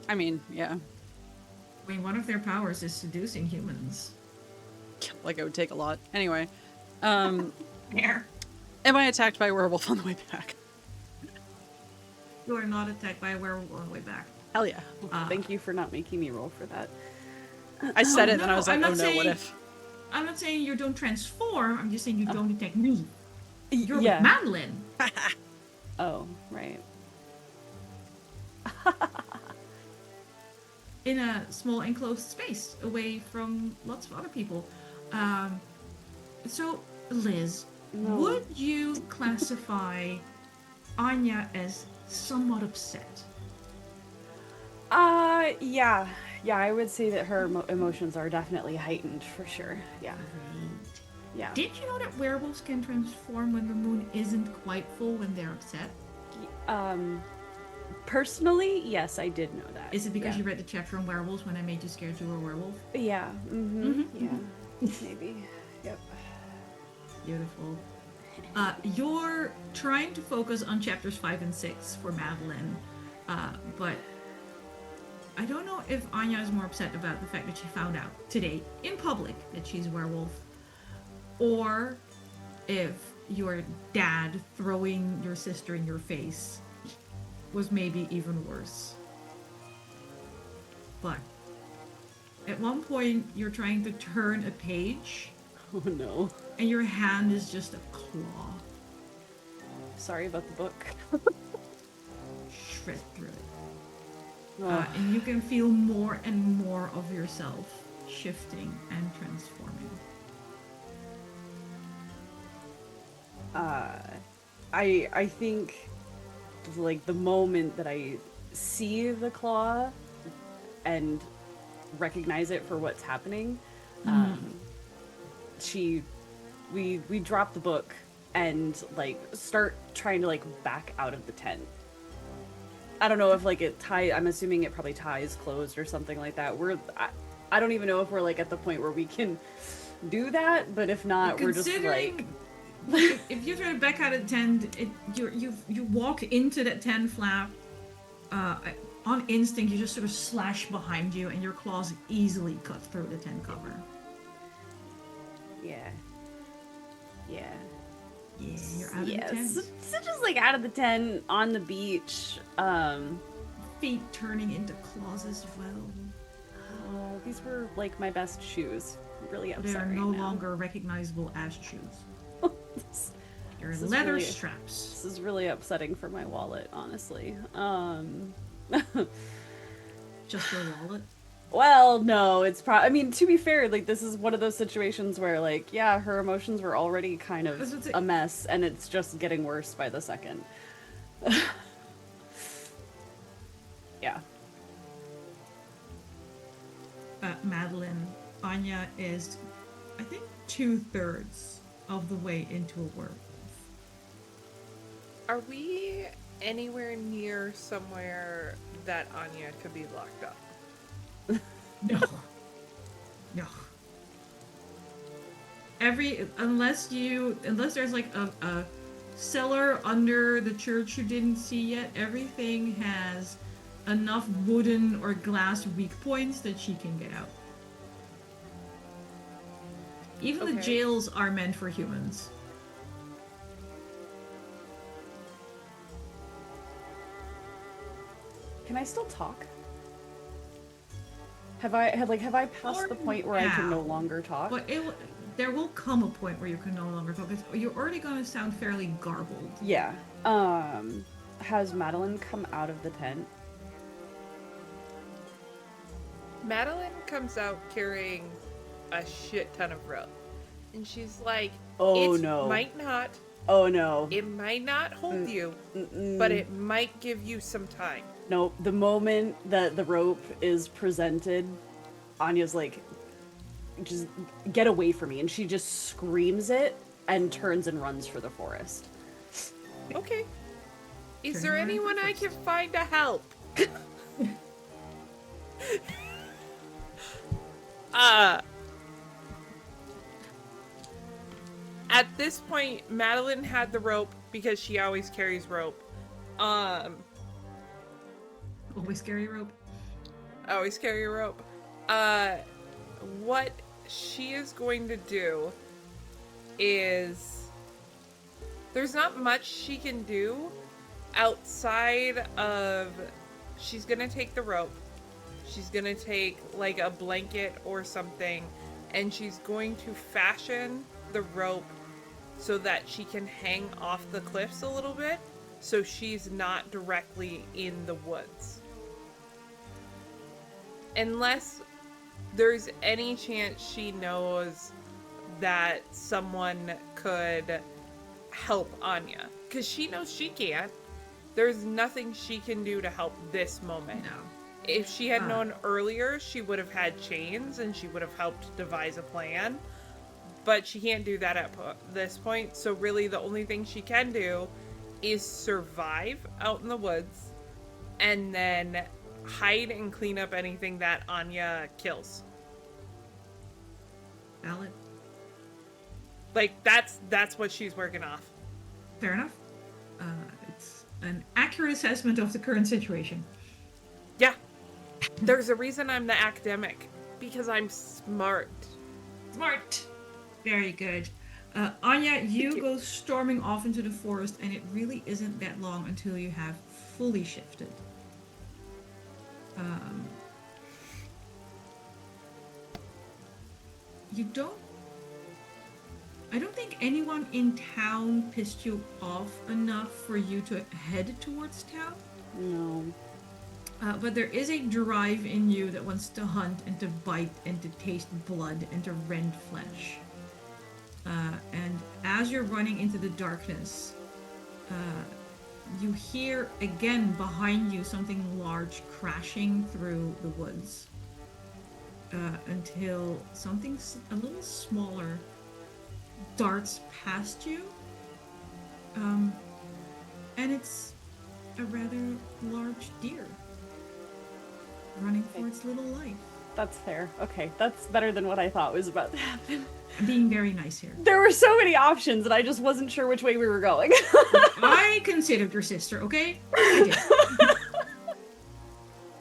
I mean, yeah. I mean, one of their powers is seducing humans. Like it would take a lot. Anyway, am There. I attacked by a werewolf on the way back? You are not attacked by a werewolf on the way back. Hell yeah. Thank you for not making me roll for that. I said it, no, and I was I'm like, not oh no, what saying- if? I'm not saying you don't transform. I'm just saying you don't attack me. You're Yeah. with Madeline. Oh, right. In a small enclosed space away from lots of other people. So, Liz, No. would you classify Anya as somewhat upset? Yeah. Yeah, I would say that her emotions are definitely heightened for sure. Yeah. Yeah. Did you know that werewolves can transform when the moon isn't quite full when they're upset? Personally, yes, I did know that. Is it because yeah. you read the chapter on werewolves when I made you scared you were a werewolf? Yeah. Mm-hmm. Mhm, Yeah. Maybe. Yep. Beautiful. You're trying to focus on chapters 5 and 6 for Madeline, but I don't know if Anya is more upset about the fact that she found out today in public that she's a werewolf, or if your dad throwing your sister in your face was maybe even worse. But at one point, you're trying to turn a page, Oh no. and your hand is just a claw. Sorry about the book. Shred through it. Ugh. And you can feel more and more of yourself shifting and transforming. I think like the moment that I see the claw and recognize it for what's happening, we drop the book and like start trying to like back out of the tent. I don't know if like I'm assuming it probably ties closed or something like that. I don't even know if we're like at the point where we can do that, but if not, we're just like if you're trying to back out of the tent, you walk into that tent flap. On instinct, you just sort of slash behind you, and your claws easily cut through the tent cover. yeah. Yeah, you're out of the tent. So just like out of the tent on the beach. Feet turning into claws as well. Oh, these were like my best shoes. I'm really upset They are right no now. longer recognizable as shoes. This They're is leather really- straps. is really upsetting for my wallet, honestly. Just your wallet. Well, no, it's I mean, to be fair, like this is one of those situations where like, yeah, her emotions were already kind of That's what's it- a mess and it's just getting worse by the second. Yeah. Madeline, Anya is, I think, 2/3 of the way into a werewolf. Are we anywhere near somewhere that Anya could be locked up? No. No. Unless there's like a cellar under the church you didn't see yet, everything has enough wooden or glass weak points that she can get out. Even the Okay. jails are meant for humans. Can I still talk? Have I passed the point where I can no now. longer talk? But there will come a point where you can no longer focus. You're already going to sound fairly garbled. Yeah. Has Madeline come out of the tent? Madeline comes out carrying a shit ton of rope. And she's like, Oh, it no. might not. Oh no. It might not hold you, but it might give you some time. No, the moment that the rope is presented, Anya's like, just get away from me. And she just screams it and turns and runs for the forest. Okay. Is Turn there around anyone I first. can find to help? At this point, Madeline had the rope because she always carries rope. Always carry a rope. Always carry a rope. What she is going to do is there's not much she can do outside of she's gonna take the rope. She's gonna take like a blanket or something, and she's going to fashion the rope so that she can hang off the cliffs a little bit, so she's not directly in the woods. Unless there's any chance she knows that someone could help Anya. Because she knows she can't. There's nothing she can do to help this moment. No. If she had known earlier, she would have had chains and she would have helped devise a plan. But she can't do that at this point. So really the only thing she can do is survive out in the woods and then hide and clean up anything that Anya kills. Valid. Like that's what she's working off. Fair enough. It's an accurate assessment of the current situation. Yeah. There's a reason I'm the academic. Because I'm smart. Smart. Very good. Anya, you you. go storming off into the forest, and it really isn't that long until you have fully shifted. You don't. I don't think anyone in town pissed you off enough for you to head towards town. No. But there is a drive in you that wants to hunt and to bite and to taste blood and to rend flesh. And as you're running into the darkness, you hear again behind you something large crashing through the woods. Until something a little smaller darts past you. And it's a rather large deer running for its little life. That's fair. Okay, that's better than what I thought was about to happen. I'm being very nice here. There were so many options, and I just wasn't sure which way we were going. I considered your sister, okay? I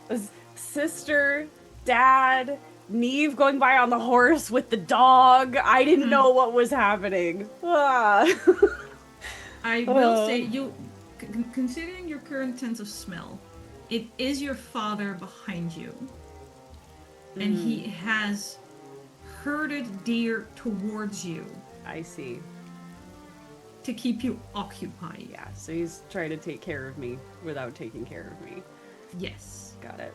did. Sister, dad, Niamh going by on the horse with the dog. I didn't know what was happening. Ah. I will say, you, considering your current sense of smell, it is your father behind you. And he has herded deer towards you I see. to keep you occupied. Yeah, so he's trying to take care of me without taking care of me. Yes. Got it.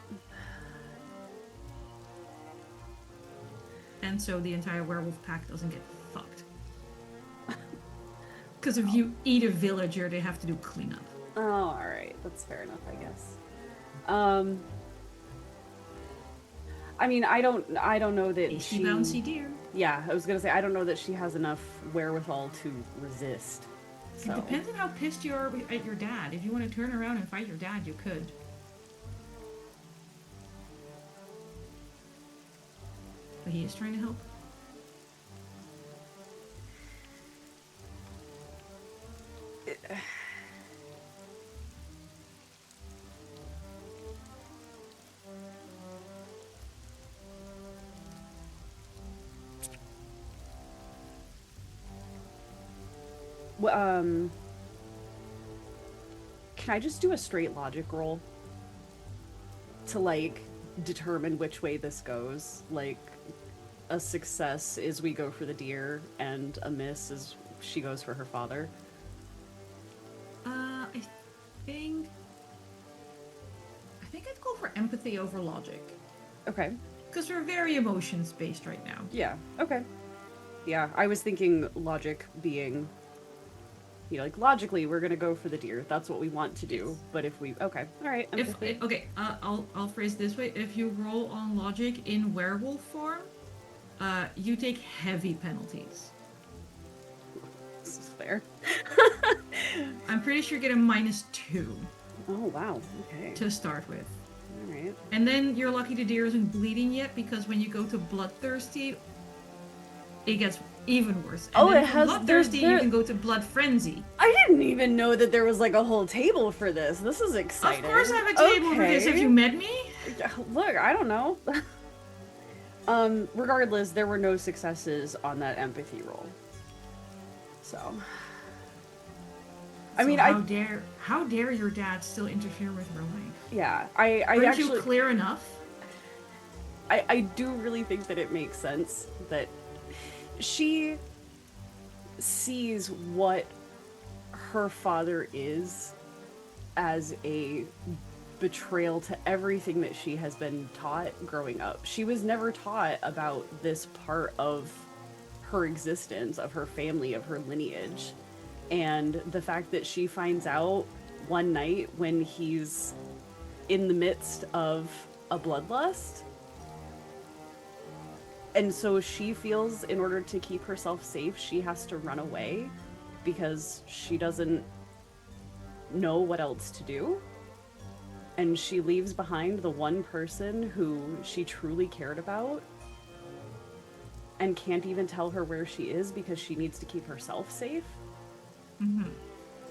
And so the entire werewolf pack doesn't get fucked. Because if you eat a villager, they have to do cleanup. Oh, alright. That's fair enough, I guess. I mean, I don't know that Tasty bouncy deer. Yeah, I was gonna say, I don't know that she has enough wherewithal to resist. So. It depends on how pissed you are at your dad. If you want to turn around and fight your dad, you could. But he is trying to help. Can I just do a straight logic roll to like determine which way this goes? Like, a success is we go for the deer, and a miss is she goes for her father. I think I'd go for empathy over logic. Okay. Because we're very emotions based right now. Yeah. Okay. Yeah, I was thinking logic being, you know, like logically we're gonna go for the deer. That's what we want to do. But if we, okay, all right. I'll phrase it this way: if you roll on logic in werewolf form, you take heavy penalties. This is fair. I'm pretty sure you get a -2 Oh wow. Okay. to start with. All right. And then you're lucky the deer isn't bleeding yet, because when you go to bloodthirsty, it gets even worse. And Oh, then it from has- bloodthirsty. there- You can go to blood frenzy. I didn't even know that there was like a whole table for this. This is exciting. Of course, I have a table for this. Have you met me? Look, I don't know. Regardless, there were no successes on that empathy roll. So, I mean, how dare your dad still interfere with her life? yeah, I Aren't actually, you clear enough? I do really think that it makes sense that she sees what her father is as a betrayal to everything that she has been taught growing up. She was never taught about this part of her existence, of her family, of her lineage. And the fact that she finds out one night when he's in the midst of a bloodlust, and so she feels in order to keep herself safe, she has to run away because she doesn't know what else to do. And she leaves behind the one person who she truly cared about. and can't even tell her where she is because she needs to keep herself safe. Mm-hmm.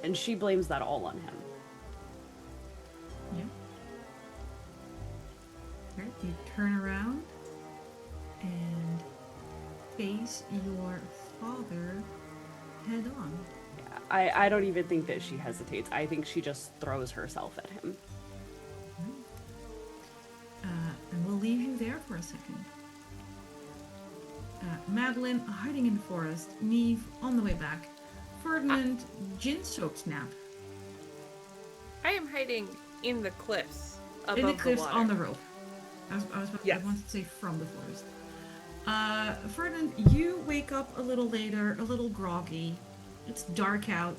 And she blames that all on him. Yeah. Right, you turn around and face your father head on. I don't even think that she hesitates. I think she just throws herself at him. And we'll leave you there for a second. Madeline hiding in the forest. Niamh on the way back. Ferdinand gin-soaked nap. I am hiding in the cliffs above In the cliffs water. on the rope. I Yes. wanted to say from the forest. Ferdinand, you wake up a little later, a little groggy. It's dark out.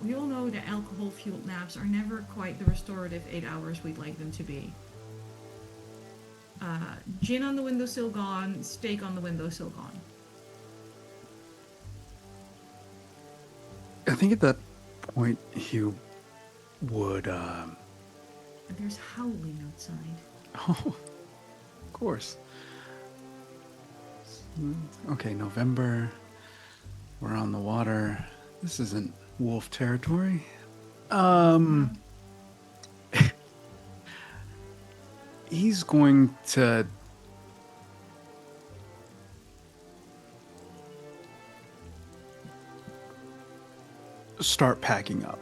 We all know that alcohol-fueled naps are never quite the restorative 8 hours we'd like them to be. Gin on the windowsill gone, steak on the windowsill gone. I think at that point he would. And there's howling outside. Oh, of course. Okay, November. We're on the water. This isn't wolf territory. He's going to start packing up.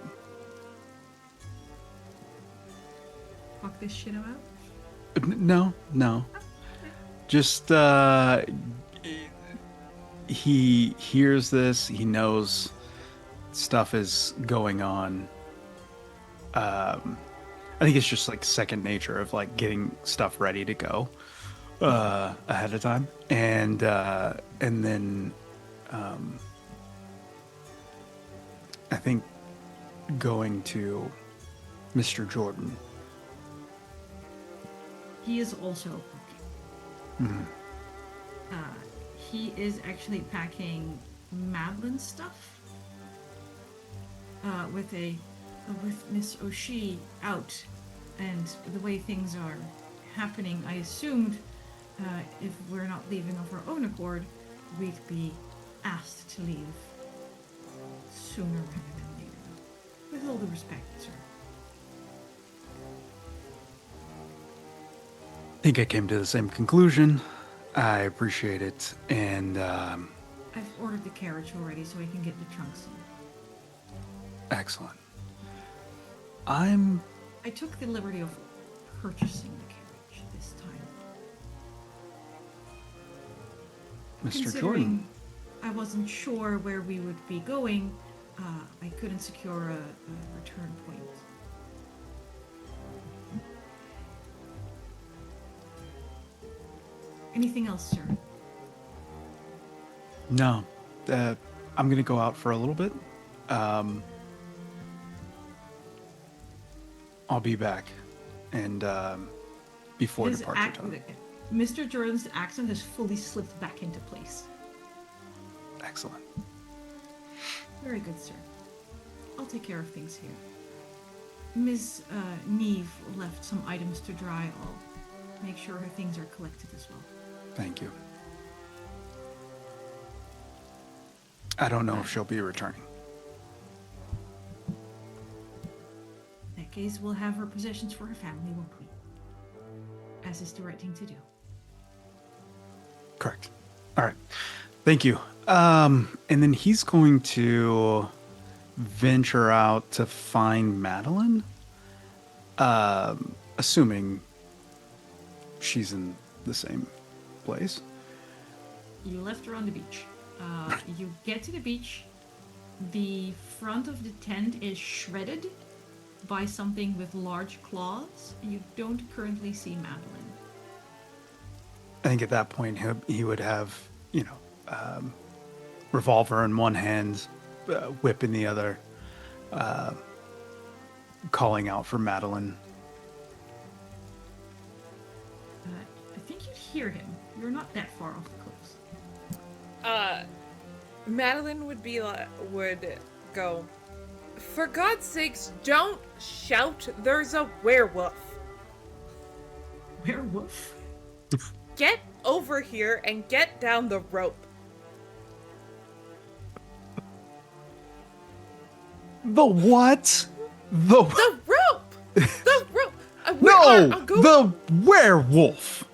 Fuck this shit about. No. Just he hears this, he knows stuff is going on. I think it's just like second nature of like getting stuff ready to go ahead of time. And then I think going to Mr. Jordan. He is also packing. He is actually packing Madeline's stuff. With Miss O'Shea out, and the way things are happening, I assumed if we're not leaving of our own accord, we'd be asked to leave sooner rather than later. With all due respect, sir. I think I came to the same conclusion. I appreciate it, and I've ordered the carriage already, so I can get the trunks in. excellent. I took the liberty of purchasing the carriage this time. Mr. Considering Jordan. I wasn't sure where we would be going, I couldn't secure a return point. Anything else, sir? No, I'm gonna go out for a little bit. I'll be back, and before His departure time. Mr. Jordan's accent has fully slipped back into place. Excellent. Very good, sir. I'll take care of things here. Ms. Niamh left some items to dry. I'll make sure her things are collected as well. Thank you. I don't know if she'll be returning. In that case, we'll have her possessions for her family, won't we? As is the right thing to do. Correct. All right. Thank you. And then he's going to venture out to find Madeline. Assuming she's in the same place. You left her on the beach. You get to the beach. The front of the tent is shredded by something with large claws. You don't currently see Madeline. I think at that point he would have, revolver in one hand, whip in the other, calling out for Madeline. I think you hear him. You're not that far off the cliffs. Madeline would go, "For God's sakes, don't shout, there's a werewolf. Werewolf? Get over here and get down the rope. The what? The rope! The rope! No! I'll go. The werewolf!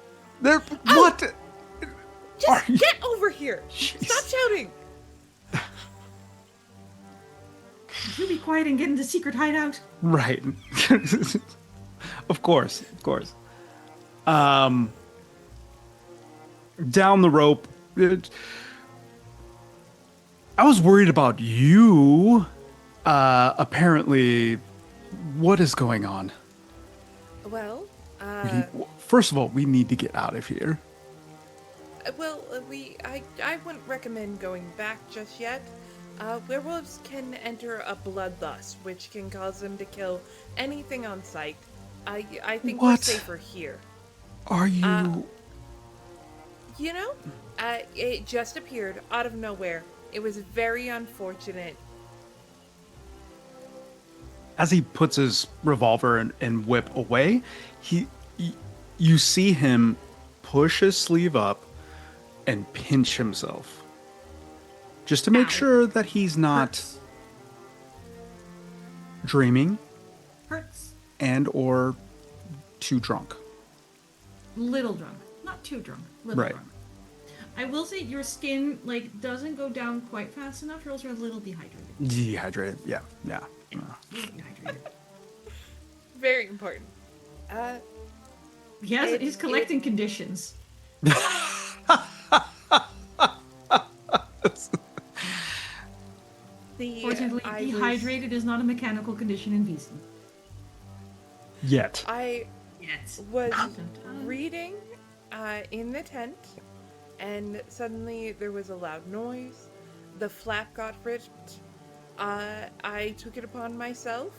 There, what? Just you- get over here! Jeez. Stop shouting! Could you be quiet and get in the secret hideout? Right. Of course. Down the rope. I was worried about you. Apparently, what is going on? Well, First of all, we need to get out of here. I wouldn't recommend going back just yet. Werewolves can enter a bloodlust, which can cause them to kill anything on sight. I think we're What? safer here. Are you... You know, it just appeared out of nowhere. It was very unfortunate. As he puts his revolver and whip away, you see him push his sleeve up and pinch himself. Just to make Ow. sure that he's not Hurts. dreaming Hurts. and or too drunk. Little drunk. Not too drunk. Little Right. drunk. I will say your skin doesn't go down quite fast enough, or else you're a little dehydrated. Dehydrated, yeah. A little dehydrated. Very important. He's collecting conditions. Fortunately, dehydrated is not a mechanical condition in Vaesen. Yet. I Yet. was reading in the tent, and suddenly there was a loud noise. The flap got ripped. I took it upon myself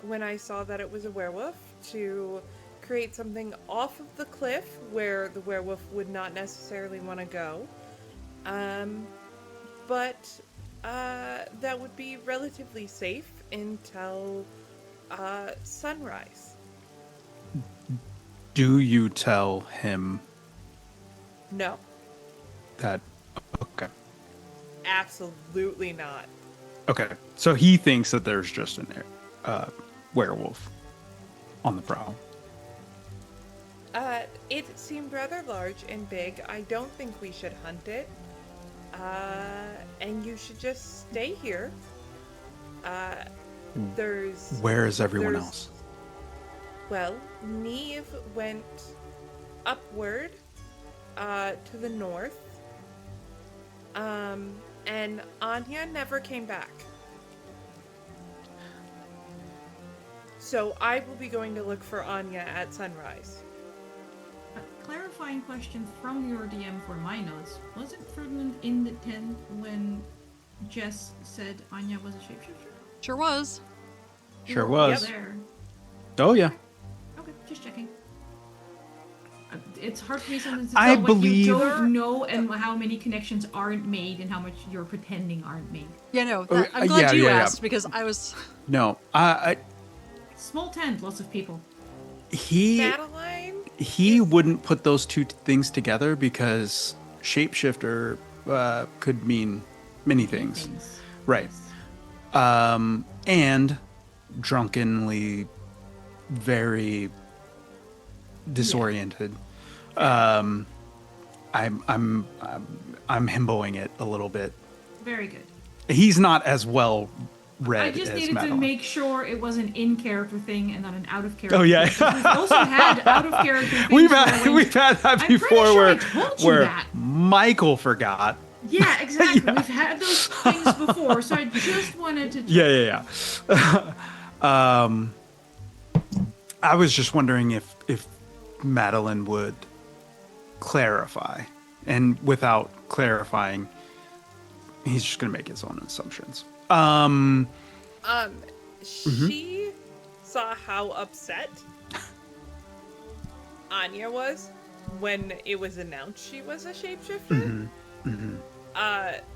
when I saw that it was a werewolf to create something off of the cliff where the werewolf would not necessarily want to go. But that would be relatively safe until sunrise. Do you tell him No, that... Okay. absolutely not. Okay. So he thinks that there's just a werewolf on the prowl. It seemed rather large and big. I don't think we should hunt it. And you should just stay here. Where is everyone there's- else? Well, Niamh went upward, to the north. And Anya never came back. So I will be going to look for Anya at sunrise. A clarifying question from your DM for my notes. Wasn't Ferdinand in the tent when Jess said Anya was a shapeshifter? Sure was. Sure You were was. There. Oh, yeah. Okay, just checking. It's hard for me sometimes to I tell what believe- you don't know and how many connections aren't made and how much you're pretending aren't made. Yeah, no. Oh, I'm glad you yeah. asked because I was. No. Small tent, lots of people. Madeline? He wouldn't put those two things together because shapeshifter could mean many things. Right. And drunkenly very disoriented. I'm himboing it a little bit. Very good. He's not as well read I just as needed Madeline. to make sure it was an in-character thing and not an out-of-character Oh, yeah. thing. We've also had out-of-character things. We've where had that I'm pretty before sure I where told you that. Mikyl forgot. Yeah, exactly. We've had those things before, so I just wanted to... Yeah. I was just wondering if Madeline would clarify, and without clarifying, he's just gonna make his own assumptions. She saw how upset Anya was when it was announced she was a shapeshifter.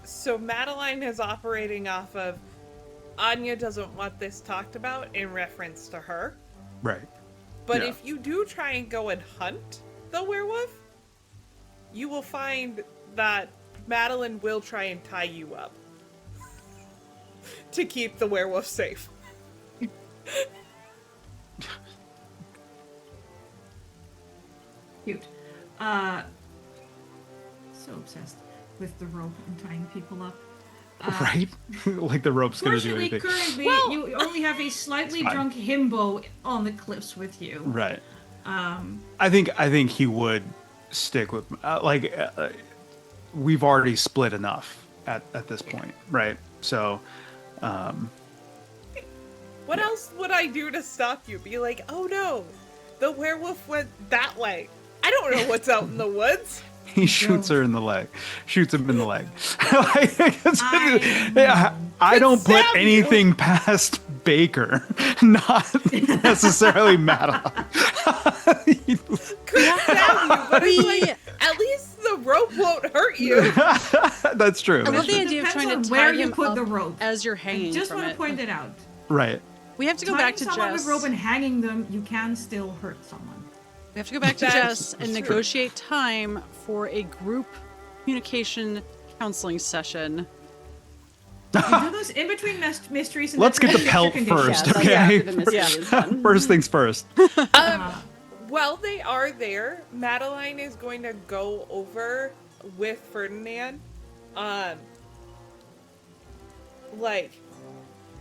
So Madeline is operating off of Anya doesn't want this talked about in reference to her. Right. But Yeah. if you do try and go and hunt the werewolf, you will find that Madeline will try and tie you up to keep the werewolf safe. Cute. So obsessed with the rope and tying people up. Right? Like the rope's gonna do Fortunately, anything. currently, you only have a slightly It's fine. drunk himbo on the cliffs with you. Right. I think he would stick with we've already split enough at this point, right? So What else would I do to stop you? Be like, oh no, the werewolf went that way. I don't know what's out in the woods. he shoots her in the leg, shoots him in the leg. I don't put stab you. anything past Baker, not necessarily Madeline. Could stab you, but it's like, at least the rope won't hurt you. That's true. I love the It idea of depends trying on to where tie you him put up the rope. as you're I hanging just from want to it. point it out. Right. We have to go Tying back to someone Jess. with rope and hanging them, you can still hurt someone. We have to go back to That's Jess and true. negotiate time for a group communication counseling session. You do those in between mysteries. And Let's that's get the your pelt condition. first, that's okay? after the mystery is done. First things first. While they are there, Madeline is going to go over with Ferdinand.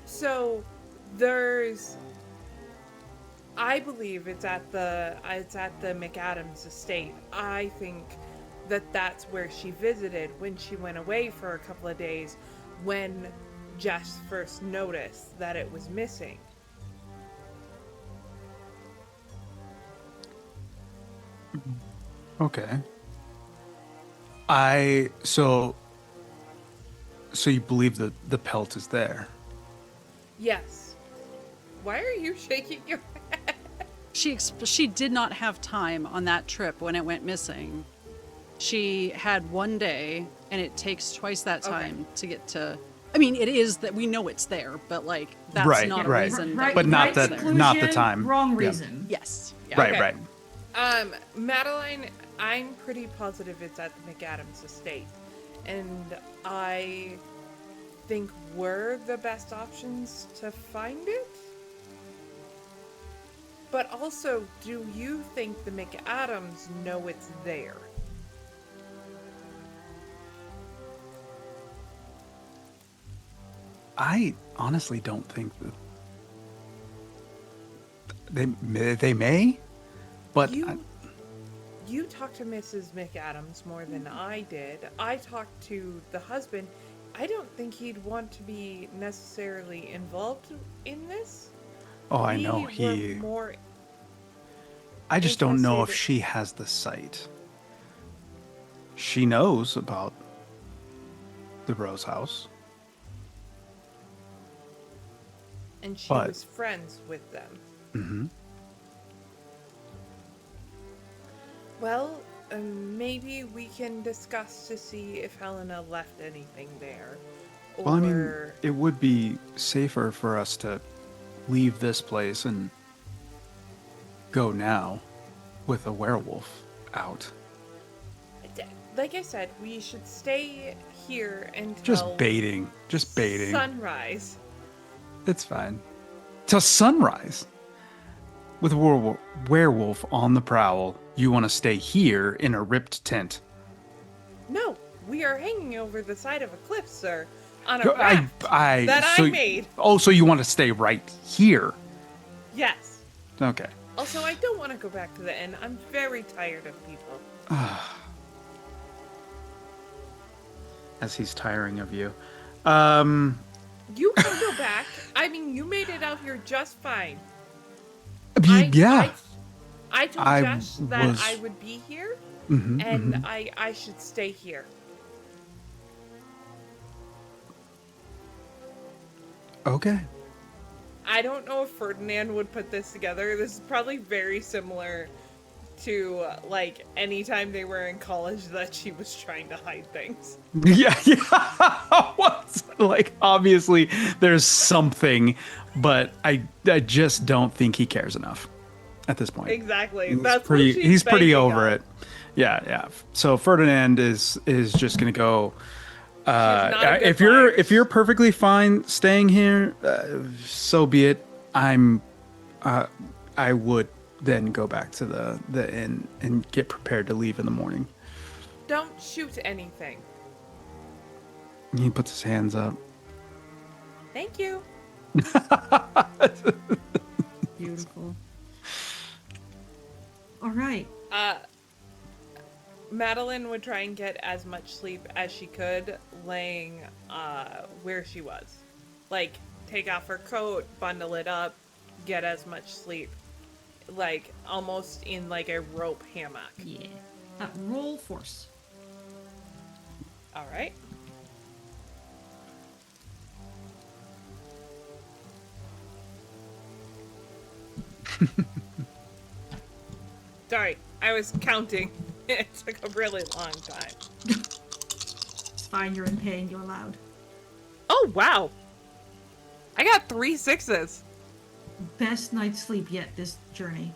So there's, I believe it's at the McAdams estate. I think that's where she visited when she went away for a couple of days, when Jess first noticed that it was missing. Okay. So you believe that the pelt is there? Yes. Why are you shaking your head? She did not have time on that trip when it went missing. She had one day, and it takes twice that time to get to. I mean, it is that we know it's there, but like that's Right, not right. a reason. Right, But not right that- conclusion, not the time. Wrong Yeah. reason. Yes. Yeah. Right, Okay. right. Madeline, I'm pretty positive it's at the McAdams estate. And I think we're the best options to find it. But also, do you think the McAdams know it's there? I honestly don't think that they may, but You talked to Mrs. McAdams more than I did. I talked to the husband. I don't think he'd want to be necessarily involved in this. I know We were he. more I just don't know if interested- she has the sight. She knows about the Rose House. and she But- was friends with them. Mm-hmm. Well, maybe we can discuss to see if Helena left anything there. Or... Well, I mean, it would be safer for us to leave this place and go now with a werewolf out. Like I said, we should stay here until Just baiting. Just baiting. sunrise. It's fine. Till sunrise. With a werewolf on the prowl, you want to stay here in a ripped tent. No, we are hanging over the side of a cliff, sir, on a Yo, raft that I made. Oh, so you want to stay right here? Yes. Okay. Also, I don't want to go back to the inn. I'm very tired of people. As he's tiring of you. You can go back. I mean, you made it out here just fine. Yeah. I told I Josh that was- I would be here, Mhm, and mhm. I should stay here. Okay. I don't know if Ferdinand would put this together. This is probably very similar to, like, anytime they were in college that she was trying to hide things. Yeah, yeah. What's like obviously there's something, but I just don't think he cares enough. at this point. Exactly. He's That's pretty. what she's He's pretty banking over on. it. Yeah, yeah. So Ferdinand is just gonna go. not a good If you're liar. if you're perfectly fine staying here, so be it. I would then go back to the inn and get prepared to leave in the morning. Don't shoot anything. He puts his hands up. Thank you. Beautiful. All right. Madeline would try and get as much sleep as she could laying where she was. Like, take off her coat, bundle it up, get as much sleep. Like, almost in like a rope hammock. Yeah. Roll force. Alright. Sorry, I was counting. It took a really long time. It's fine, you're in pain, you're allowed. Oh, wow. I got 3 6s. Best night's sleep yet this journey.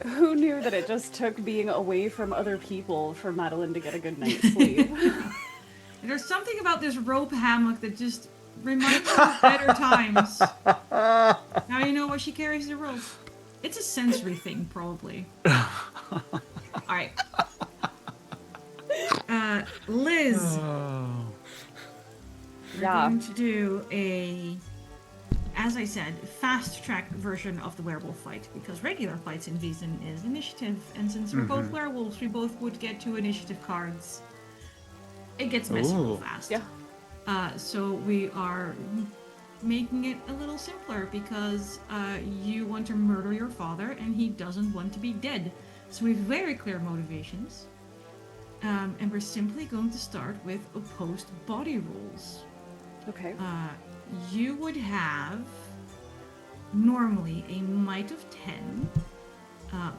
Who knew that it just took being away from other people for Madeline to get a good night's sleep? There's something about this rope hammock that just reminds me of better times. Now you know why she carries the rope. It's a sensory thing, probably. Alright. Liz. We're Yeah. going to do a, as I said, fast track version of the werewolf fight, because regular fights in Vaesen is initiative, and since we're both werewolves, we both would get 2 initiative cards. It gets messy real Ooh. fast. Yeah. So we are making it a little simpler because you want to murder your father and he doesn't want to be dead. So we have very clear motivations. And we're simply going to start with opposed body rolls. Okay. You would have normally a might of 10,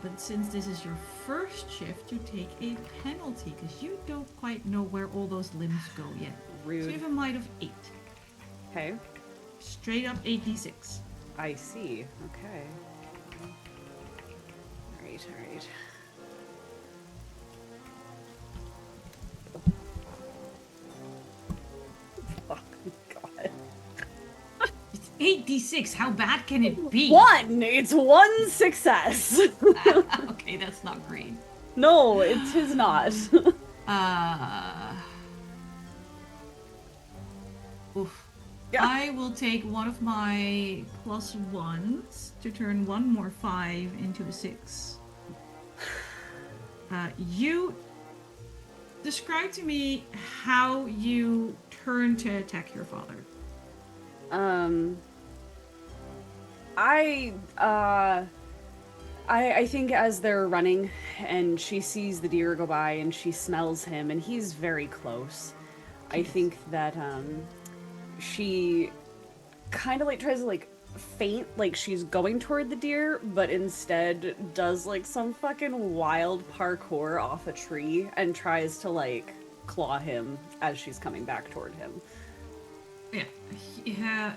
but since this is your first shift, you take a penalty because you don't quite know where all those limbs go yet. So you Rude. have a might of 8. Okay. Straight up 8d6. I see. Okay. Alright, alright. Oh, God. It's 8d6. How bad can it be? 1! It's 1 success! Okay, that's not great. No, it is not. Oof. Yeah. I will take one of my +1s to turn one more 5 into a 6. You describe to me how you turn to attack your father. I think as they're running and she sees the deer go by and she smells him and he's very close, I think that she kind of like tries to like feint like she's going toward the deer, but instead does like some fucking wild parkour off a tree and tries to like claw him as she's coming back toward him. Yeah,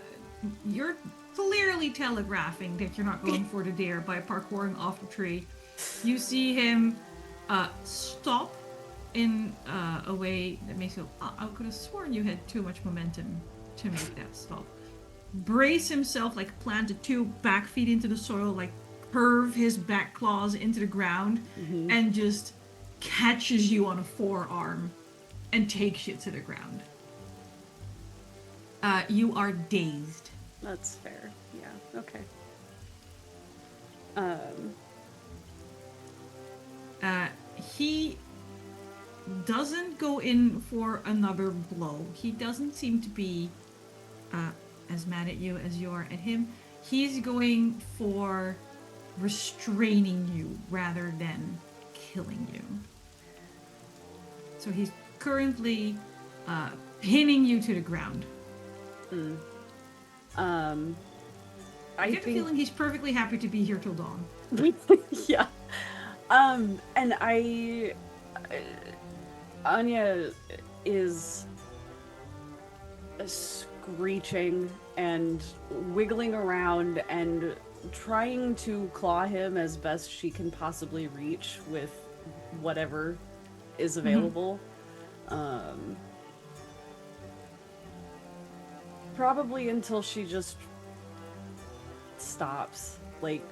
you're clearly telegraphing that you're not going for the deer by parkouring off the tree. You see him stop in a way that makes you go, I could have sworn you had too much momentum to make that stop. Brace himself, like plant the 2 back feet into the soil, like curve his back claws into the ground, and just catches you on a forearm and takes you to the ground. You are dazed. That's fair. Yeah. Okay. He doesn't go in for another blow. He doesn't seem to be as mad at you as you are at him. He's going for restraining you rather than killing you. So he's currently pinning you to the ground. I get the feeling he's perfectly happy to be here till dawn. Yeah. And Anya is reaching and wiggling around and trying to claw him as best she can possibly reach with whatever is available. Probably until she just stops, like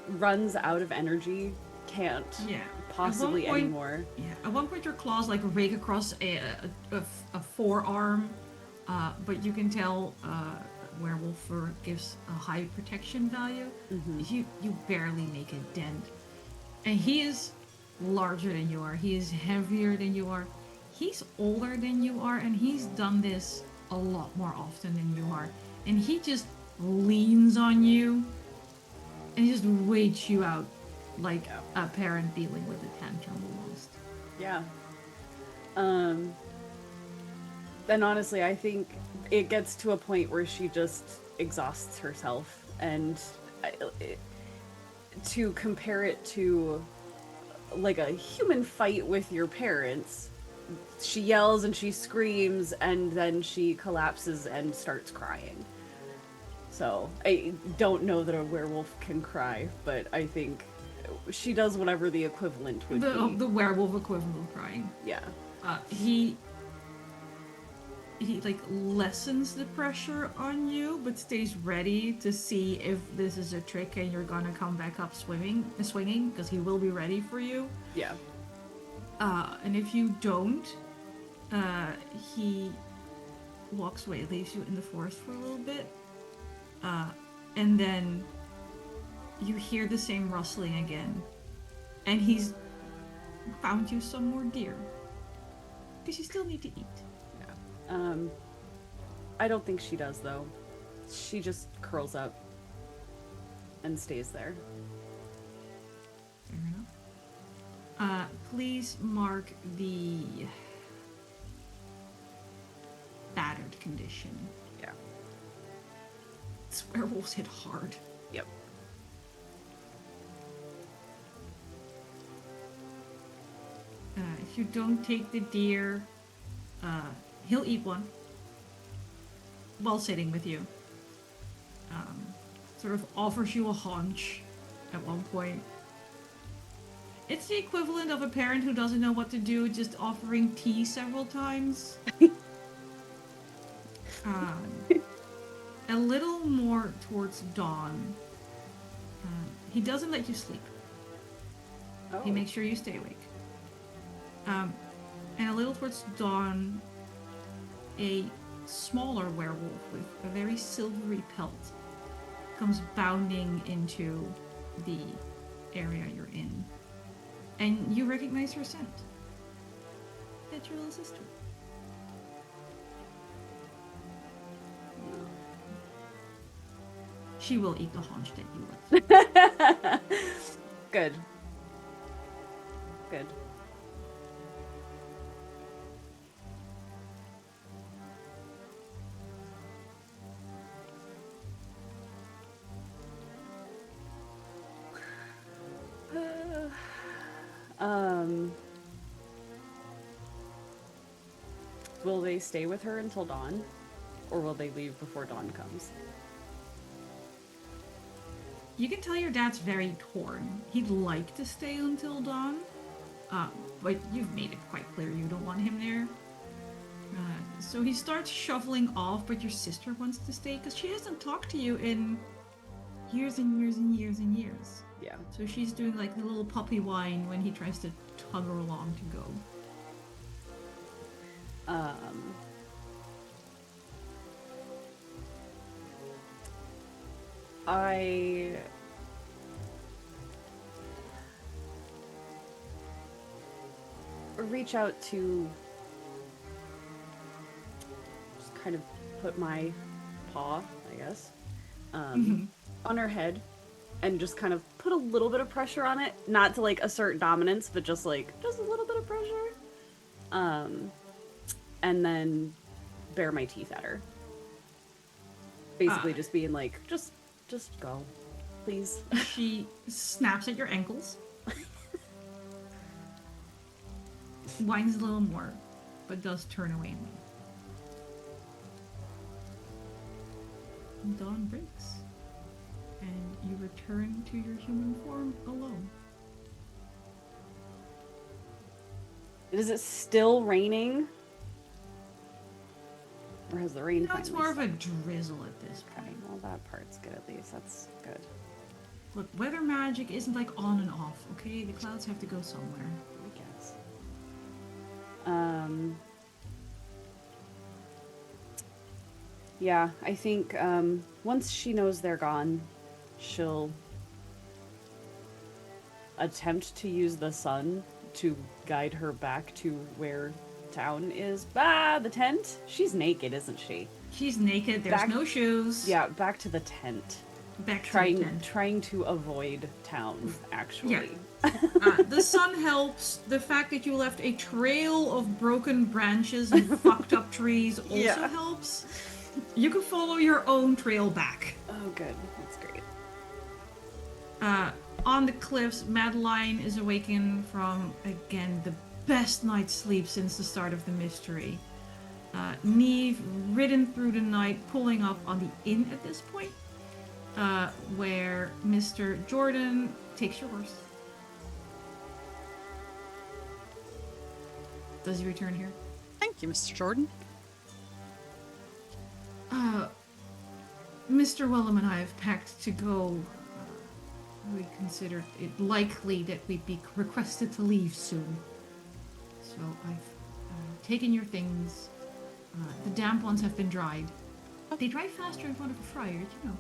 runs out of energy, can't Yeah. possibly At one point- anymore. Yeah. At one point, your claws like rake across a forearm, but you can tell werewolf fur gives a high protection value. You barely make a dent, and he is larger than you are. He is heavier than you are. He's older than you are, and he's done this a lot more often than you are. And he just leans on you and just waits you out like a parent dealing with a tantrum almost. Yeah. Then honestly, I think it gets to a point where she just exhausts herself, and to compare it to like a human fight with your parents, she yells and she screams and then she collapses and starts crying. So I don't know that a werewolf can cry, but I think she does whatever the equivalent would be. The werewolf equivalent of crying. Yeah. He like lessens the pressure on you, but stays ready to see if this is a trick and you're gonna come back up swinging, because he will be ready for you. Yeah. And if you don't, he walks away, leaves you in the forest for a little bit, and then you hear the same rustling again, and he's found you some more deer, because you still need to eat. I don't think she does, though. She just curls up and stays there. Fair enough. Please mark the battered condition. Yeah. This werewolves hit hard. Yep. If you don't take the deer, he'll eat one while sitting with you. Sort of offers you a haunch at one point. It's the equivalent of a parent who doesn't know what to do, just offering tea several times. A little more towards dawn. He doesn't let you sleep. Oh. He makes sure you stay awake. And a little towards dawn, a smaller werewolf with a very silvery pelt comes bounding into the area you're in. And you recognize her scent. That's your little sister. She will eat the haunch that you left. Good. Good. Will they stay with her until dawn? Or will they leave before dawn comes? You can tell your dad's very torn. He'd like to stay until dawn, but you've made it quite clear you don't want him there. So he starts shuffling off, but your sister wants to stay because she hasn't talked to you in years and years and years and years. Yeah. So she's doing like the little puppy whine when he tries to tug her along to go. I reach out to just kind of put my paw, I guess, on her head and just kind of put a little bit of pressure on it, not to like assert dominance, but just a little bit of pressure. And then bare my teeth at her. Basically just being like, just go, please. She snaps at your ankles. Whines a little more, but does turn away and dawn breaks, and you return to your human form alone. Is it still raining? Or has the rain No, it's finally more of a stopped? drizzle at this Okay, point. well that part's good at least. That's good. Look, weather magic isn't like on and off, okay? The clouds have to go somewhere. I guess. Yeah, I think once she knows they're gone, she'll attempt to use the sun to guide her back to where town is. Ah, the tent? She's naked, isn't she? She's naked, there's Back- no shoes. Yeah, back to the tent. Back to the tent. Trying to avoid town, actually. The sun helps. The fact that you left a trail of broken branches and fucked up trees also Yeah. helps. You can follow your own trail back. Oh, good. That's great. On the cliffs, Madeline is awakened from, again, the best night's sleep since the start of the mystery. Niamh ridden through the night, pulling up on the inn at this point, where Mr. Jordan takes your horse. Does he return here? Thank you, Mr. Jordan. Mr. Willem and I have packed to go. We considered it likely that we'd be requested to leave soon. So I've taken your things. The damp ones have been dried. They dry faster in front of a fryer, did you know?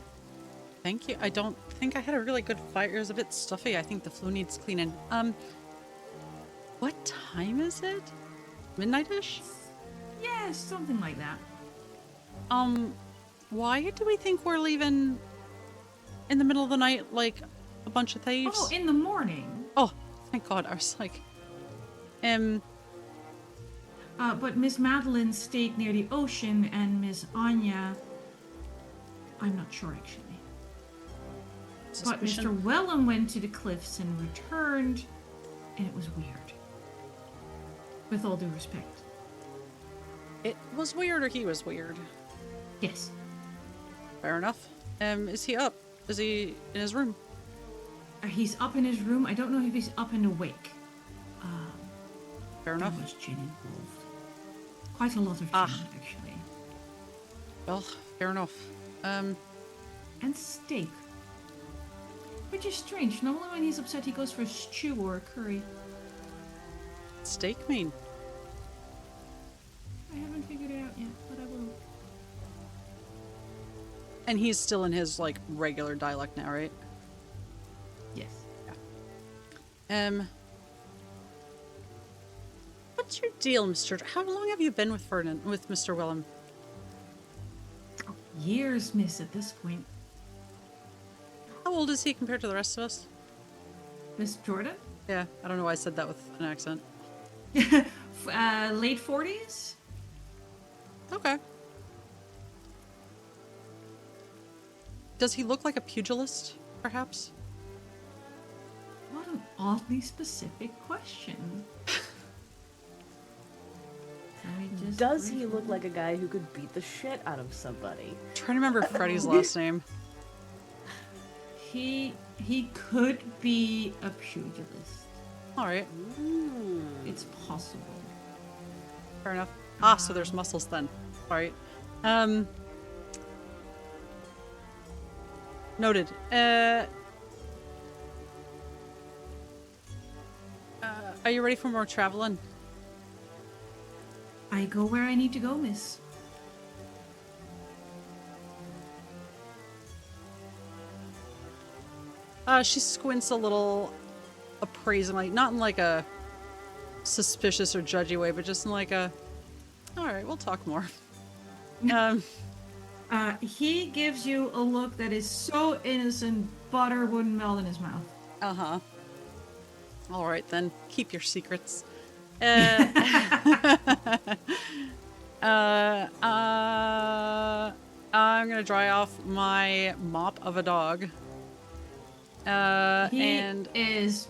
Thank you. I don't think I had a really good fire. It was a bit stuffy. I think the flue needs cleaning. What time is it? Midnight-ish? Yeah, something like that. Why do we think we're leaving in the middle of the night like a bunch of thieves? Oh, in the morning. Oh, thank God. I was like, But Miss Madeline stayed near the ocean, and Miss Aine, I'm not sure actually. But Mr. suspicion. Willem went to the cliffs and returned, and it was weird. With all due respect. It was weird or he was weird. Yes. Fair enough. Is he up? Is he in his room? He's up in his room. I don't know if he's up and awake. Fair There enough. was gin involved. Quite a lot of gin, actually. Well, fair enough. And steak. Which is strange. Normally when he's upset he goes for a stew or a curry. Steak mean? I haven't figured it out yet, but I will. And he's still in his, like, regular dialect now, right? Yes. What's your deal, Mr. How long have you been with Ferdinand, with Mr. Willem? Years, miss, at this point. How old is he compared to the rest of us? Miss Jordan? Yeah, I don't know why I said that with an accent. Late 40s? Okay. Does he look like a pugilist, perhaps? What an oddly specific question. Let me just Does he look like a guy who could beat the shit out of somebody? Trying to remember Freddy's last name. He could be a pugilist. All right, It's possible. fair enough. So there's muscles then. All right. Noted. Are you ready for more traveling? I go where I need to go, miss. She squints a little appraisingly, not in like a suspicious or judgy way, but just in like a, all right, we'll talk more. He gives you a look that is so innocent, butter wouldn't melt in his mouth. Uh-huh. All right, then. Keep your secrets. I'm gonna dry off my mop of a dog. He And is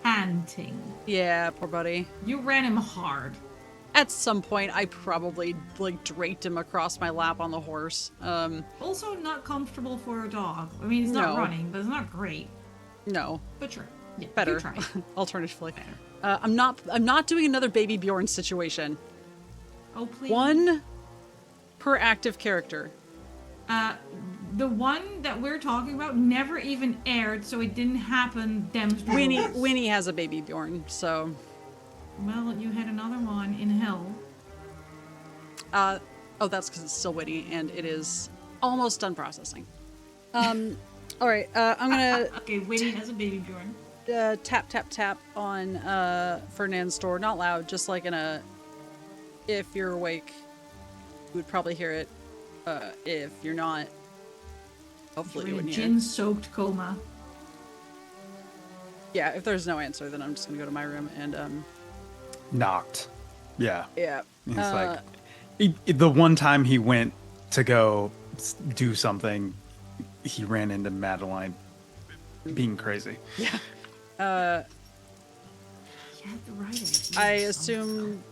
panting. yeah, poor buddy. You ran him hard. At some point, I probably like draped him across my lap on the horse. Also not comfortable for a dog. I mean, it's not No. running, but it's not great. No, But sure. Yeah, better. You try. Alternatively, I'm not doing another Baby Bjorn situation. Oh, please. One per active character. The one that we're talking about never even aired, so it didn't happen. Winnie has a Baby Bjorn, so. Well, you had another one in hell. Oh, that's because it's still Winnie, and it is almost done processing. All right, I'm gonna Okay, Winnie has a baby Bjorn. tap tap tap on Ferdinand's door, not loud, just like in a. If you're awake, you would probably hear it. If you're not, hopefully you You're in a wouldn't hear it. gin-soaked coma. Yeah, if there's no answer, then I'm just gonna go to my room and Knocked. Yeah. yeah. He's like, the one time he went to go do something, he ran into Madeline being crazy. You had to write it. I assume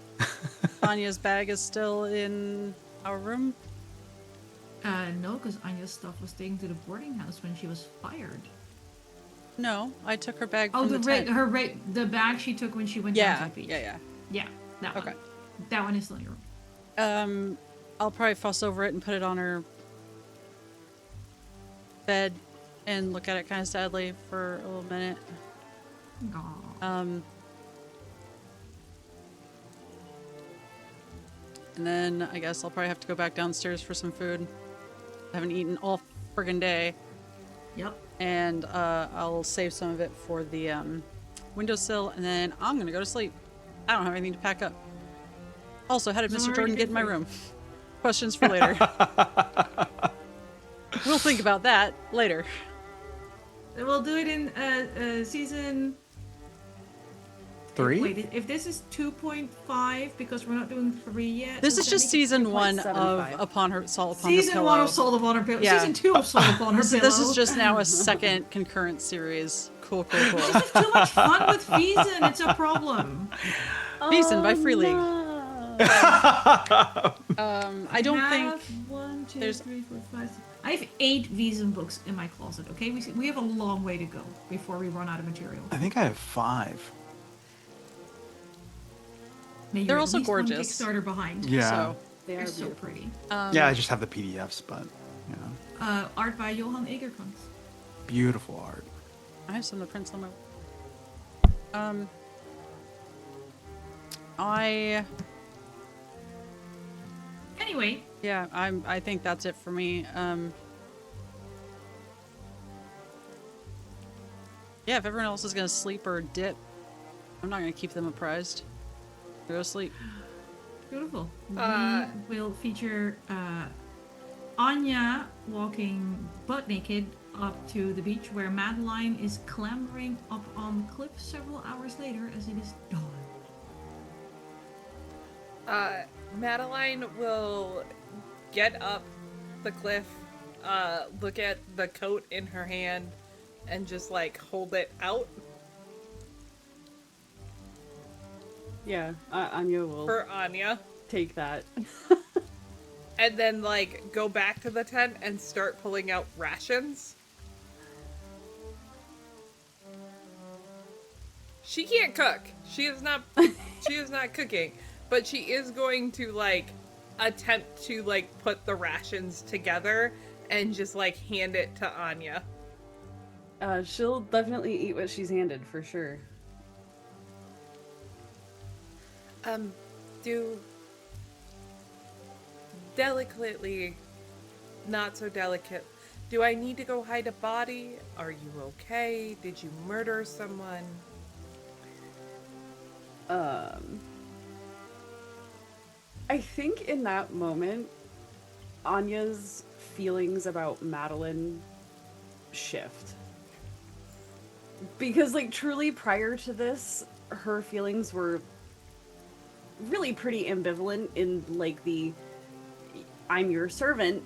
Anya's bag is still in our room. No, because Anya's stuff was taken to the boarding house when she was fired. No, I took her bag Oh, from the tent. the bag she took when she went down to the beach. yeah. Yeah, that one. Okay. That one is still in your room. I'll probably fuss over it and put it on her bed and look at it kind of sadly for a little minute. Aw. And then I guess I'll probably have to go back downstairs for some food. I haven't eaten all friggin' day. Yep. And I'll save some of it for the windowsill, and then I'm gonna go to sleep. I don't have anything to pack up. Also, how did Mr. Jordan get in my room? Questions for later. We'll think about that later. We'll do it in season 3? Wait, if this is 2.5, because we're not doing 3 yet. This does is that just make it season 1 of 2.75. Upon Her Salt Upon Her Pillow. Season 1 of Soul Upon Her Pillow. Yeah. Season 2 of Soul Upon Her Pillow. This is just now a second concurrent series. Cool. It's too much fun with Vaesen. It's a problem. Vaesen by Free League. No. I don't think 1, 2, there's- 3, 4, 5, 6. I have 8 Vaesen books in my closet. Okay, we have a long way to go before we run out of material. I think I have 5. Maybe They're you're at also least one gorgeous. Kickstarter behind. Yeah. so. They They're are so beautiful. pretty. Yeah, I just have the PDFs, but yeah. Art by Johan Egerkrans. Beautiful art. I have some of the prints on my. Anyway, Yeah, I think that's it for me. Yeah, if everyone else is gonna sleep or dip, I'm not gonna keep them apprised. Go to sleep. beautiful. We will feature Anya walking butt naked up to the beach, where Madeline is clambering up on the cliff several hours later as it is dawn. Madeline will get up the cliff, look at the coat in her hand, and just like hold it out Yeah, Anya will for Anya, take that. and then like go back to the tent and start pulling out rations. She can't cook. She is not cooking, but she is going to like attempt to like put the rations together and just like hand it to Anya. She'll definitely eat what she's handed for sure. Do delicately, not so delicate. Do I need to go hide a body? Are you okay? Did you murder someone? I think in that moment, Anya's feelings about Madeline shift. Because, like, truly prior to this, her feelings were really pretty ambivalent in, like, the I'm your servant,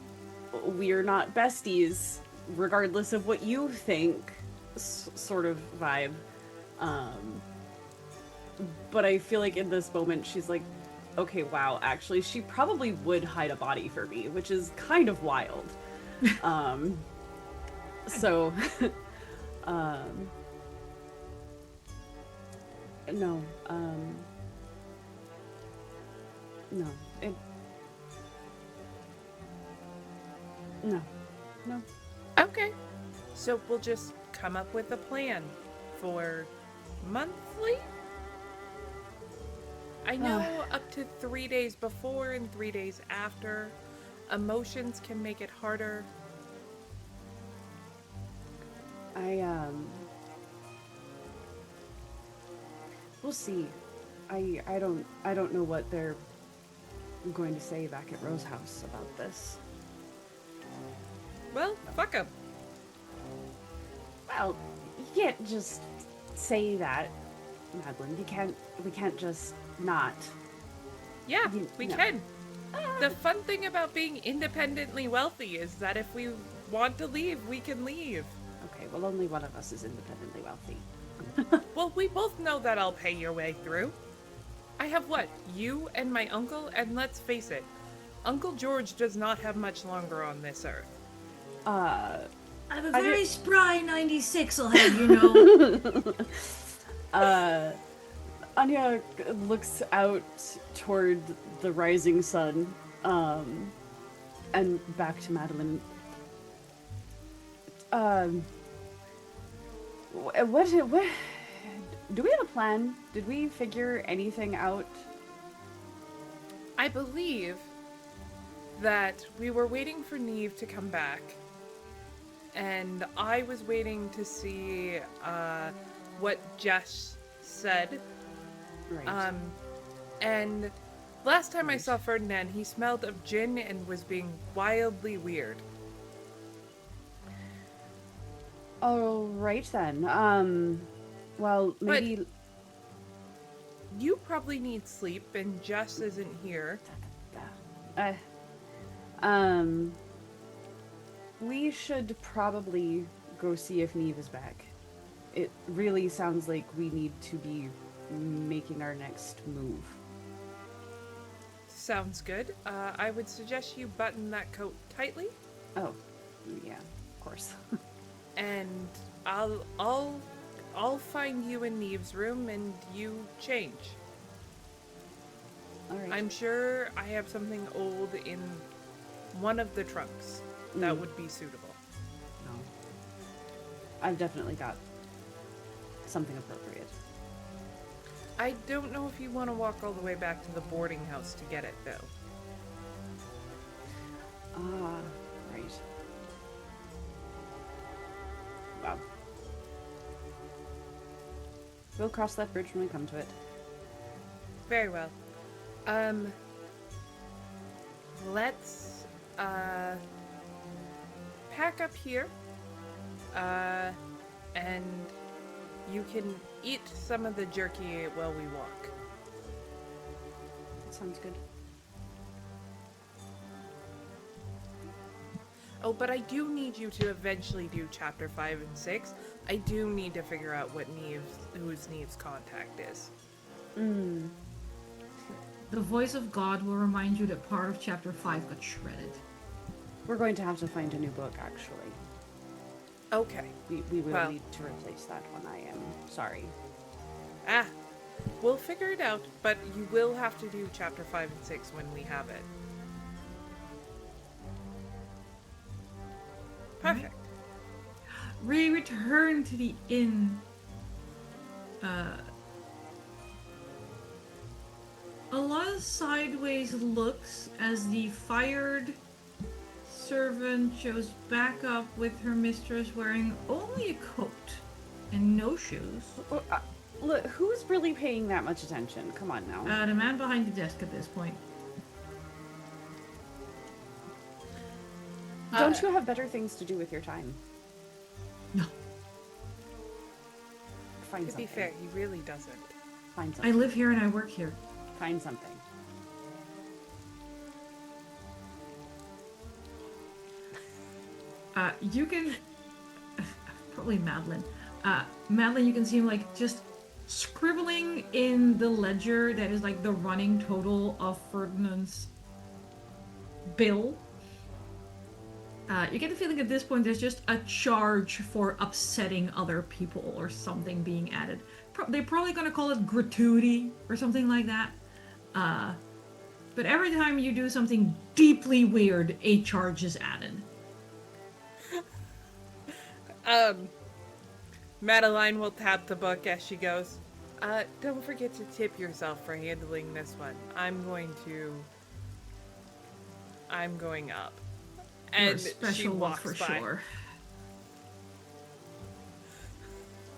we're not besties, regardless of what you think sort of vibe. But I feel like in this moment, she's like, okay, wow, actually, she probably would hide a body for me, which is kind of wild. So, um, no, no, it, no, no. Okay. So we'll just come up with a plan for monthly? I know up to 3 days before and 3 days after. Emotions can make it harder. We'll see. I don't know what they're going to say back at Rose House about this. Well, fuck 'em. Well, you can't just say that, Madeline. We can't just not. Yeah, we No. can. The fun thing about being independently wealthy is that if we want to leave, we can leave. Okay, well, only one of us is independently wealthy. Well, we both know that I'll pay your way through. I have what? You and my uncle? And let's face it, Uncle George does not have much longer on this earth. I have a very spry 96, I'll have you know. Anya looks out toward the rising sun, and back to Madeline. What do we have a plan? Did we figure anything out? I believe that we were waiting for Niamh to come back, and I was waiting to see what Jess said. Right. And last time I saw Ferdinand, he smelled of gin and was being wildly weird. All right then. Well, maybe. You probably need sleep, and Jess isn't here. We should probably go see if Niamh is back. It really sounds like we need to be making our next move. Sounds good. I would suggest you button that coat tightly, Oh, yeah, of course. and I'll find you in Niamh's room, and you change. All right. I'm sure I have something old in one of the trunks that would be suitable. No. I've definitely got something appropriate. I don't know if you want to walk all the way back to the boarding house to get it, though. Ah, right. Wow. We'll cross that bridge when we come to it. Very well. Let's pack up here, and you can eat some of the jerky while we walk. That sounds good. Oh, but I do need you to eventually do chapter 5 and 6. I do need to figure out what whose Niamh's contact is. The voice of God will remind you that part of chapter 5 got shredded. We're going to have to find a new book, actually. Okay. We will Well. need to replace that one. I am sorry. We'll figure it out, but you will have to do chapter 5 and 6 when we have it. Perfect. We return to the inn. A lot of sideways looks as the fired servant shows back up with her mistress wearing only a coat and no shoes. Look, who's really paying that much attention? Come on now. The man behind the desk at this point. Don't you have better things to do with your time? No, Find To something. be fair, he really doesn't. Find I something. live here and I work here. Find something. You can probably Madeline. Madeline, you can see him like just scribbling in the ledger that is like the running total of Ferdinand's bill. You get the feeling at this point there's just a charge for upsetting other people or something being added. They're probably going to call it gratuity or something like that. But every time you do something deeply weird, a charge is added. Madeline will tap the book as she goes. Don't forget to tip yourself for handling this one. I'm going up. You're a And she special one walks for by. sure.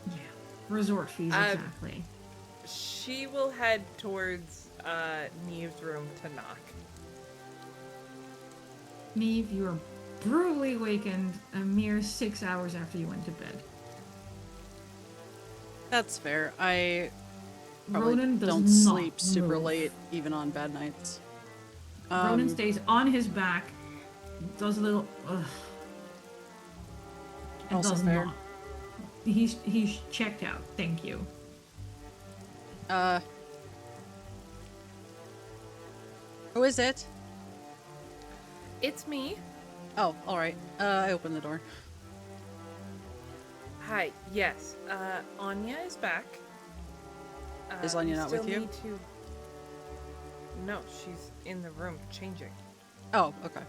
Yeah, resort fees, exactly. She will head towards Niamh's room to knock. Niamh, you are brutally awakened a mere 6 hours after you went to bed. That's fair. I probably Ronan does don't not sleep super move. late, even on bad nights. Ronan stays on his back, does a little and Also does fair. not. He's checked out. Thank you. Who is it? It's me. Oh, all right. I opened the door. Hi. Yes. Anya is back. Is Anya we not still with you? need to- No, she's in the room changing. Oh, okay.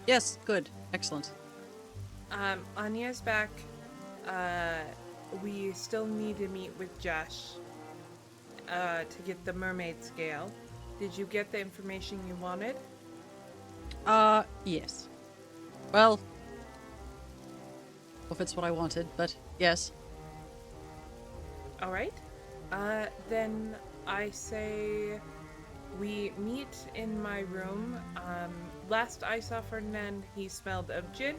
Yes, good, excellent. Anya's back. We still need to meet with Josh to get the mermaid scale. Did you get the information you wanted? Yes. Well, if it's what I wanted, but yes. All right. Then I say we meet in my room. Last I saw Ferdinand, he smelled of gin,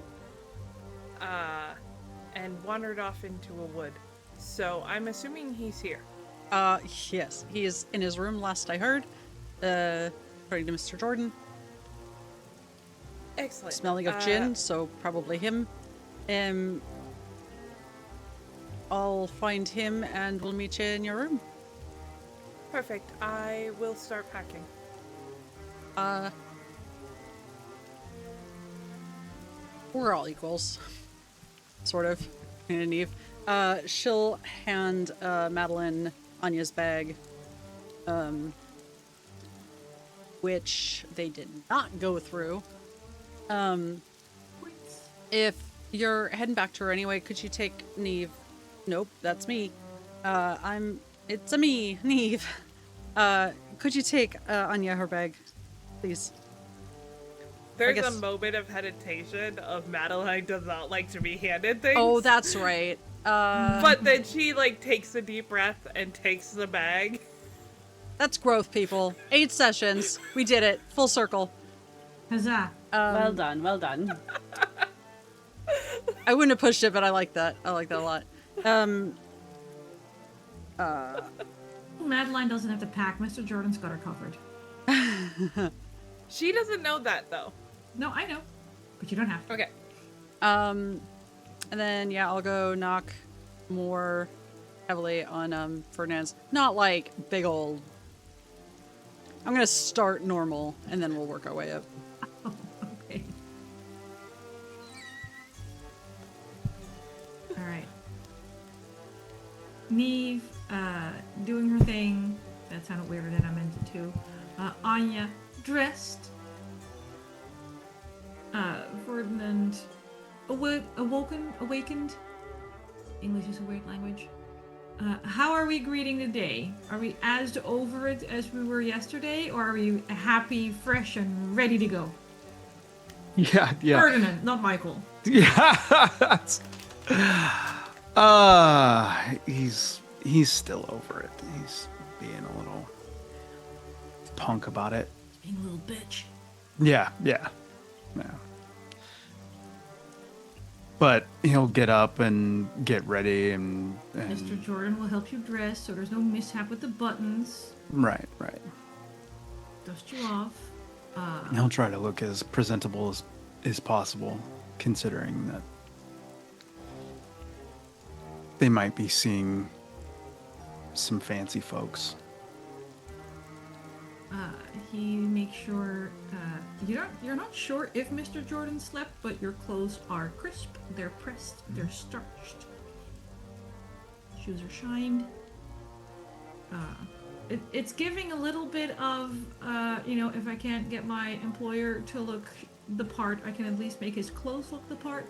and wandered off into a wood. So I'm assuming he's here. Yes. He is in his room, last I heard. According to Mr. Jordan. Excellent. Smelling of gin, so probably him. I'll find him and we'll meet you in your room. Perfect. I will start packing. We're all equals. Sort of. And Niamh. She'll hand Madeline Anya's bag. Which they did not go through. If you're heading back to her anyway, could you take Niamh? Nope, that's me. It's a me, Niamh. Could you take Anya her bag, please? There's a guess- moment of hesitation of Madeline does not like to be handed things. Oh, that's right. But then she takes a deep breath and takes the bag. That's growth, people. 8 sessions. We did it. Full circle. Huzzah. Well done, well done. I wouldn't have pushed it, but I like that. I like that a lot. Madeline doesn't have to pack. Mr. Jordan's got her covered. She doesn't know that though. No, I know. But you don't have to. Okay. And then, yeah, I'll go knock more heavily on Ferdinand's. Not like big old... I'm gonna start normal, and then we'll work our way up. Okay. Alright. Niamh, doing her thing. That sounded weirder than I meant it to. Anya, dressed. Ferdinand, awakened. English is a weird language. How are we greeting the day? Are we as over it as we were yesterday, or are we happy, fresh, and ready to go? Yeah. Ferdinand, not Mikyl. Yeah. He's still over it. He's being a little punk about it. Being a little bitch. Yeah. But he'll get up and get ready and Mr. Jordan will help you dress so there's no mishap with the buttons. right. Dust you off. He'll try to look as presentable as possible, considering that they might be seeing some fancy folks. He makes sure you're not sure if Mr. Jordan slept, but your clothes are crisp, they're pressed, they're starched. Shoes are shined. It's giving a little bit of if I can't get my employer to look the part, I can at least make his clothes look the part.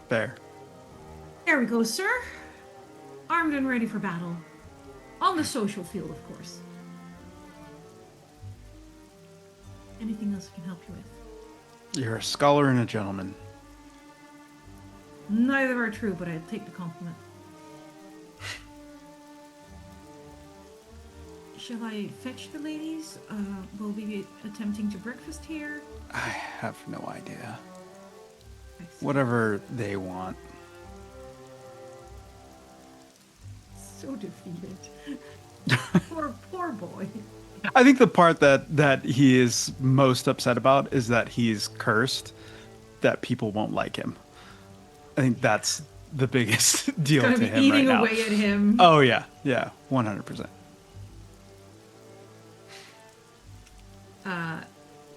Fair. There we go, sir. Armed and ready for battle. On the social field, of course. Anything else I can help you with? You're a scholar and a gentleman. Neither are true, but I take the compliment. Shall I fetch the ladies? Will we be attempting to breakfast here? I have no idea. I see. Whatever they want. So defeated. poor boy. I think the part that he is most upset about is that he's cursed, that people won't like him. I think that's the biggest deal Gonna to be him eating right now. away at him. Oh yeah, 100%.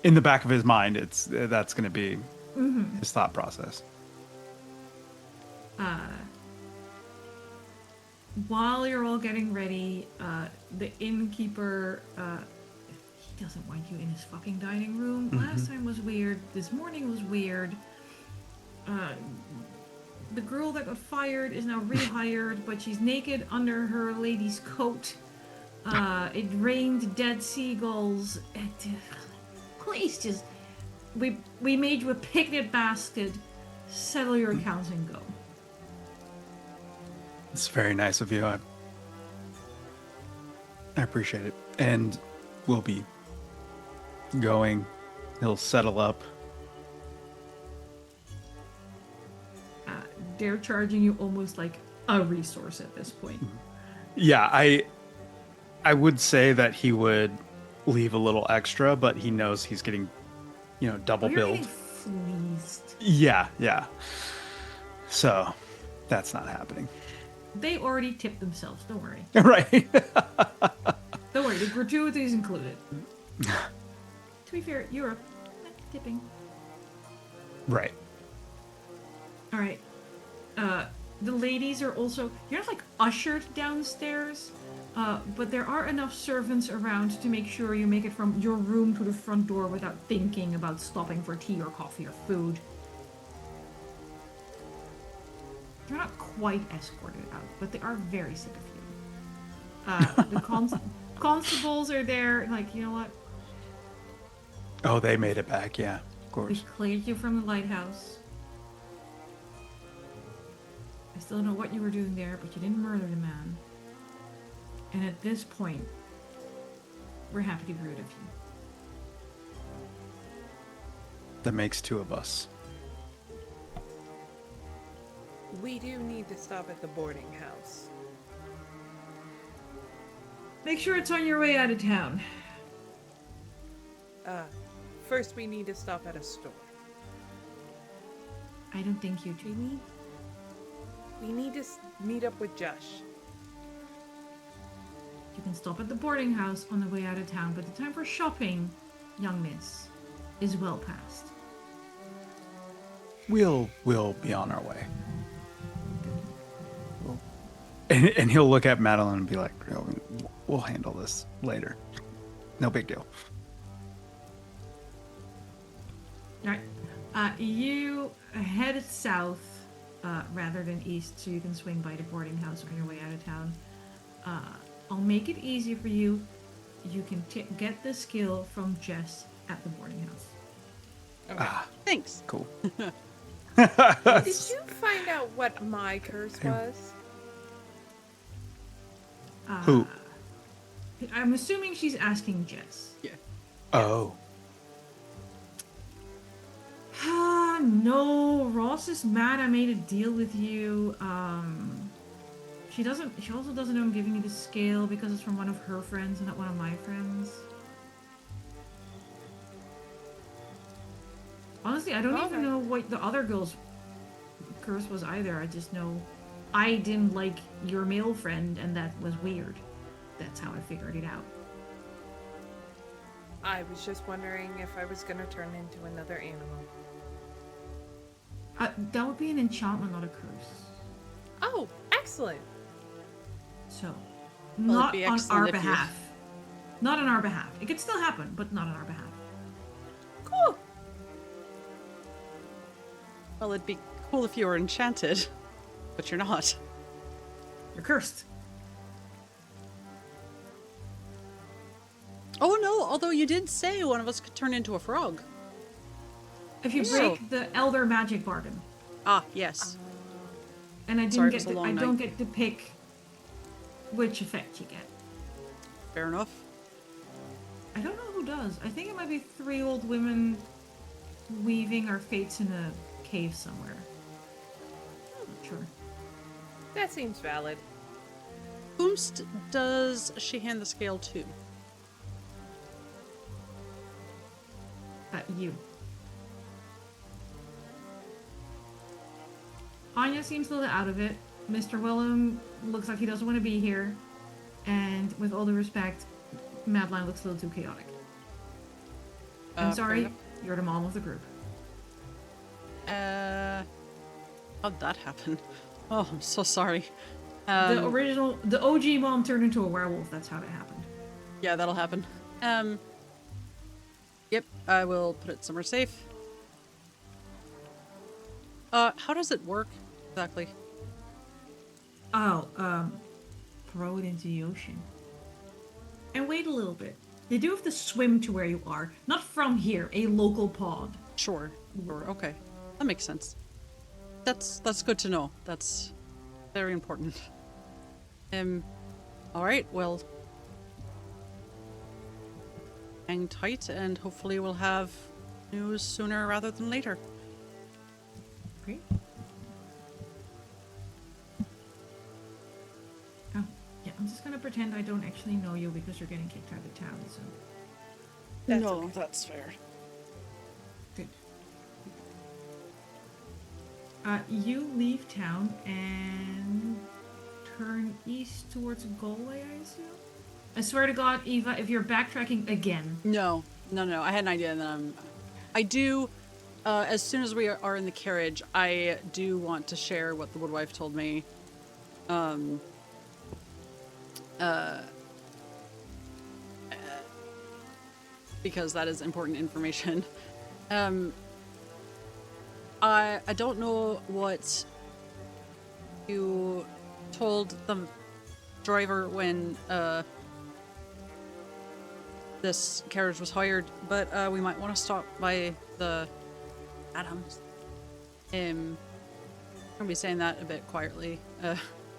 In the back of his mind, that's going to be his thought process. While you're all getting ready, the innkeeper, he doesn't want you in his fucking dining room. Last time was weird. This morning was weird. The girl that got fired is now rehired, but she's naked under her lady's coat. It rained dead seagulls. Please just... We made you a picnic basket. Settle your accounts and go. It's very nice of you. I appreciate it. And we'll be going. He'll settle up. They're charging you almost like a resource at this point. Yeah, I would say that he would leave a little extra, but he knows he's getting, double You're billed. getting fleeced. Yeah. So that's not happening. They already tipped themselves. Don't worry. Right. Don't worry. The gratuity is included. To be fair, Europe, tipping. Right. All right. The ladies are also... You're not, ushered downstairs, but there are enough servants around to make sure you make it from your room to the front door without thinking about stopping for tea or coffee or food. You're not quite escorted out, but they are very sick of you. The constables are there, you know what? Oh, they made it back. Yeah, of We course. cleared you from the lighthouse. I still don't know what you were doing there, but you didn't murder the man. And at this point, we're happy to get rid of you. That makes two of us. We do need to stop at the boarding house. Make sure it's on your way out of town. First we need to stop at a store. I don't think you do. We need to meet up with Josh. You can stop at the boarding house on the way out of town, but the time for shopping, young miss, is well past. We'll be on our way. And he'll look at Madeline and be like, we'll handle this later. No big deal. Alright. You head south rather than east, so you can swing by the boarding house on your way out of town. I'll make it easy for you. You can get the skill from Jess at the boarding house. Okay. Thanks. Cool. Did you find out what my curse was? Who? I'm assuming she's asking Jess. Yeah. Oh. No, Ross is mad I made a deal with you. She also doesn't know I'm giving you the scale because it's from one of her friends and not one of my friends. Honestly, I don't Okay. even know what the other girl's curse was either. I just know I didn't like your male friend, and that was weird. That's how I figured it out. I was just wondering if I was gonna turn into another animal. That would be an enchantment, not a curse. Oh, excellent. So, it'd not be on excellent our if you- behalf. Not on our behalf. It could still happen, but not on our behalf. Cool. Well, it'd be cool if you were enchanted, but you're not. You're cursed. Oh no, although you did say one of us could turn into a frog. If you So- break the Elder Magic Bargain, Ah, yes. and I didn't Sorry, it get was a to, long I don't night. get to pick which effect you get. Fair enough. I don't know who does. I think it might be 3 old women weaving our fates in a cave somewhere. I'm not sure. That seems valid. Whomst does she hand the scale to? You. Anya seems a little out of it. Mr. Willem looks like he doesn't want to be here. And with all due respect, Madeline looks a little too chaotic. I'm Fair sorry, enough. you're the mom of the group. How'd that happen? Oh, I'm so sorry. The OG mom turned into a werewolf. That's how it happened. Yeah, that'll happen. Yep, I will put it somewhere safe. How does it work exactly? Oh, throw it into the ocean. And wait a little bit. They do have to swim to where you are. Not from here, a local pond. Sure. Okay, that makes sense. That's good to know. That's very important. All right. Well, hang tight, and hopefully we'll have news sooner rather than later. Great. Oh, yeah, I'm just gonna pretend I don't actually know you because you're getting kicked out of town, so. That's no, okay. that's fair. Good. You leave town and turn east towards Galway, I assume? I swear to God, Eva, if you're backtracking again. No. I had an idea, and then I do. As soon as we are in the carriage, I do want to share what the woodwife told me. Because that is important information. I don't know what you told the driver when this carriage was hired, but we might want to stop by the Adams. I'm gonna be saying that a bit quietly, but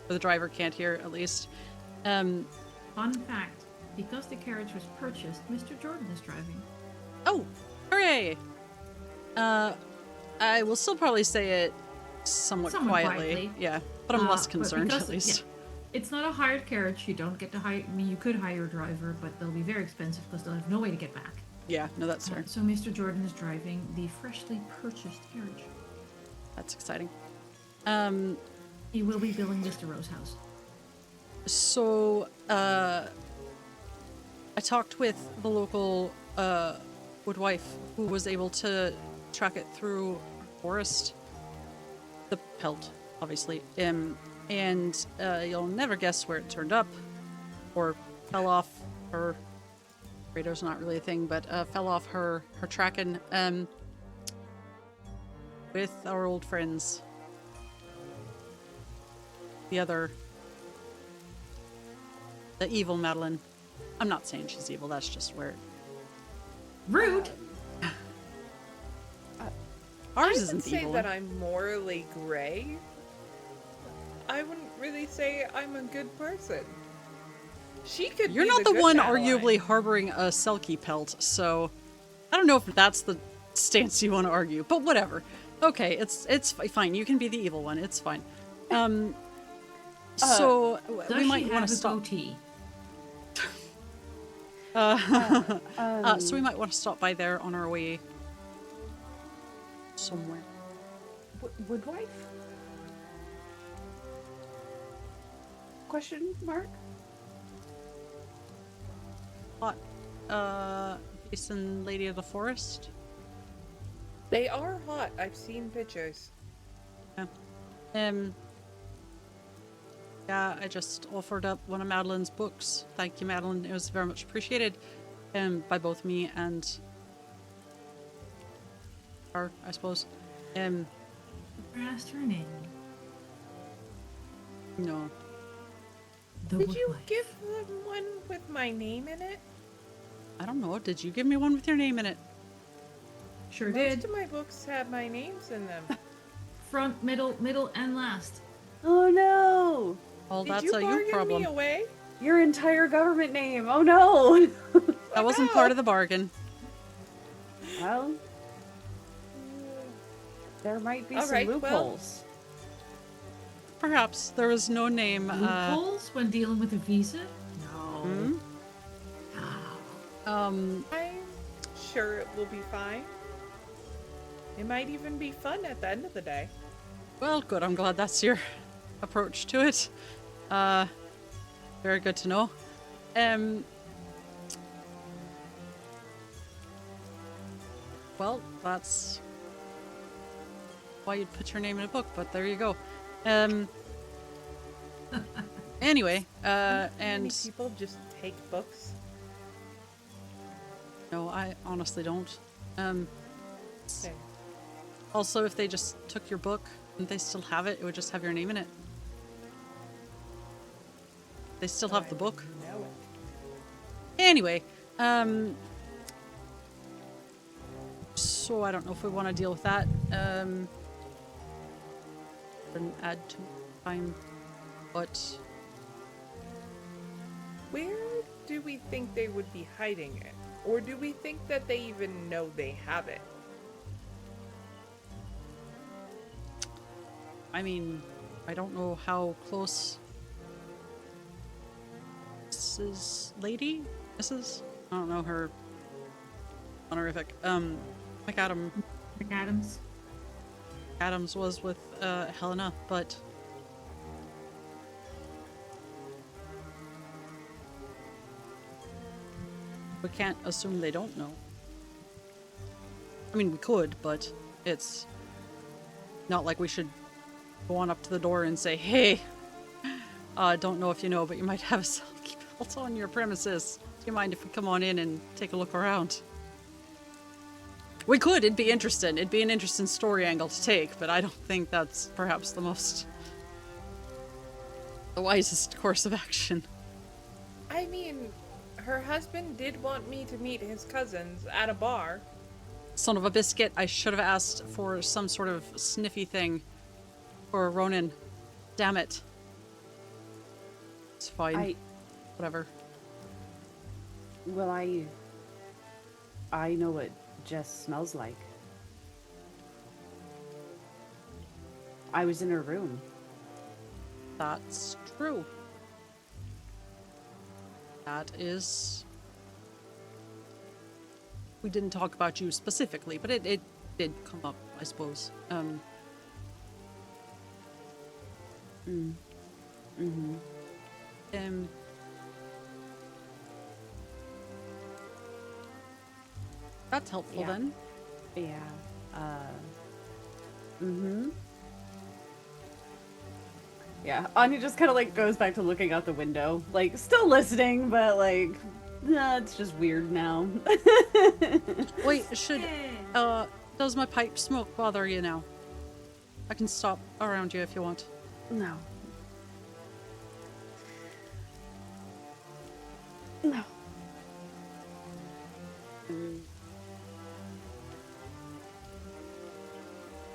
the driver can't hear at least. Fun fact, because the carriage was purchased, Mr. Jordan is driving. Oh, hooray! I will still probably say it somewhat quietly. Yeah, but I'm less But concerned because- at least. yeah, it's not a hired carriage. You don't get to hire. I mean, you could hire a driver, but they'll be very expensive because they'll have no way to get back. Yeah, no, that's fair. So Mr. Jordan is driving the freshly purchased carriage. That's exciting. He will be billing Mr. Rose House. So, I talked with the local woodwife who was able to track it through a forest. The pelt, obviously. And you'll never guess where it turned up or fell off her. Radar's not really a thing, but fell off her tracking with our old friends. The evil Madeline. I'm not saying she's evil, that's just where Rude. ours I would isn't say evil. that I'm morally gray. I wouldn't really say I'm a good person. She could. You're be not the good one Madeline. arguably harboring a Selkie pelt, so I don't know if that's the stance you want to argue, but whatever. Okay, it's fine. You can be the evil one. It's fine. So Does we might she want have to a stop. goatee? So we might want to stop by there on our way somewhere. Woodwife? Question mark? Hot, Vaesen Lady of the Forest. They are hot. I've seen pictures. Yeah. Yeah, I just offered up one of Madeline's books. Thank you, Madeline. It was very much appreciated, by both me and her, I suppose. Never asked her name. No. The Did you Woodwife. give them one with my name in it? I don't know. Did you give me one with your name in it? Sure Most did. of my books have my names in them. Front, middle, and last. Oh no! Well, Did that's you a you bargain problem. me away? Your entire government name. Oh no! That wasn't part of the bargain. Well, there might be All some right, well- loopholes. Perhaps there was no name. Loopholes when dealing with a visa? No. Hmm? Oh. I'm sure it will be fine. It might even be fun at the end of the day. Well, good. I'm glad that's your approach to it. Very good to know. Well, that's why you'd put your name in a book, but there you go. Anyway, Many and people just take books. no, I honestly don't. Okay. Also, if they just took your book and they still have it, it would just have your name in it. They still have the book. Know it. Anyway, so I don't know if we want to deal with that. Then add to time, but Where do we think they would be hiding it? Or do we think that they even know they have it? I mean, I don't know how close Mrs. Lady? Mrs.? I don't know her honorific. McAdam McAdams. Adams was with Helena, but we can't assume they don't know. I mean, we could, but it's not like we should go on up to the door and say, hey, don't know if you know, but you might have a selkie built on your premises. Do you mind if we come on in and take a look around? We could, it'd be interesting. It'd be an interesting story angle to take, but I don't think that's perhaps the wisest course of action. I mean, her husband did want me to meet his cousins at a bar. Son of a biscuit, I should have asked for some sort of sniffy thing for Ronan. Damn it. It's fine. Whatever. Well, I know what Jess smells like. I was in her room. That's true. That is... We didn't talk about you specifically, but it did come up, I suppose. That's helpful Yeah. then. Yeah. Yeah, Anya just kind of like goes back to looking out the window, like still listening, but like, nah, it's just weird now. Wait, does my pipe smoke bother you now? I can stop around you if you want. No. No.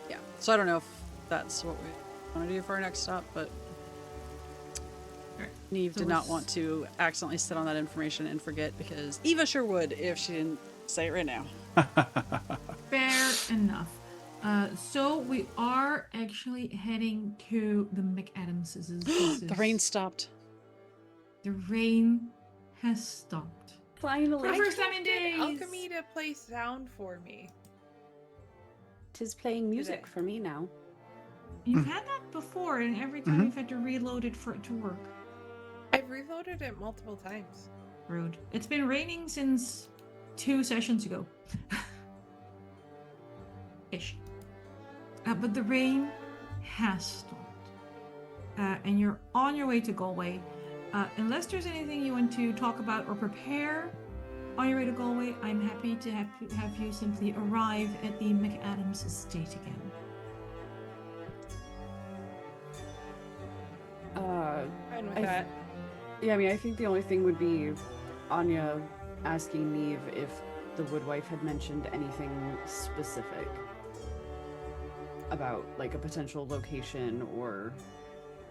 Yeah. So I don't know if that's what we want to do for our next stop, but Alright, Niamh so did not we're want to accidentally sit on that information and forget, because Eva sure would if she didn't say it right now. Fair enough. So we are actually heading to the McAdamses. The rain stopped. The rain has stopped. Finally. For the first time in Get days. Alchemy to play sound for me. 'tis playing music for me now. You've had that before, and every time you've had to reload it for it to work. I've reloaded it multiple times. Rude. It's been raining since 2 sessions ago. Ish. But the rain has stopped. And you're on your way to Galway. Unless there's anything you want to talk about or prepare on your way to Galway, I'm happy to have you simply arrive at the McAdams estate again. Fine with that. Yeah, I mean, I think the only thing would be Anya asking Niamh if the Woodwife had mentioned anything specific about, like, a potential location or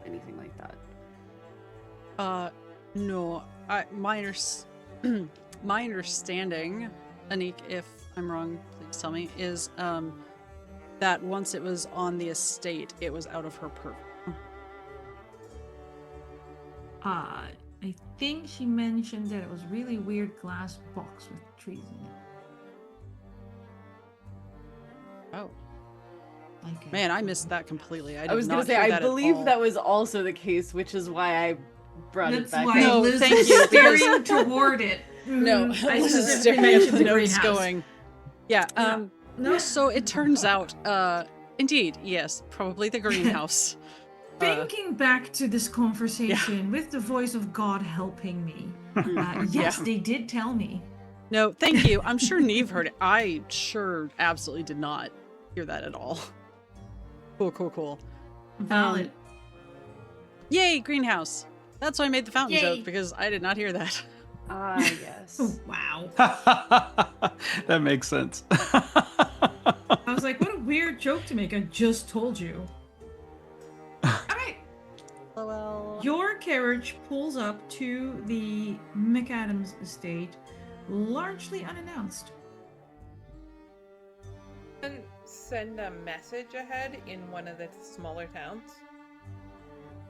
anything like that. No. My understanding, Anniek, if I'm wrong, please tell me, is that once it was on the estate, it was out of her purview. I think she mentioned that it was really weird glass box with trees in it. Oh. Like Man, I missed that completely. I was going to say, I believe that was also the case, which is why I brought it That's back. why No, Liz thank is you, staring toward it. No, I this is specifically staring at mentioned the the notes greenhouse. going. Yeah, No. So it turns out, indeed, yes, probably the greenhouse. Thinking back to this conversation with the voice of God helping me, yes, Yeah. they did tell me. No, thank you. I'm sure Niamh heard it. I sure absolutely did not hear that at all. Cool. Valid. Yay, greenhouse. That's why I made the fountain Yay. joke, because I did not hear that. Yes. Oh, wow. That makes sense. I was like, what a weird joke to make. I just told you. Alright. Well, Your carriage pulls up to the McAdams estate, largely unannounced. And send a message ahead in one of the smaller towns.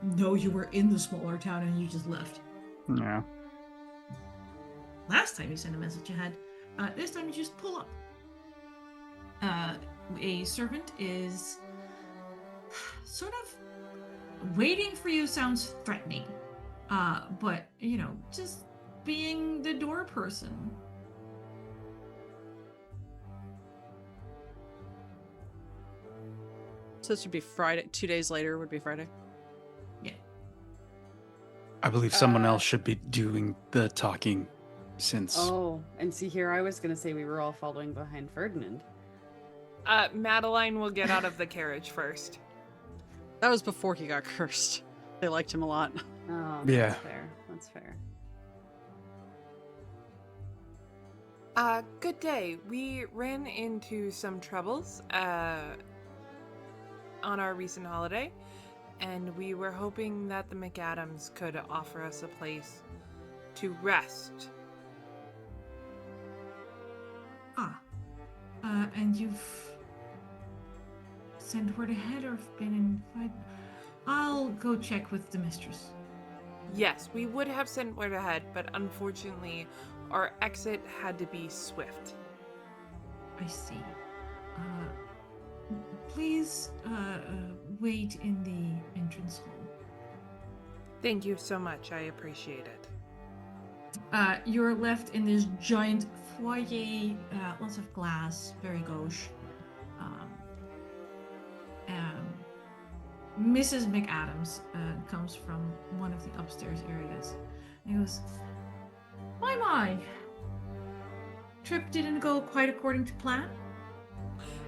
No, you were in the smaller town and you just left. Yeah. Last time you sent a message ahead. This time you just pull up. A servant is sort of waiting for you sounds threatening. But, you know, just being the door person. so this would be Friday. 2 days later would be Friday. Yeah. I believe someone else should be doing the talking since. Oh, and see, here I was going to say we were all following behind Ferdinand. Madeline will get out of the carriage first. That was before he got cursed. They liked him a lot. Oh, Yeah. That's fair. That's fair. Good day. We ran into some troubles, on our recent holiday, and we were hoping that the McAdams could offer us a place to rest. And you've sent word ahead or been invited? I'll go check with the mistress. Yes, we would have sent word ahead, but unfortunately, our exit had to be swift. I see. Please wait in the entrance hall. Thank you so much. I appreciate it. You're left in this giant foyer, lots of glass, very gauche. Mrs. McAdams comes from one of the upstairs areas. And he goes, my. Trip didn't go quite according to plan?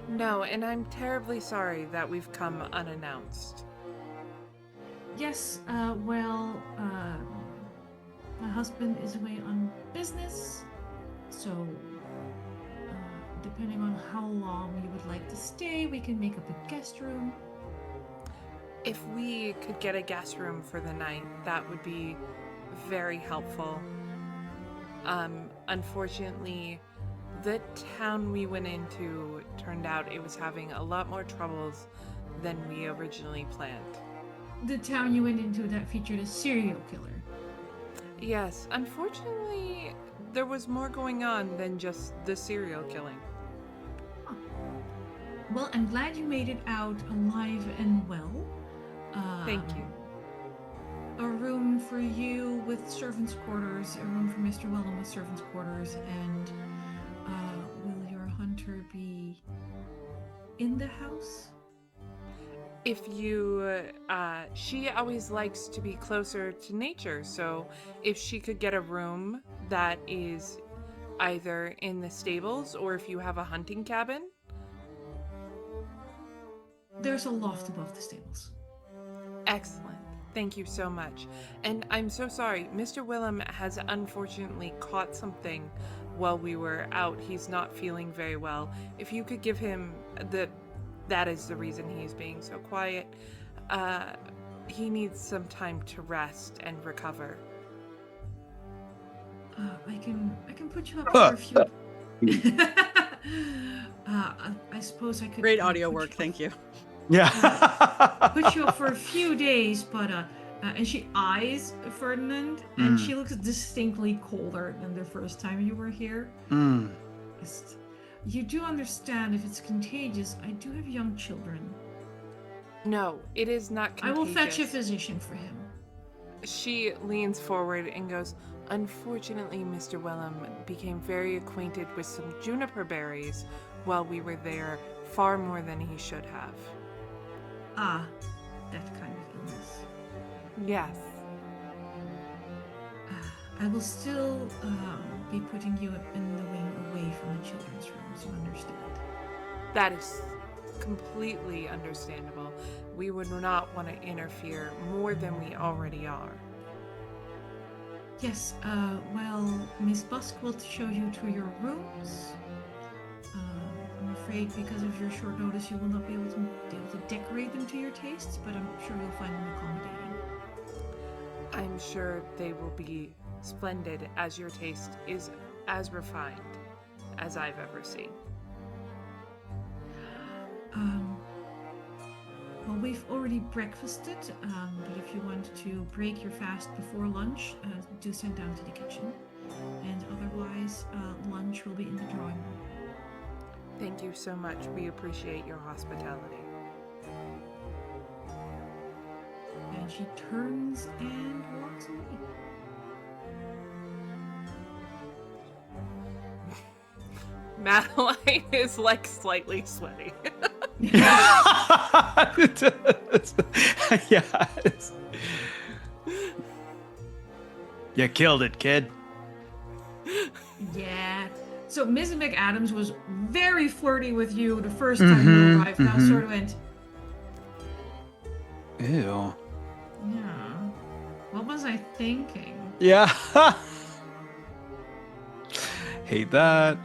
No, and I'm terribly sorry that we've come unannounced. Yes, well, my husband is away on business, so depending on how long you would like to stay, we can make up a guest room. If we could get a guest room for the night, that would be very helpful. Unfortunately, the town we went into turned out it was having a lot more troubles than we originally planned. The town you went into that featured a serial killer. Yes, unfortunately, there was more going on than just the serial killing. Well, I'm glad you made it out alive and well. Thank you. A room for you with servants' quarters, a room for Mr. Wellham with servants' quarters, and will your hunter be in the house? If you, she always likes to be closer to nature, so if she could get a room that is either in the stables or if you have a hunting cabin. There's a loft above the stables. Excellent. Thank you so much. And I'm so sorry, Mr. Willem has unfortunately caught something while we were out. He's not feeling very well. If you could give him that is the reason he's being so quiet. He needs some time to rest and recover. I can put you up for a few. I suppose I could. Great audio put work, you- thank you. Yeah. Put you up for a few days, but and she eyes Ferdinand, and she looks distinctly colder than the first time you were here. You do understand if it's contagious. I do have young children. No, it is not contagious. I will fetch a physician for him. She leans forward and goes, unfortunately, Mr. Wellham became very acquainted with some juniper berries while we were there, far more than he should have. Ah, that kind of illness. Yes. I will still be putting you in the wing away from the children's rooms, you understand? That is completely understandable. We would not want to interfere more than we already are. Yes, well, Miss Busk will show you to your rooms. I'm afraid because of your short notice you will not be able to decorate them to your tastes, but I'm sure you'll find them accommodating. I'm sure they will be splendid, as your taste is as refined as I've ever seen. Well, we've already breakfasted, but if you want to break your fast before lunch, do send down to the kitchen. And otherwise, lunch will be in the drawing room. Thank you so much. We appreciate your hospitality. And she turns and walks away. Madeline is like slightly sweaty. Yeah. You killed it, kid. Yeah. So Ms. McAdams was very flirty with you the first time you arrived. Now sort of went, Ew. yeah. What was I thinking? Yeah. Hate that.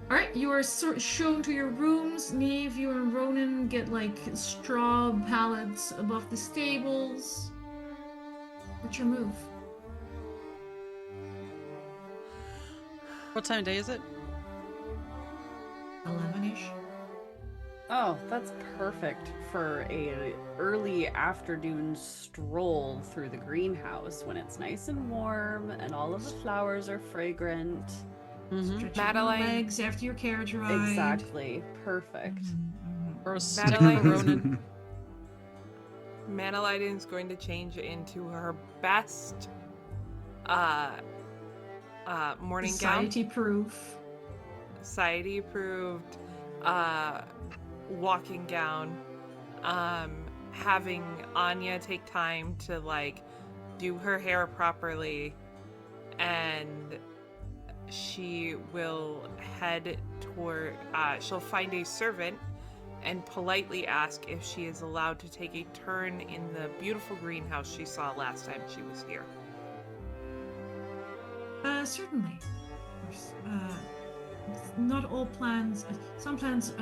Alright, you are shown to your rooms. Niamh, you and Ronan get like straw pallets above the stables. What's your move? What time of day is it? 11-ish. Oh, that's perfect for a early afternoon stroll through the greenhouse when it's nice and warm and all of the flowers are fragrant. Stretch Madeline. your legs after your carriage ride. Exactly. Perfect. Or a stick Madeline. for Ronan? Madeline is going to change into her best morning Society proof. gown. Society approved walking gown. Having Anya take time to like do her hair properly, and she will head toward she'll find a servant and politely ask if she is allowed to take a turn in the beautiful greenhouse she saw last time she was here. Certainly. Of course. Not all plants. Some plants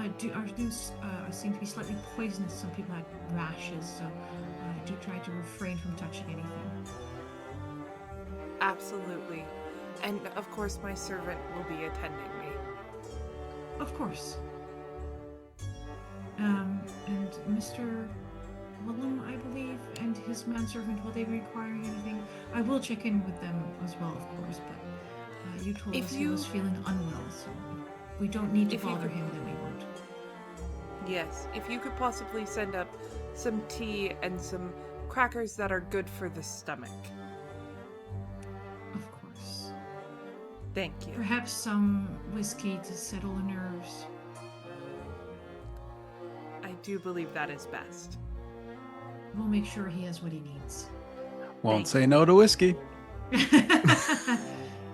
seem to be slightly poisonous. Some people have rashes, so I do try to refrain from touching anything. Absolutely. And of course my servant will be attending me. Of course. And Mr. Willem, I believe, and his manservant, will they be requiring anything? I will check in with them as well, of course, but you told If us he you- was feeling unwell, so... we don't need to If you bother could- him, then we won't. Yes, if you could possibly send up some tea and some crackers that are good for the stomach. Of course. Thank you. Perhaps some whiskey to settle the nerves. I do believe that is best. We'll make sure he has what he needs. Won't say no to whiskey.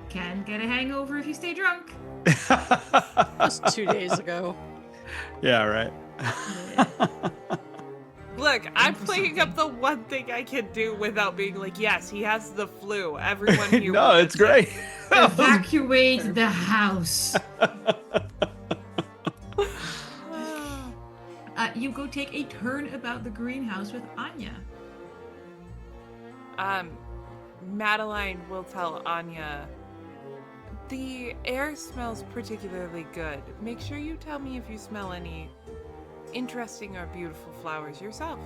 Can get a hangover if you stay drunk. That was 2 days ago. Yeah, right. Look, I'm for playing something. up the one thing I can do without being like, yes, he has the flu. Everyone here. No, will it's get great. sick." Evacuate the house. You go take a turn about the greenhouse with Anya. Madeline will tell Anya, the air smells particularly good. Make sure you tell me if you smell any interesting or beautiful flowers yourself.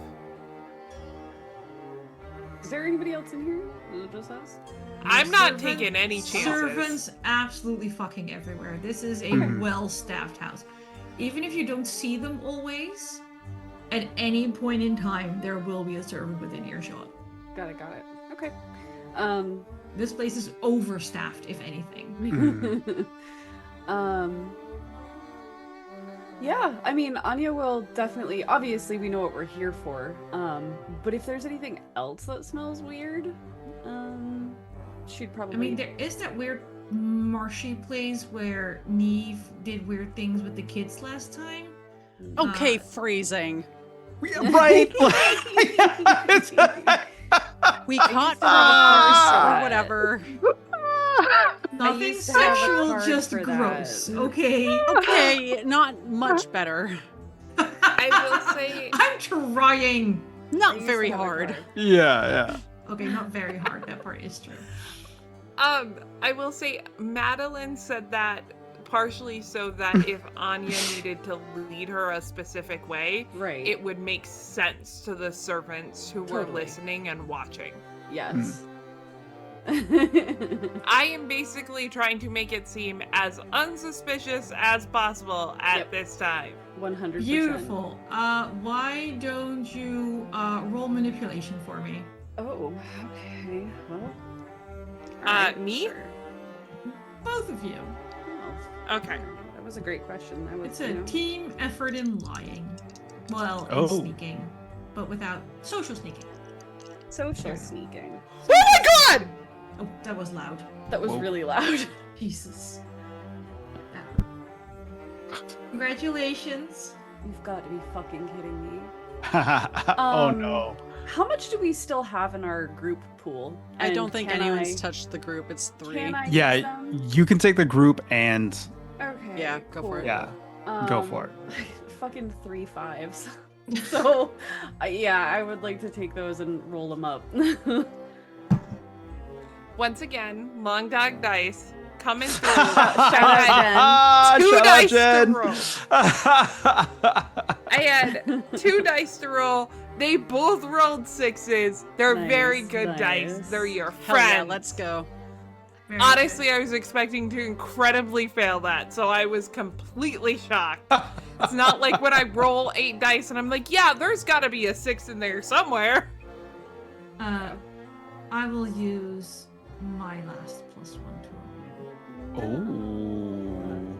Is there anybody else in here? Is it just us? I'm not Servant- taking any chances. Servants absolutely fucking everywhere. This is a well-staffed house. Even if you don't see them always, at any point in time, there will be a servant within earshot. Got it. Okay. This place is overstaffed, if anything. Yeah, I mean, Anya will definitely, obviously we know what we're here for, but if there's anything else that smells weird, she'd probably... I mean, there is that weird marshy place where Niamh did weird things with the kids last time. Okay, phrasing. Right. We caught from a curse or whatever. Nothing used to have a sexual, card just for gross. that. Okay. Okay, not much better. I will say, I'm trying. I Not used very to have a hard. card. Yeah. Okay, not very hard. That part is true. I will say Madeline said that partially so that if Anya needed to lead her a specific way, Right. it would make sense to the servants who were Totally. listening and watching. Yes. I am basically trying to make it seem as unsuspicious as possible at Yep. this time. 100%. Beautiful. Why don't you roll manipulation for me? Oh, okay. Well. Me? Sure. Both of you. Oh, Okay. that was a great question. I would, It's a team effort in lying. Well, Oh. in sneaking, but without social sneaking. social sneaking. Oh my god! Oh, that was loud. That was Whoa. really loud. Jesus. Congratulations. You've got to be fucking kidding me. Oh no. How much do we still have in our group pool? I And don't think can anyone's I- touched the group. It's 3. Can I use Yeah, them? you can take the group and Okay. Yeah, go for it. yeah, go for it. Fucking 3 5s. So, yeah, I would like to take those and roll them up. Once again, long dog dice coming through. Shout I out, had two Shout out, dice Jen. to roll. I had 2 dice to roll. They both rolled 6s. They're Nice, very good nice. dice. They're your Hell friends. yeah, let's go. Very Honestly, I was expecting to incredibly fail that, so I was completely shocked. It's not like when I roll 8 dice and I'm like, yeah, there's gotta be a 6 in there somewhere. good. I will use my last +1 to roll. Oh.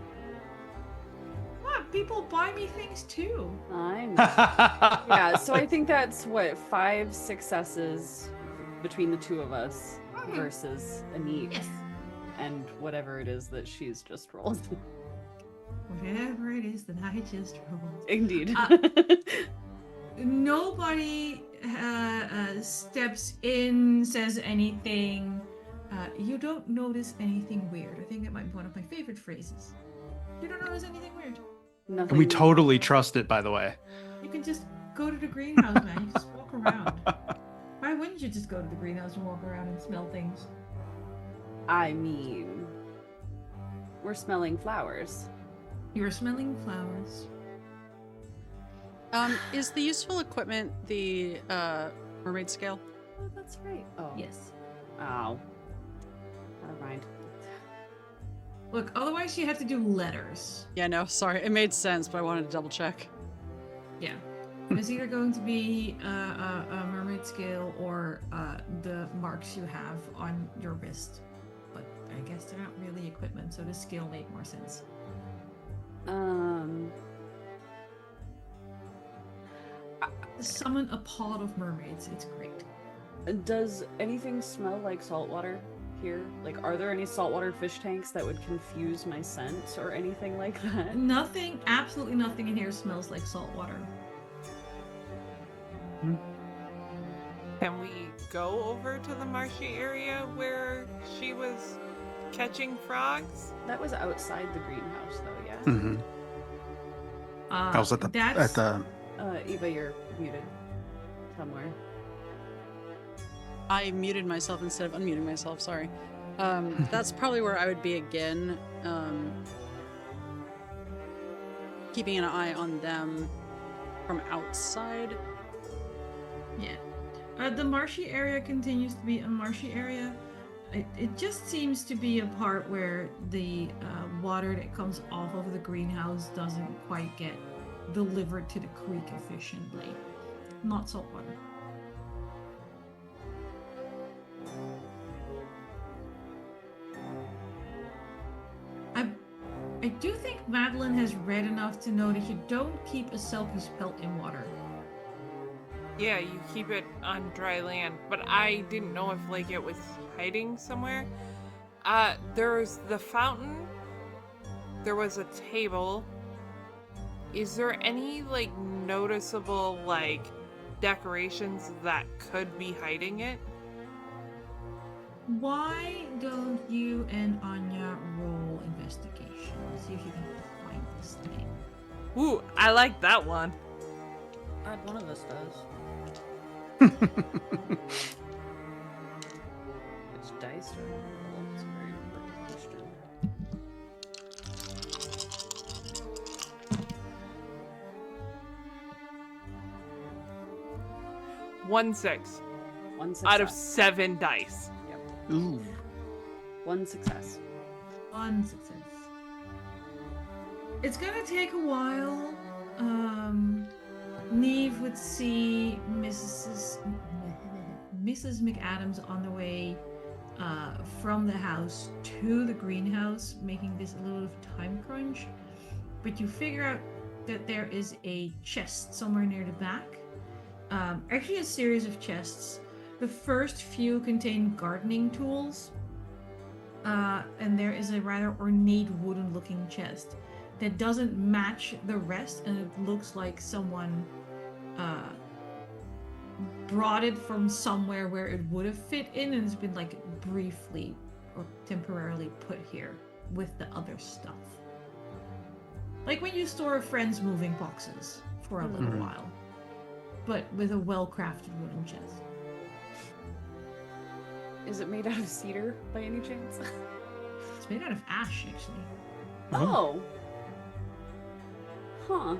What? People buy me things too. Yeah, so I think that's what 5 successes between the two of us versus Anniek Yes. and whatever it is that she's just rolled. Whatever it is that I just rolled. Indeed. Nobody steps in, says anything. You don't notice anything weird. I think that might be one of my favorite phrases. You don't notice anything weird. Nothing. And we totally trust it, by the way. You can just go to the greenhouse, man. You just walk around. Why wouldn't you just go to the greenhouse and walk around and smell things? I mean, we're smelling flowers. You're smelling flowers. Is the useful equipment the mermaid scale? Oh, that's right. Oh. Yes. Oh. Never mind. Look, otherwise you have to do letters. Yeah, no, sorry. It made sense, but I wanted to double check. Yeah. It's either going to be a mermaid scale or the marks you have on your wrist. But I guess they're not really equipment, so the scale made more sense. Summon a pod of mermaids. It's great. Does anything smell like saltwater here? Like, are there any saltwater fish tanks that would confuse my scent or anything like that? Nothing, absolutely nothing in here smells like salt water. Can we go over to the marshy area where she was catching frogs? That was outside the greenhouse, though, yeah? Mm-hmm. I was at the Eva, you're muted somewhere. I muted myself instead of unmuting myself, sorry. That's probably where I would be again. Keeping an eye on them from outside. Yeah. The marshy area continues to be a marshy area. It just seems to be a part where the water that comes off of the greenhouse doesn't quite get delivered to the creek efficiently. Not salt water. I do think Madeline has read enough to know that you don't keep a selkie's pelt in water. Yeah, you keep it on dry land, but I didn't know if like it was hiding somewhere. There's the fountain. There was a table. Is there any like noticeable like decorations that could be hiding it? Why don't you and Anya roll investigation? See if you can find this thing. Ooh, I like that one. God, one of us does. It's dice or roll? It's a very important question. 1-6 One success. out of 7 dice. Ooh. One success. One success. It's gonna take a while. Niamh would see Mrs. McAdams on the way from the house to the greenhouse, making this a little bit of time crunch. But you figure out that there is a chest somewhere near the back. Actually, a series of chests. The first few contain gardening tools, and there is a rather ornate wooden-looking chest that doesn't match the rest, and it looks like someone brought it from somewhere where it would have fit in, and it's been like briefly or temporarily put here with the other stuff. Like when you store a friend's moving boxes for a little while, but with a well-crafted wooden chest. Is it made out of cedar by any chance? It's made out of ash, actually. Oh. Huh.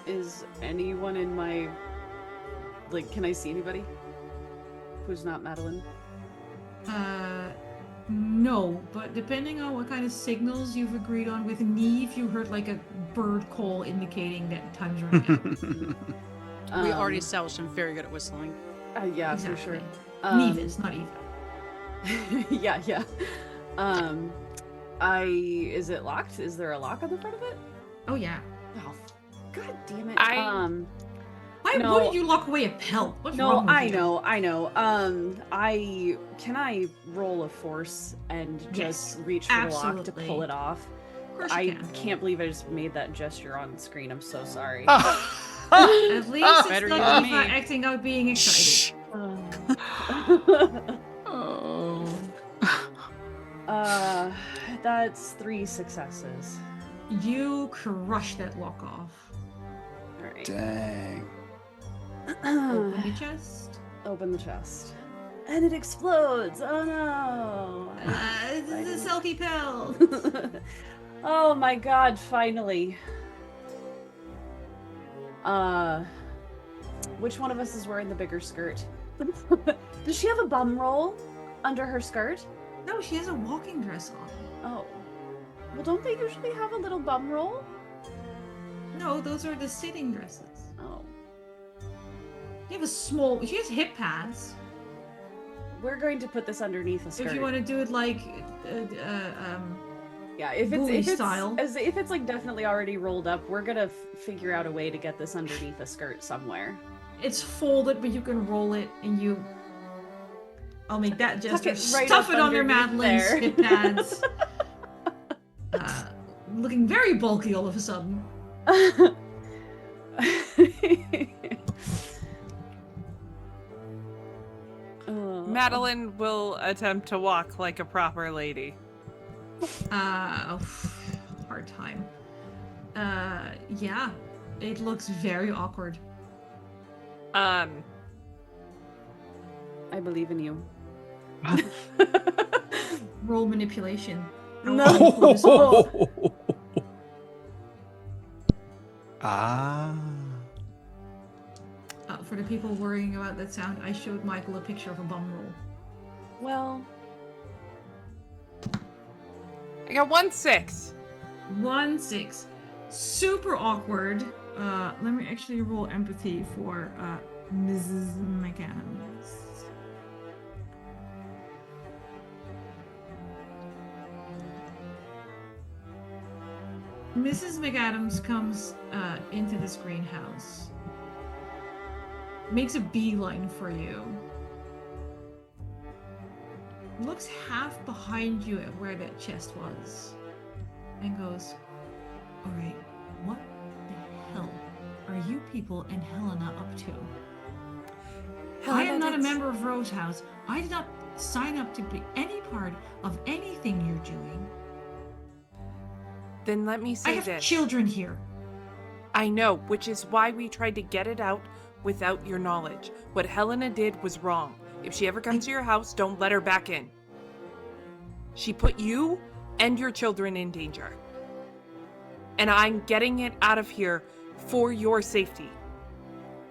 Is anyone in my... Like, can I see anybody? Who's not Madeline? No, but depending on what kind of signals you've agreed on with Niamh, you heard like a bird call indicating that time's running out. We already established I'm very good at whistling. Yeah, Exactly. for sure. Niamh is, not Eva. yeah. Is it locked? Is there a lock on the front of it? Oh yeah. Oh, god damn it. Why No. wouldn't you lock away a pelt? What's wrong with you? I know. Can I roll a force and just Yes, reach for the lock to absolutely. pull it off? Of course you I can. can't believe I just made that gesture on screen. I'm so sorry. At least it's Better you not than Eva me. acting out being excited. Oh. That's 3 successes. You crush that lock off. All right. Dang. Open the chest. Open the chest. And it explodes! Oh no! This is a Selkie pelt. Oh my god, finally. Which one of us is wearing the bigger skirt? Does she have a bum roll under her skirt? No, she has a walking dress on. Oh. Well, don't they usually have a little bum roll? No, those are the sitting dresses. Oh. She has hip pads. We're going to put this underneath a skirt. If you want to do it like, yeah, if bully it's style. if it's like definitely already rolled up, we're gonna figure out a way to get this underneath a skirt somewhere. It's folded, but you can roll it, and I'll make that gesture. it right Stuff up it under underneath Madeline's there. hip pads. Looking very bulky all of a sudden. Madeline will attempt to walk like a proper lady. Hard time. Yeah, it looks very awkward. I believe in you. Roll manipulation. No. For the people worrying about that sound, I showed Michael a picture of a bum roll. Well, I got 1-6. 1-6. Super awkward. Let me actually roll empathy for Mrs. McAdams. Mrs. McAdams comes into this greenhouse, makes a beeline for you, looks half behind you at where that chest was, and goes, "All right, what the hell are you people and Helena up to? I am not a member of Rose House. I did not sign up to be any part of anything you're doing. Then let me I say have this. children here." I know, which is why we tried to get it out without your knowledge. What Helena did was wrong. If she ever comes to your house, don't let her back in. She put you and your children in danger. And I'm getting it out of here for your safety.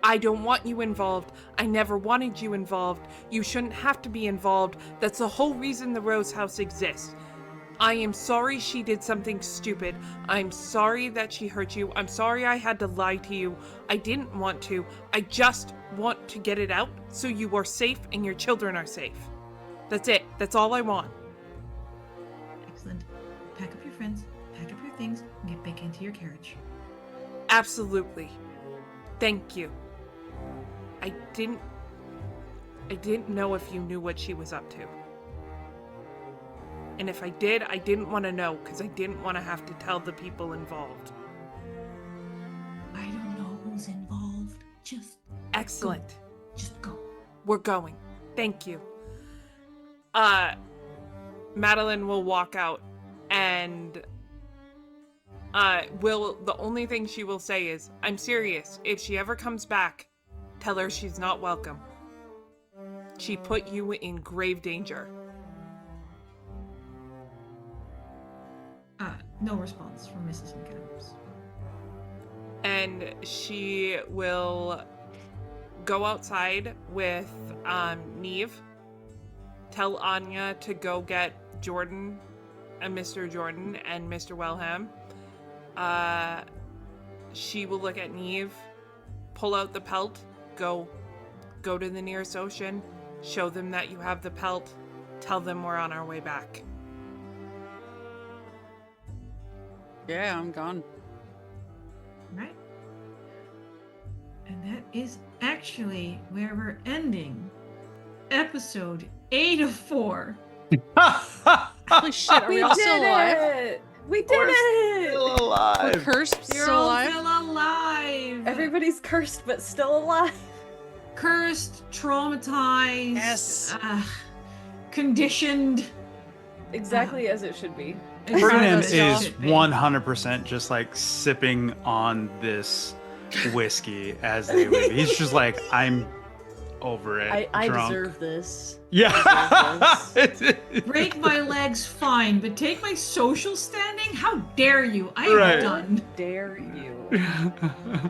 I don't want you involved. I never wanted you involved. You shouldn't have to be involved. That's the whole reason the Rose House exists. I am sorry she did something stupid. I'm sorry that she hurt you. I'm sorry I had to lie to you. I didn't want to. I just want to get it out so you are safe and your children are safe. That's it. That's all I want. Excellent. Pack up your friends, pack up your things, and get back into your carriage. Absolutely. Thank you. I didn't know if you knew what she was up to. And if I did, I didn't want to know because I didn't want to have to tell the people involved. I don't know who's involved. Just Excellent. go. Just go. We're going. Thank you. Madeline will walk out and the only thing she will say is, "I'm serious. If she ever comes back, tell her she's not welcome. She put you in grave danger." No response from Mrs. McAdams. And she will go outside with Niamh, tell Anya to go get Jordan and Mr. Jordan and Mr. Wellham. She will look at Niamh, pull out the pelt, go to the nearest ocean, show them that you have the pelt, tell them we're on our way back. Yeah, I'm gone. Right? And that is actually where we're ending episode 8 of 4. Holy shit, are we all still alive? it! We did it! Still We're alive. cursed, You're still all alive? still alive. Everybody's cursed but still alive. Cursed, traumatized, Yes. Conditioned. Exactly as it should be. Ferdinand Exactly as it is should be. 100% just like sipping on this whiskey as they leave. He's just like, I'm over it. I drunk. deserve this. Yeah. Break my legs, fine, but take my social standing? How dare you? I am Right. done. Dare you?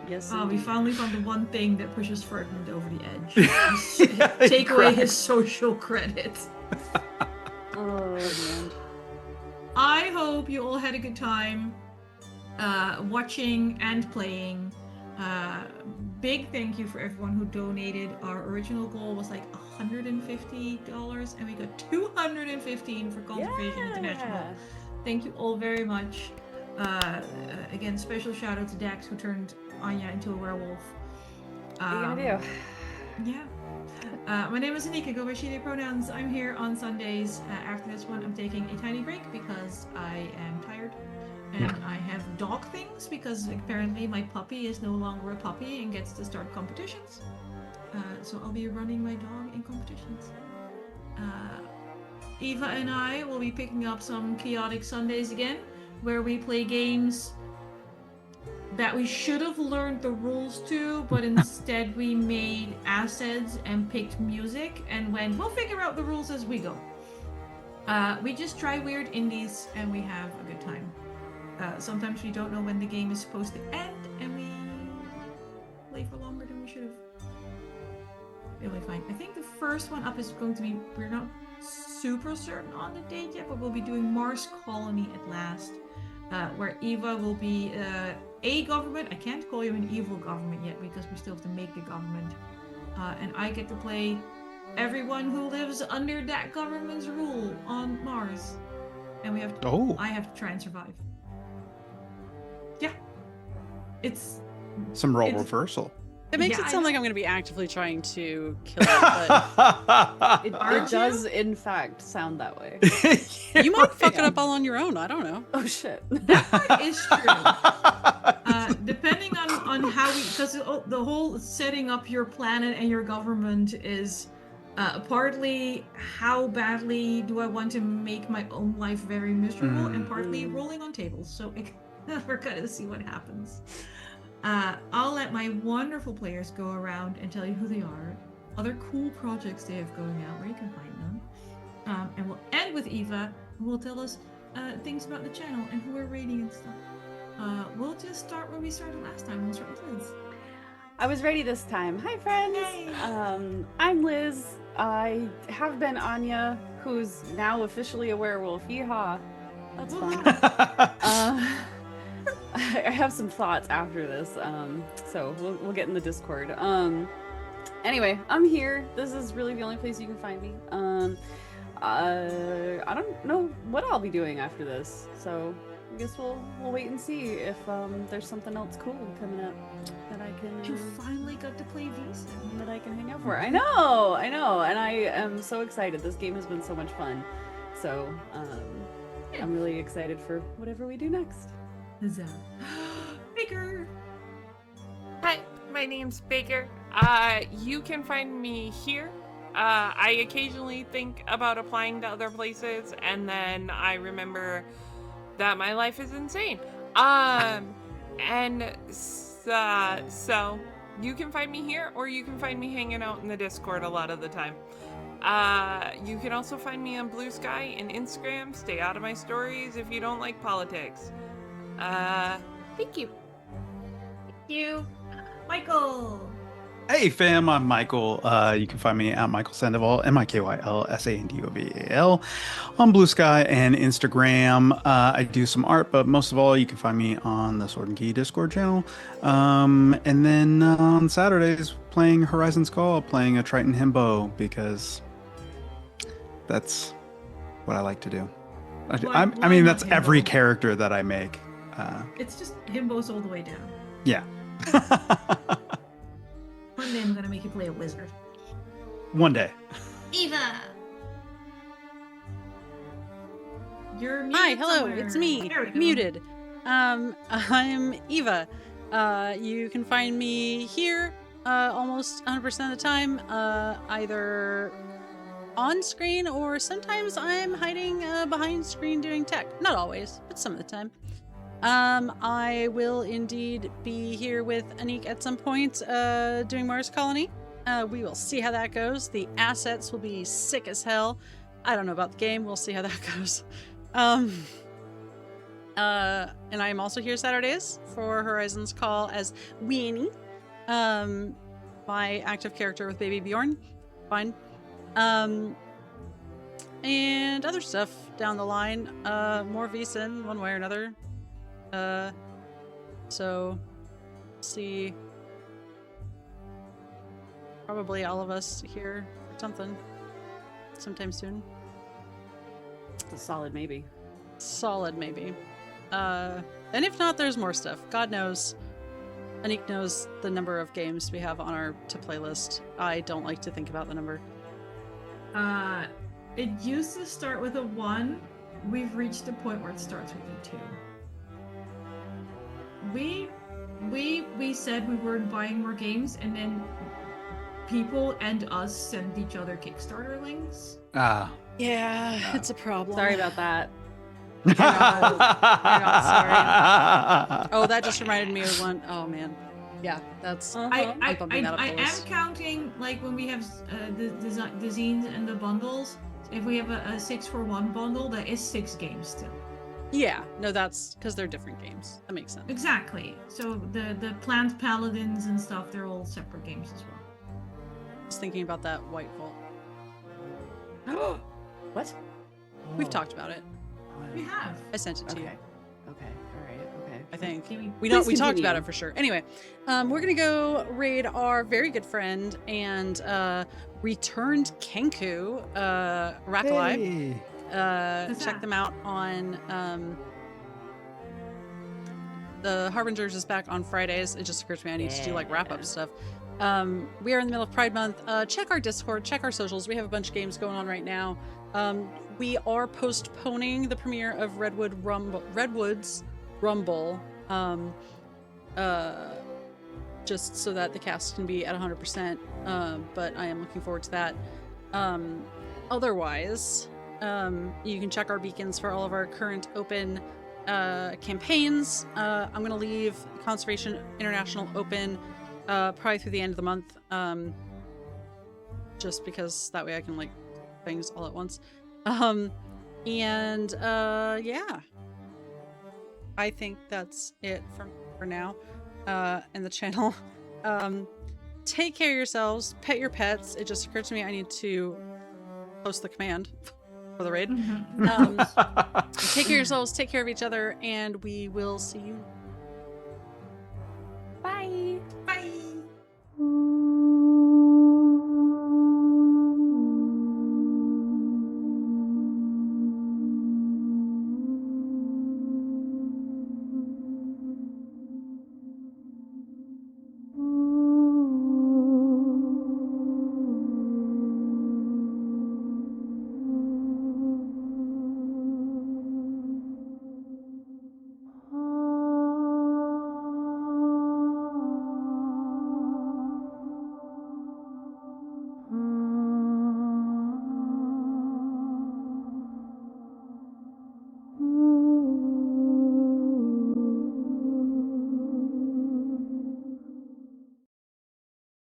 Yes. Oh, we indeed. finally found the one thing that pushes Ferdinand over the edge. Yeah, he Take away his cracks. social credit. Oh man. I hope you all had a good time watching and playing. Big thank you for everyone who donated. Our original goal was like $150, and we got $215 for Conservation International. Thank you all very much. Again, special shout out to Dax who turned Anya into a werewolf. What are you gonna do? Yeah. My name is Anniek. I go by she, they pronouns. I'm here on Sundays. After this one, I'm taking a tiny break because I am tired. And I have dog things because apparently my puppy is no longer a puppy and gets to start competitions. So I'll be running my dog in competitions. Eva and I will be picking up some chaotic Sundays again, where we play games that we should have learned the rules to, but instead we made assets and picked music and went, we'll figure out the rules as we go. We just try weird indies and we have a good time. Sometimes we don't know when the game is supposed to end and we play for longer than we should have. Really fine. I think the first one up is going to be, we're not super certain on the date yet, but we'll be doing Mars Colony at last, where Eva will be a government. I can't call you an evil government yet because we still have to make the government. And I get to play everyone who lives under that government's rule on Mars. And we have to, I have to try and survive. Yeah. It's some role reversal. It makes it sound like I'm going to be actively trying to kill it, but it does, in fact, sound that way. You might fuck it up all on your own. I don't know. Oh, shit. That part is true. Depending on how we... Because the whole setting up your planet and your government is partly how badly do I want to make my own life very miserable, and partly rolling on tables. So we're going to see what happens. I'll let my wonderful players go around and tell you who they are, other cool projects they have going out, where you can find them. And we'll end with Eva, who will tell us things about the channel and who we're rating and stuff. We'll just start where we started last time. We'll start with Liz. I was ready this time. Hi, friends. Hey. I'm Liz. I have been Anya, who's now officially a werewolf. Yeehaw. That's fun. I have some thoughts after this, so we'll get in the Discord. Anyway, I'm here. This is really the only place you can find me. I don't know what I'll be doing after this, so I guess we'll wait and see if there's something else cool coming up that I can. You finally got to play Vaesen. That I can hang out for. I know, and I am so excited. This game has been so much fun, so I'm really excited for whatever we do next. Huzzah. Baker! Hi, my name's Baker. You can find me here. I occasionally think about applying to other places, and then I remember that my life is insane. So you can find me here, or you can find me hanging out in the Discord a lot of the time. You can also find me on Bluesky and Instagram. Stay out of my stories if you don't like politics. Thank you. Thank you. Michael! Hey fam, I'm Michael. You can find me at Michael Sandoval, MIKYL SANDOVAL, on Bluesky and Instagram. I do some art, but most of all, you can find me on the Sword and Key Discord channel. And then on Saturdays, playing Horizon's Call, playing a Triton Himbo, because that's what I like to do. I mean, that's every character that I make. It's just himbos all the way down. Yeah. One day I'm gonna make you play a wizard. One day. Eva! You're muted. Hi, hello, somewhere. it's me, There we go. muted. I'm Eva. You can find me here almost 100% of the time, either on screen or sometimes I'm hiding behind screen doing tech. Not always, but some of the time. I will indeed be here with Anniek at some point doing Mars Colony. We will see how that goes. The assets will be sick as hell. I don't know about the game. We'll see how that goes. And I am also here Saturdays for Horizons Call as Weenie, my active character with Baby Bjorn. Fine. And other stuff down the line. More Vaesen, one way or another. So, see. Probably all of us here for something sometime soon. It's a solid maybe. Solid maybe. And if not, there's more stuff. God knows. Anniek knows the number of games we have on our to play list. I don't like to think about the number. It used to start with a 1. We've reached the point where it starts with a 2. We said we weren't buying more games, and then people and us send each other Kickstarter links. Yeah, it's a problem. Sorry about that. You're not sorry. Oh, that just reminded me of one. Oh man, yeah, that's. I bumping that up the am list. counting like when we have the zines and the bundles. If we have a 6-for-1 bundle, that is 6 games still. Yeah, no, that's because they're different games. That makes sense. Exactly. So the plant paladins and stuff, they're all separate games as well. I was thinking about that White Vault. What? We've talked about it. We have. I sent it to you. Okay. Okay. All right. Okay. I think Can we Please talked continue. about it for sure. Anyway, we're gonna go raid our very good friend and returned Kenku, Rakalai. Hey. What's Check that? them out on the Harbingers is back on Fridays. It just occurs to me I need to do like wrap up stuff. We are in the middle of Pride Month. Check our Discord, check our socials. We have a bunch of games going on right now. We are postponing the premiere of Redwood's Rumble, just so that the cast can be at 100%. But I am looking forward to that. Otherwise, you can check our beacons for all of our current open campaigns. I'm going to leave Conservation International open probably through the end of the month, just because that way I can like things all at once. Yeah, I think that's it for now. And the channel. Take care of yourselves, pet your pets. It just occurred to me I need to post the command for the raid. Take care of yourselves, take care of each other, and we will see you